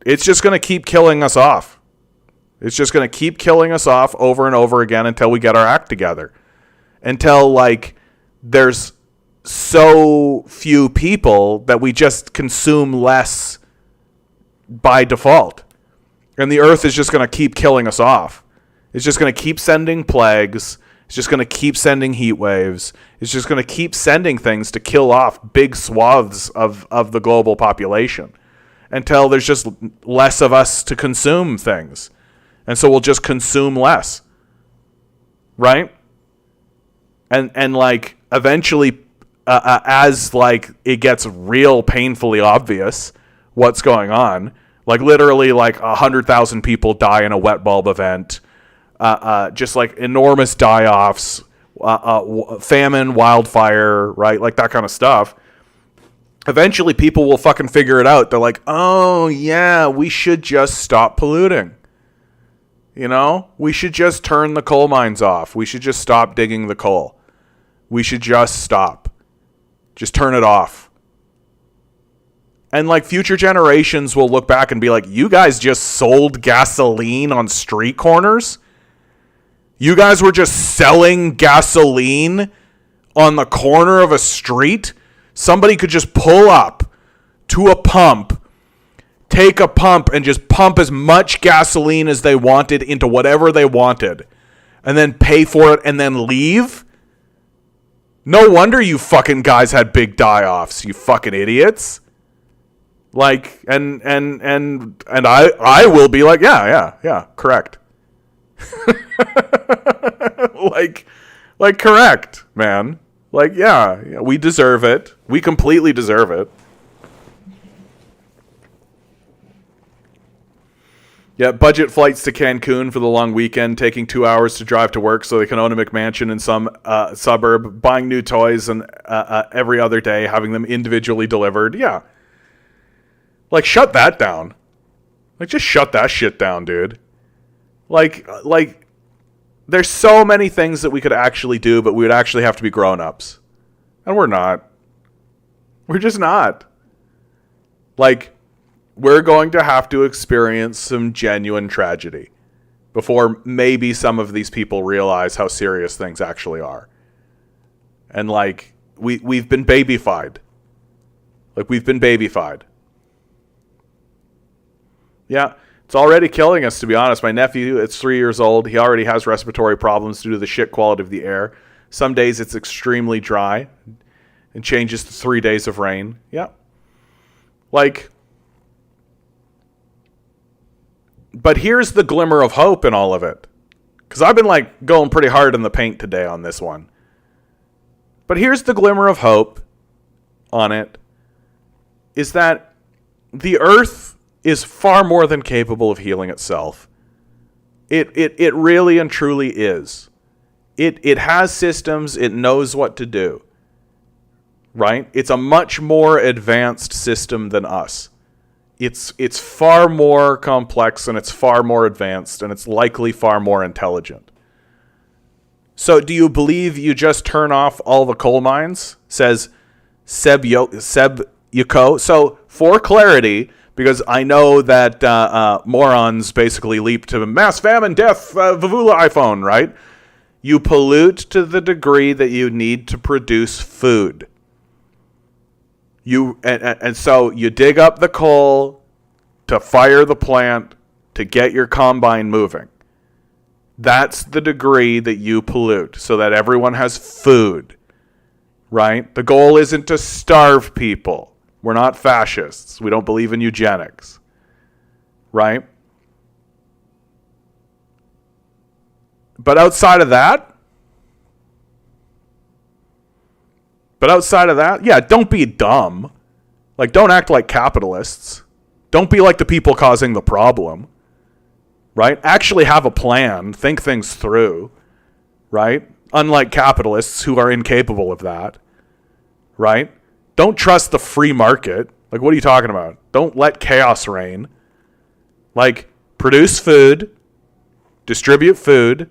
it's just going to keep killing us off. It's just going to keep killing us off over and over again until we get our act together. Until, like, there's so few people that we just consume less by default. And the earth is just going to keep killing us off. It's just going to keep sending plagues. It's just going to keep sending heat waves. It's just going to keep sending things to kill off big swaths of the global population until there's just less of us to consume things. And so we'll just consume less. Right? And like, eventually, as, like, it gets real painfully obvious what's going on, like, literally, like, 100,000 people die in a wet bulb event, just, like, enormous die-offs, famine, wildfire, right, like, that kind of stuff. Eventually, people will fucking figure it out. They're like, oh, yeah, we should just stop polluting. You know? We should just turn the coal mines off. We should just stop digging the coal. We should just stop. Just turn it off. And, like, future generations will look back and be like, you guys just sold gasoline on street corners? You guys were just selling gasoline on the corner of a street? Somebody could just pull up to a pump, take a pump, and just pump as much gasoline as they wanted into whatever they wanted, and then pay for it and then leave? No wonder you fucking guys had big die-offs, you fucking idiots. Like, and I will be like, yeah, correct. like correct, man. Like, yeah, we deserve it. We completely deserve it. Yeah, budget flights to Cancun for the long weekend, taking 2 hours to drive to work so they can own a McMansion in some suburb, buying new toys and every other day, having them individually delivered. Yeah. Like, shut that down. Like, just shut that shit down, dude. Like, there's so many things that we could actually do, but we would actually have to be grown-ups. And we're not. We're just not. Like, we're going to have to experience some genuine tragedy before maybe some of these people realize how serious things actually are. And, like, we've been babyfied. Like, we've been babyfied. Yeah, it's already killing us, to be honest. My nephew, it's 3 years old. He already has respiratory problems due to the shit quality of the air. Some days it's extremely dry and changes to 3 days of rain. Yeah. Like, but here's the glimmer of hope in all of it. Because I've been, like, going pretty hard in the paint today on this one. But here's the glimmer of hope on it. Is that the earth is far more than capable of healing itself. It really and truly is. It has systems. It knows what to do. Right? It's a much more advanced system than us. It's far more complex and it's far more advanced and it's likely far more intelligent. So do you believe you just turn off all the coal mines? Says Seb Yuko. So for clarity, because I know that morons basically leap to mass famine, death, Vavula iPhone, right? You pollute to the degree that you need to produce food. And so you dig up the coal to fire the plant to get your combine moving. That's the degree that you pollute so that everyone has food, right? The goal isn't to starve people. We're not fascists. We don't believe in eugenics. Right? But outside of that, yeah, don't be dumb. Like, don't act like capitalists. Don't be like the people causing the problem. Right? Actually have a plan. Think things through. Right? Unlike capitalists who are incapable of that. Right? Don't trust the free market. Like, what are you talking about? Don't let chaos reign. Like, produce food, distribute food,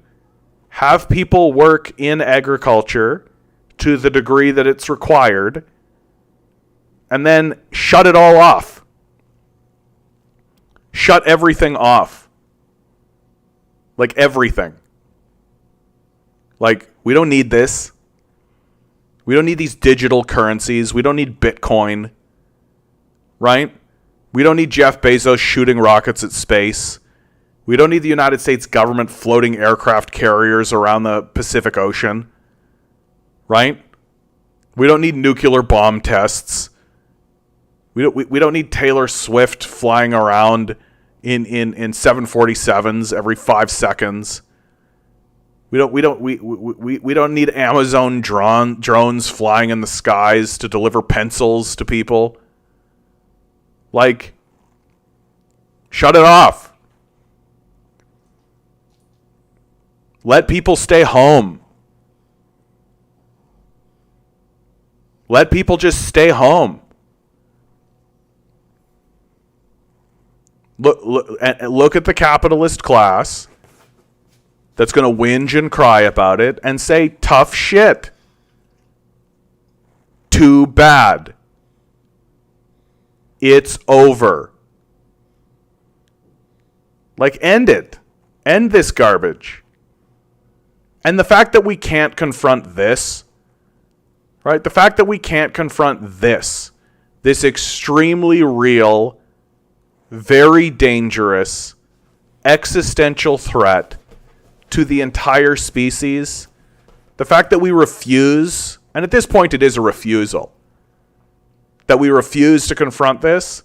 have people work in agriculture to the degree that it's required, and then shut it all off. Shut everything off. Like, everything. Like, we don't need this. We don't need these digital currencies. We don't need Bitcoin. Right? We don't need Jeff Bezos shooting rockets at space. We don't need the United States government floating aircraft carriers around the Pacific Ocean. Right? We don't need nuclear bomb tests. We don't need Taylor Swift flying around in 747s every 5 seconds. We don't need Amazon drones flying in the skies to deliver pencils to people. Like, shut it off. Let people stay home. Let people just stay home. Look at the capitalist class that's going to whinge and cry about it and say, tough shit. Too bad. It's over. Like, end it. End this garbage. And the fact that we can't confront this, right? The fact that we can't confront this extremely real, very dangerous, existential threat to the entire species, the fact that we refuse and at this point it is a refusal, that we refuse to confront this,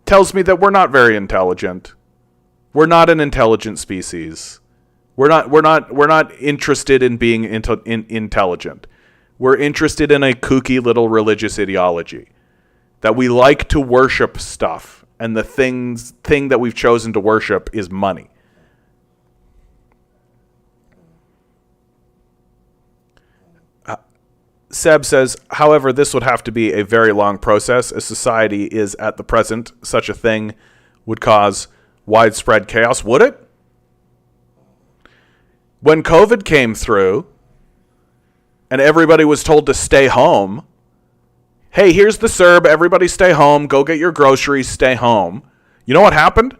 tells me that we're not very intelligent. We're not an intelligent species. We're not interested in being intelligent. We're interested in a kooky little religious ideology, that we like to worship stuff, and the thing that we've chosen to worship is money. Seb says, however, this would have to be a very long process, as society is at the present. Such a thing would cause widespread chaos. Would it? When COVID came through and everybody was told to stay home, hey, here's the CERB, everybody stay home, go get your groceries, stay home. You know what happened?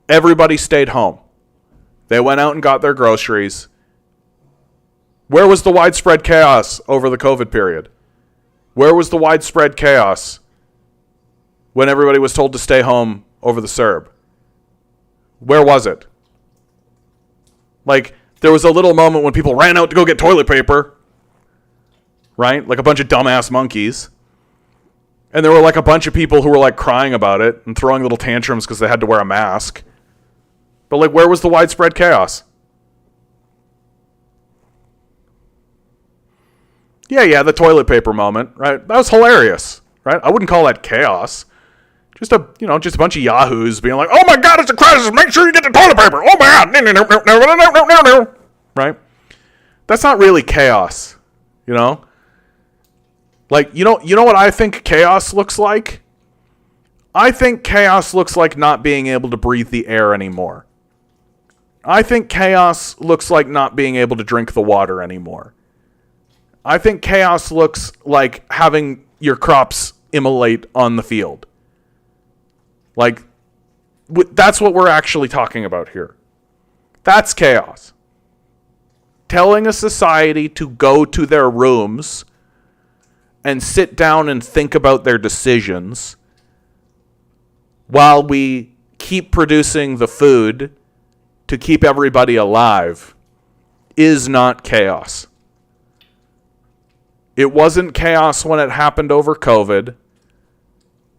Everybody stayed home. They went out and got their groceries. Where was the widespread chaos over the COVID period? Where was the widespread chaos when everybody was told to stay home over the CERB? Where was it? Like, there was a little moment when people ran out to go get toilet paper, right? Like a bunch of dumbass monkeys. And there were like a bunch of people who were like crying about it and throwing little tantrums because they had to wear a mask. But like, where was the widespread chaos? Yeah, the toilet paper moment, right? That was hilarious, right? I wouldn't call that chaos. Just a bunch of yahoos being like, "Oh my God, it's a crisis! Make sure you get the toilet paper! Oh my God!" Right? That's not really chaos, you know. Like, you know what I think chaos looks like? I think chaos looks like not being able to breathe the air anymore. I think chaos looks like not being able to drink the water anymore. I think chaos looks like having your crops immolate on the field. Like, that's what we're actually talking about here. That's chaos. Telling a society to go to their rooms and sit down and think about their decisions while we keep producing the food to keep everybody alive is not chaos. It wasn't chaos when it happened over COVID,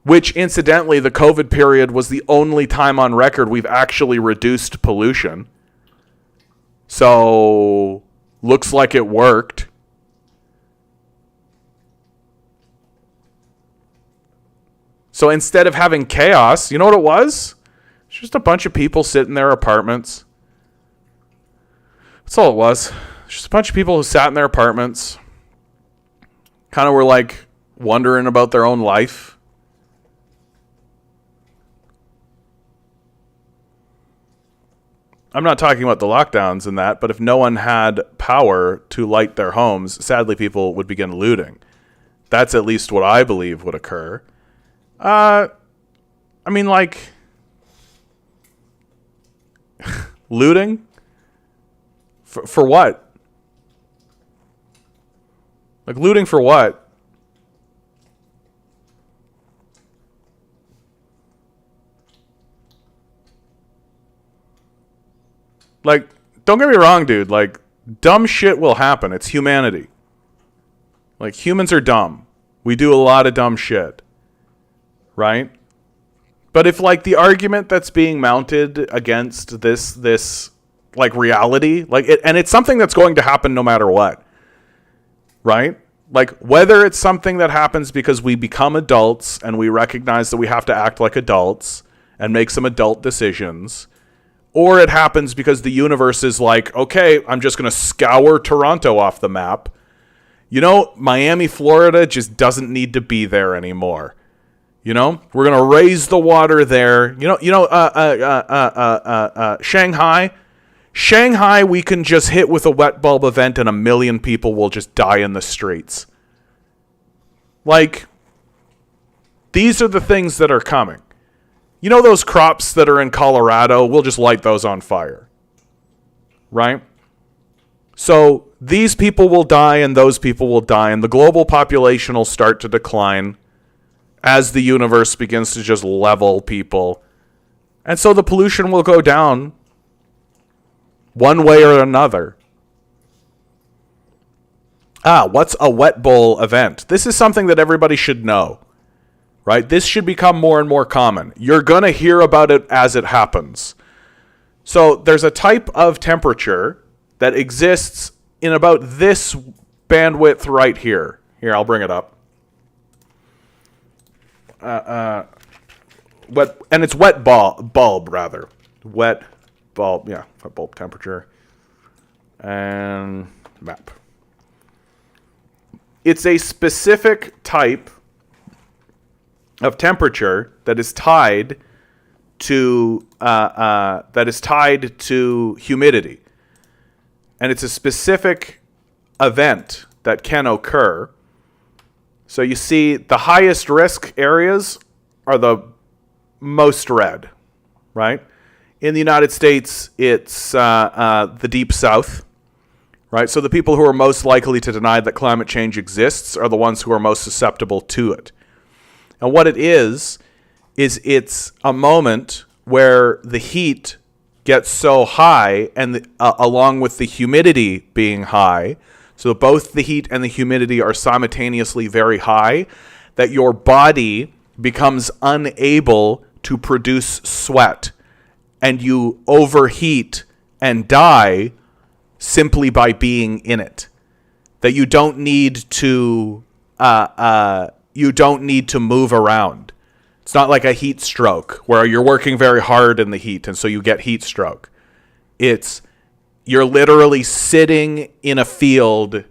which, incidentally, the COVID period was the only time on record we've actually reduced pollution. So, looks like it worked. So instead of having chaos, you know what it was? It's just a bunch of people sitting in their apartments. That's all it was. Just a bunch of people who sat in their apartments. Kind of were like wondering about their own life. I'm not talking about the lockdowns and that, but if no one had power to light their homes, sadly people would begin looting. That's at least what I believe would occur. I mean, like, looting? For what? Like, looting for what? Like, don't get me wrong, dude. Like, dumb shit will happen. It's humanity. Like, humans are dumb. We do a lot of dumb shit. Right? But if, like, the argument that's being mounted against this like, reality, like, and it's something that's going to happen no matter what. Right? Like, whether it's something that happens because we become adults and we recognize that we have to act like adults and make some adult decisions, or it happens because the universe is like, okay, I'm just going to scour Toronto off the map. You know, Miami, Florida just doesn't need to be there anymore. You know, we're going to raise the water there. Shanghai. Shanghai, we can just hit with a wet bulb event and 1 million people will just die in the streets. Like, these are the things that are coming. You know those crops that are in Colorado? We'll just light those on fire. Right? So these people will die and those people will die and the global population will start to decline as the universe begins to just level people. And so the pollution will go down one way or another. What's a wet bowl event? This is something that everybody should know, right? This should become more and more common. You're going to hear about it as it happens. So there's a type of temperature that exists in about this bandwidth right here. Here, I'll bring it up. It's wet bulb, rather. Wet bulb, yeah, wet bulb temperature. And map. It's a specific type of temperature that is tied to humidity, and it's a specific event that can occur. So you see, the highest risk areas are the most red, right? In the United States, it's the deep south. Right, so the people who are most likely to deny that climate change exists are the ones who are most susceptible to it. And what it is it's a moment where the heat gets so high, and along with the humidity being high, so both the heat and the humidity are simultaneously very high, that your body becomes unable to produce sweat, and you overheat and die simply by being in it. That you don't need to move around. It's not like a heat stroke where you're working very hard in the heat and so you get heat stroke. You're literally sitting in a field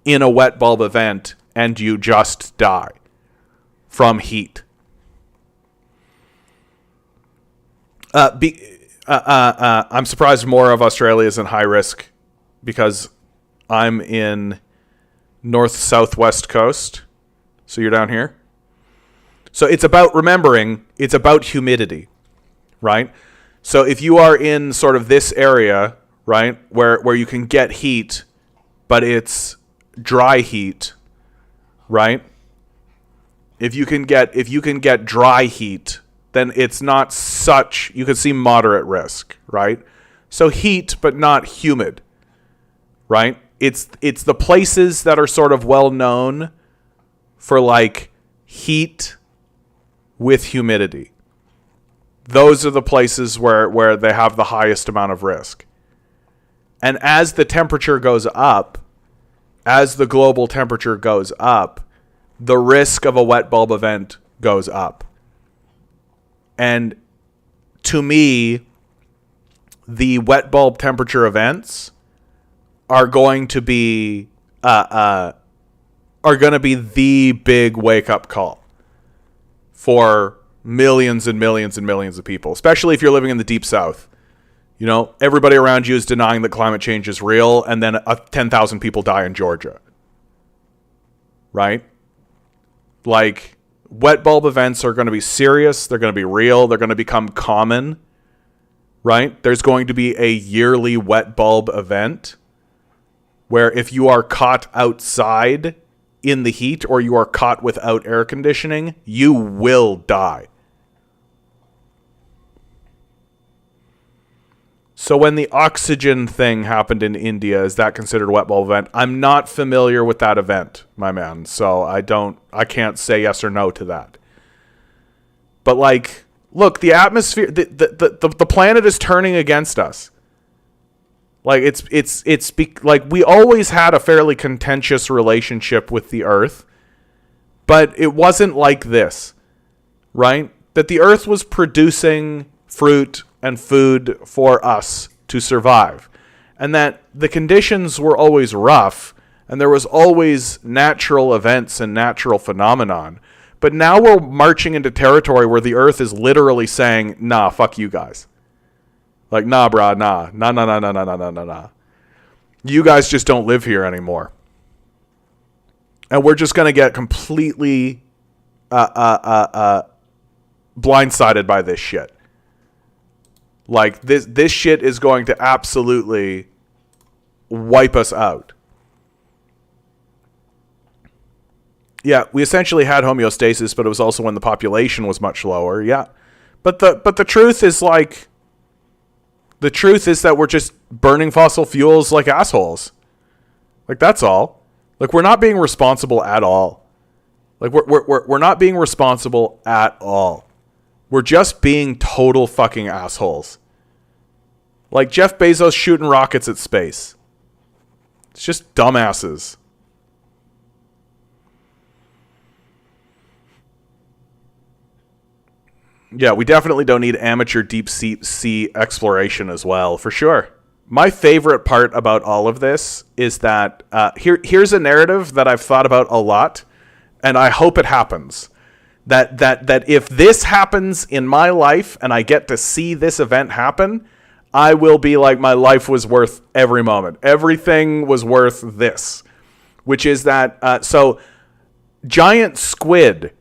in a wet bulb event and you just die from heat. I'm surprised more of Australia is in high risk, because I'm in north-southwest coast. So you're down here. So it's about remembering, it's about humidity, right? So if you are in sort of this area, right, where you can get heat, but it's dry heat, right? If you can get dry heat, then it's not such, you could see moderate risk, right? So heat, but not humid. Right? It's the places that are sort of well known for like heat with humidity. Those are the places where they have the highest amount of risk. And as the temperature goes up, as the global temperature goes up, the risk of a wet bulb event goes up. And to me, the wet bulb temperature events are going to be the big wake up call for millions and millions and millions of people, especially if you're living in the deep south. You know, everybody around you is denying that climate change is real, and then 10,000 people die in Georgia. Right? Like, wet bulb events are going to be serious, they're going to be real, they're going to become common. Right? There's going to be a yearly wet bulb event where if you are caught outside in the heat or you are caught without air conditioning, you will die. So when the oxygen thing happened in India, is that considered a wet bulb event? I'm not familiar with that event, my man. So I can't say yes or no to that. But like, look, the atmosphere, the planet is turning against us. Like like we always had a fairly contentious relationship with the earth, but it wasn't like this, right? That the earth was producing fruit and food for us to survive, and that the conditions were always rough, and there was always natural events and natural phenomenon. But now we're marching into territory where the earth is literally saying, nah, fuck you guys. Like, nah, brah, nah. Nah. You guys just don't live here anymore. And we're just going to get completely blindsided by this shit. Like, this shit is going to absolutely wipe us out. Yeah, we essentially had homeostasis, but it was also when the population was much lower. Yeah. But the truth is, like, the truth is that we're just burning fossil fuels like assholes. Like, that's all. Like, we're not being responsible at all. Like, we're not being responsible at all. We're just being total fucking assholes. Like Jeff Bezos shooting rockets at space. It's just dumbasses. Yeah, we definitely don't need amateur deep sea exploration as well, for sure. My favorite part about all of this is that here's a narrative that I've thought about a lot, and I hope it happens. That if this happens in my life and I get to see this event happen, I will be like, my life was worth every moment. Everything was worth this. Which is that, so giant squid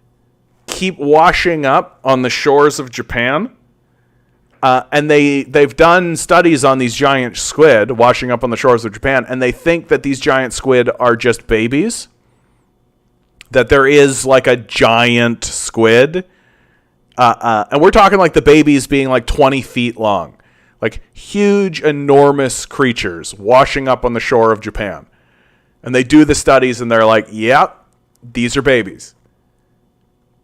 keep washing up on the shores of Japan. And they've done studies on these giant squid washing up on the shores of Japan, and they think that these giant squid are just babies. That there is like a giant squid. And we're talking like the babies being like 20 feet long. Like huge, enormous creatures washing up on the shore of Japan. And they do the studies and they're like, yep, these are babies.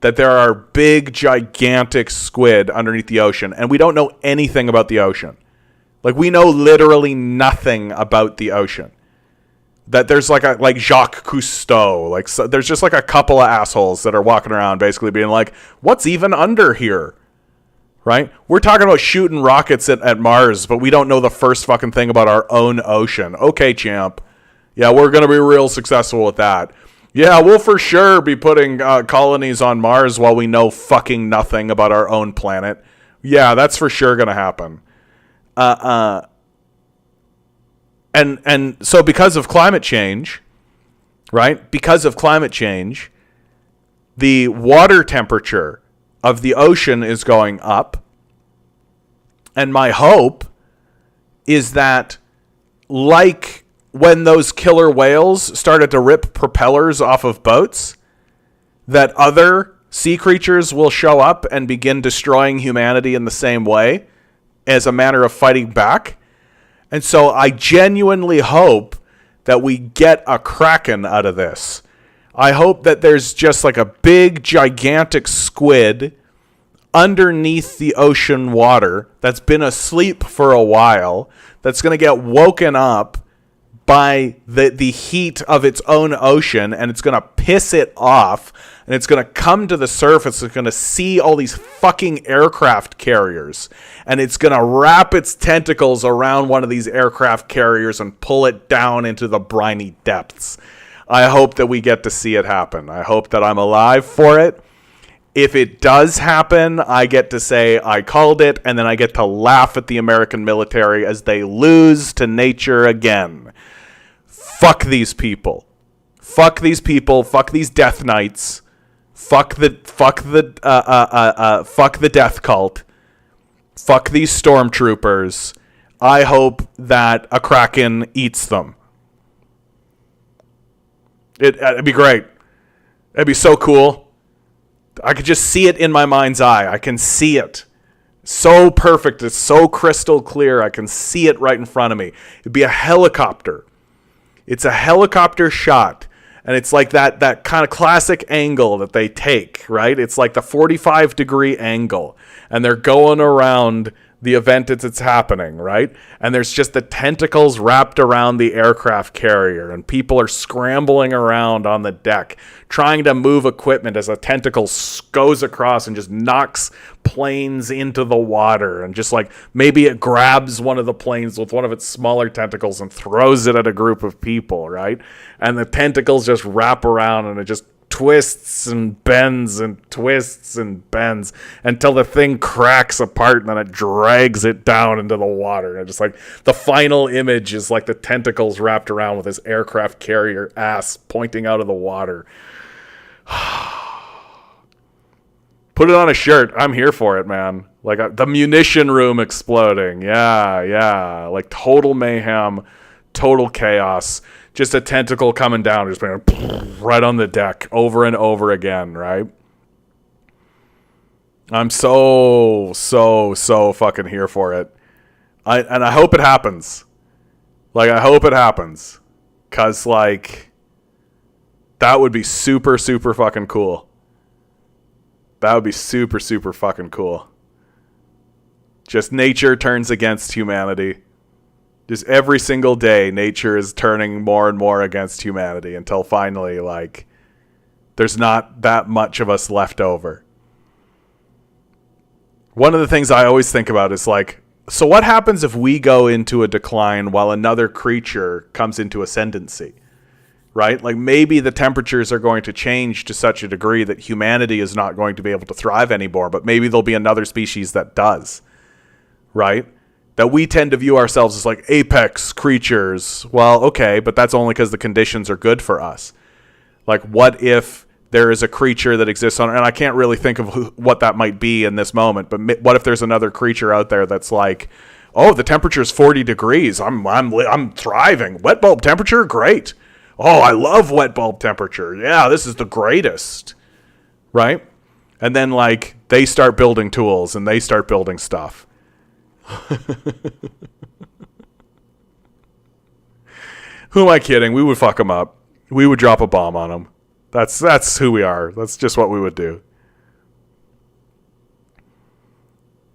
That there are big, gigantic squid underneath the ocean. And we don't know anything about the ocean. Like, we know literally nothing about the ocean. That there's like Jacques Cousteau. Like, so there's just like a couple of assholes that are walking around basically being like, what's even under here? Right? We're talking about shooting rockets at Mars, but we don't know the first fucking thing about our own ocean. Okay, champ. Yeah, we're going to be real successful with that. Yeah, we'll for sure be putting colonies on Mars while we know fucking nothing about our own planet. Yeah, that's for sure going to happen. And so because of climate change, right? Because of climate change, the water temperature of the ocean is going up. And my hope is that, like when those killer whales started to rip propellers off of boats, that other sea creatures will show up and begin destroying humanity in the same way as a manner of fighting back. And so I genuinely hope that we get a kraken out of this. I hope that there's just like a big, gigantic squid underneath the ocean water that's been asleep for a while, that's going to get woken up by the heat of its own ocean, and it's going to piss it off, and it's going to come to the surface. It's going to see all these fucking aircraft carriers, and it's going to wrap its tentacles around one of these aircraft carriers and pull it down into the briny depths. I hope that we get to see it happen. I hope that I'm alive for it. If it does happen, I get to say I called it, and then I get to laugh at the American military as they lose to nature again. Fuck these people. Fuck these people. Fuck these death knights. Fuck the death cult. Fuck these stormtroopers. I hope that a kraken eats them. It'd be great. It'd be so cool. I could just see it in my mind's eye. I can see it. So perfect. It's so crystal clear. I can see it right in front of me. It'd be a helicopter. It's a helicopter shot. And it's like that kind of classic angle that they take, right? It's like the 45-degree angle. And they're going around the event as it's happening, right? And there's just the tentacles wrapped around the aircraft carrier, and people are scrambling around on the deck trying to move equipment as a tentacle goes across and just knocks planes into the water, and just like maybe it grabs one of the planes with one of its smaller tentacles and throws it at a group of people, right? And the tentacles just wrap around and it just twists and bends and twists and bends until the thing cracks apart, and then it drags it down into the water. And just like the final image is like the tentacles wrapped around with this aircraft carrier ass pointing out of the water. Put it on a shirt. I'm here for it, man. Like the munition room exploding. Yeah. Like total mayhem, total chaos. Just a tentacle coming down, just being right on the deck over and over again, right? I'm so fucking here for it. I hope it happens. Like, I hope it happens. 'Cause, like, That would be super, super fucking cool. That would be super, super fucking cool. Just nature turns against humanity. Just every single day, nature is turning more and more against humanity until finally, like, there's not that much of us left over. One of the things I always think about is, like, so what happens if we go into a decline while another creature comes into ascendancy? Right? Like, maybe the temperatures are going to change to such a degree that humanity is not going to be able to thrive anymore, but maybe there'll be another species that does. Right? That we tend to view ourselves as like apex creatures. Well, okay, but that's only because the conditions are good for us. Like, what if there is a creature that exists on, and I can't really think of what that might be in this moment, but what if there's another creature out there that's like, oh, the temperature's 40 degrees. I'm thriving. Wet bulb temperature? Great. Oh, I love wet bulb temperature. Yeah, this is the greatest. Right? And then, like, they start building tools and they start building stuff. Who am I kidding? We would fuck them up. We would drop a bomb on them. That's who we are. That's just what we would do.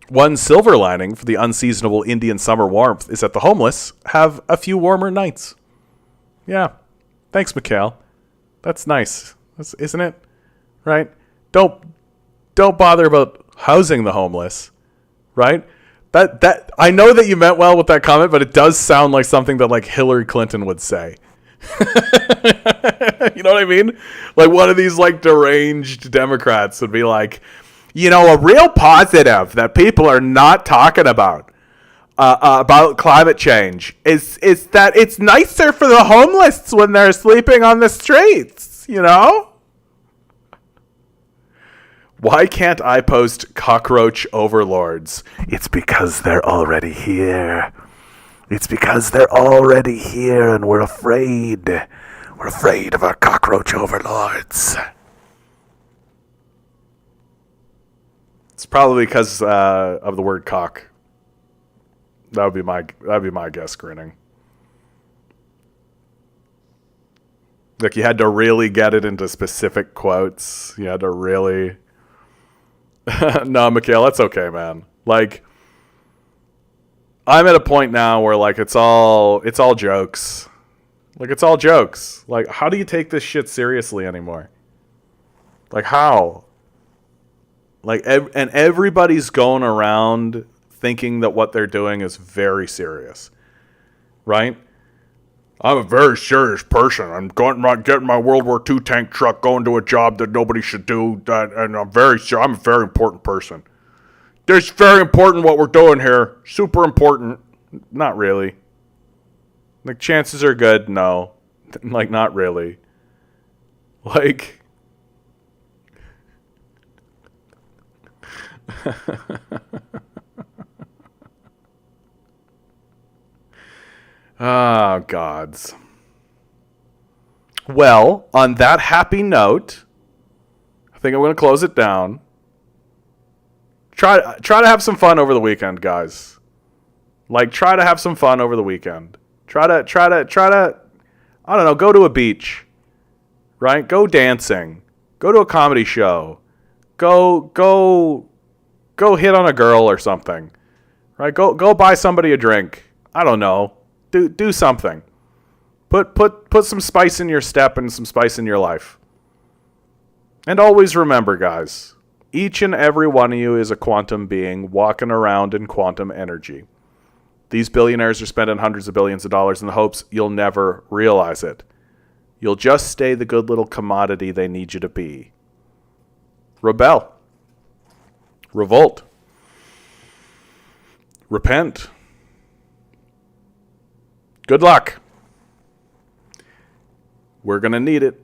One silver lining for the unseasonable Indian summer warmth is that the homeless have a few warmer nights. Yeah. Thanks, Mikhail. That's nice. Isn't it? Right? Don't bother about housing the homeless. Right? That I know that you meant well with that comment, but it does sound like something that, like, Hillary Clinton would say. You know what I mean? Like, one of these, like, deranged Democrats would be like, you know, a real positive that people are not talking about climate change is that it's nicer for the homeless when they're sleeping on the streets, you know? Why can't I post cockroach overlords? It's because they're already here. It's because they're already here and we're afraid. We're afraid of our cockroach overlords. It's probably because of the word cock. That'd be my guess, grinning. Like, you had to really get it into specific quotes. You had to really... No, Mikhail, that's okay, man. Like, I'm at a point now where, like, it's all jokes. Like, it's all jokes. Like, how do you take this shit seriously anymore? Like, how? Like, and everybody's going around thinking that what they're doing is very serious, right? I'm a very serious person. I'm getting my World War II tank truck, going to a job that nobody should do, and I'm a very important person. It's very important what we're doing here. Super important. Not really. Like, chances are good, no. Like, not really. Like... Oh, gods. Well, on that happy note, I think I'm going to close it down. Try to have some fun over the weekend, guys. Like, try to have some fun over the weekend. Try to, I don't know, go to a beach. Right? Go dancing. Go to a comedy show. Go hit on a girl or something. Right? Go buy somebody a drink. I don't know. Do something. Put some spice in your step and some spice in your life. And always remember, guys, each and every one of you is a quantum being walking around in quantum energy. These billionaires are spending hundreds of billions of dollars in the hopes you'll never realize it. You'll just stay the good little commodity they need you to be. Rebel. Revolt. Repent. Good luck. We're going to need it.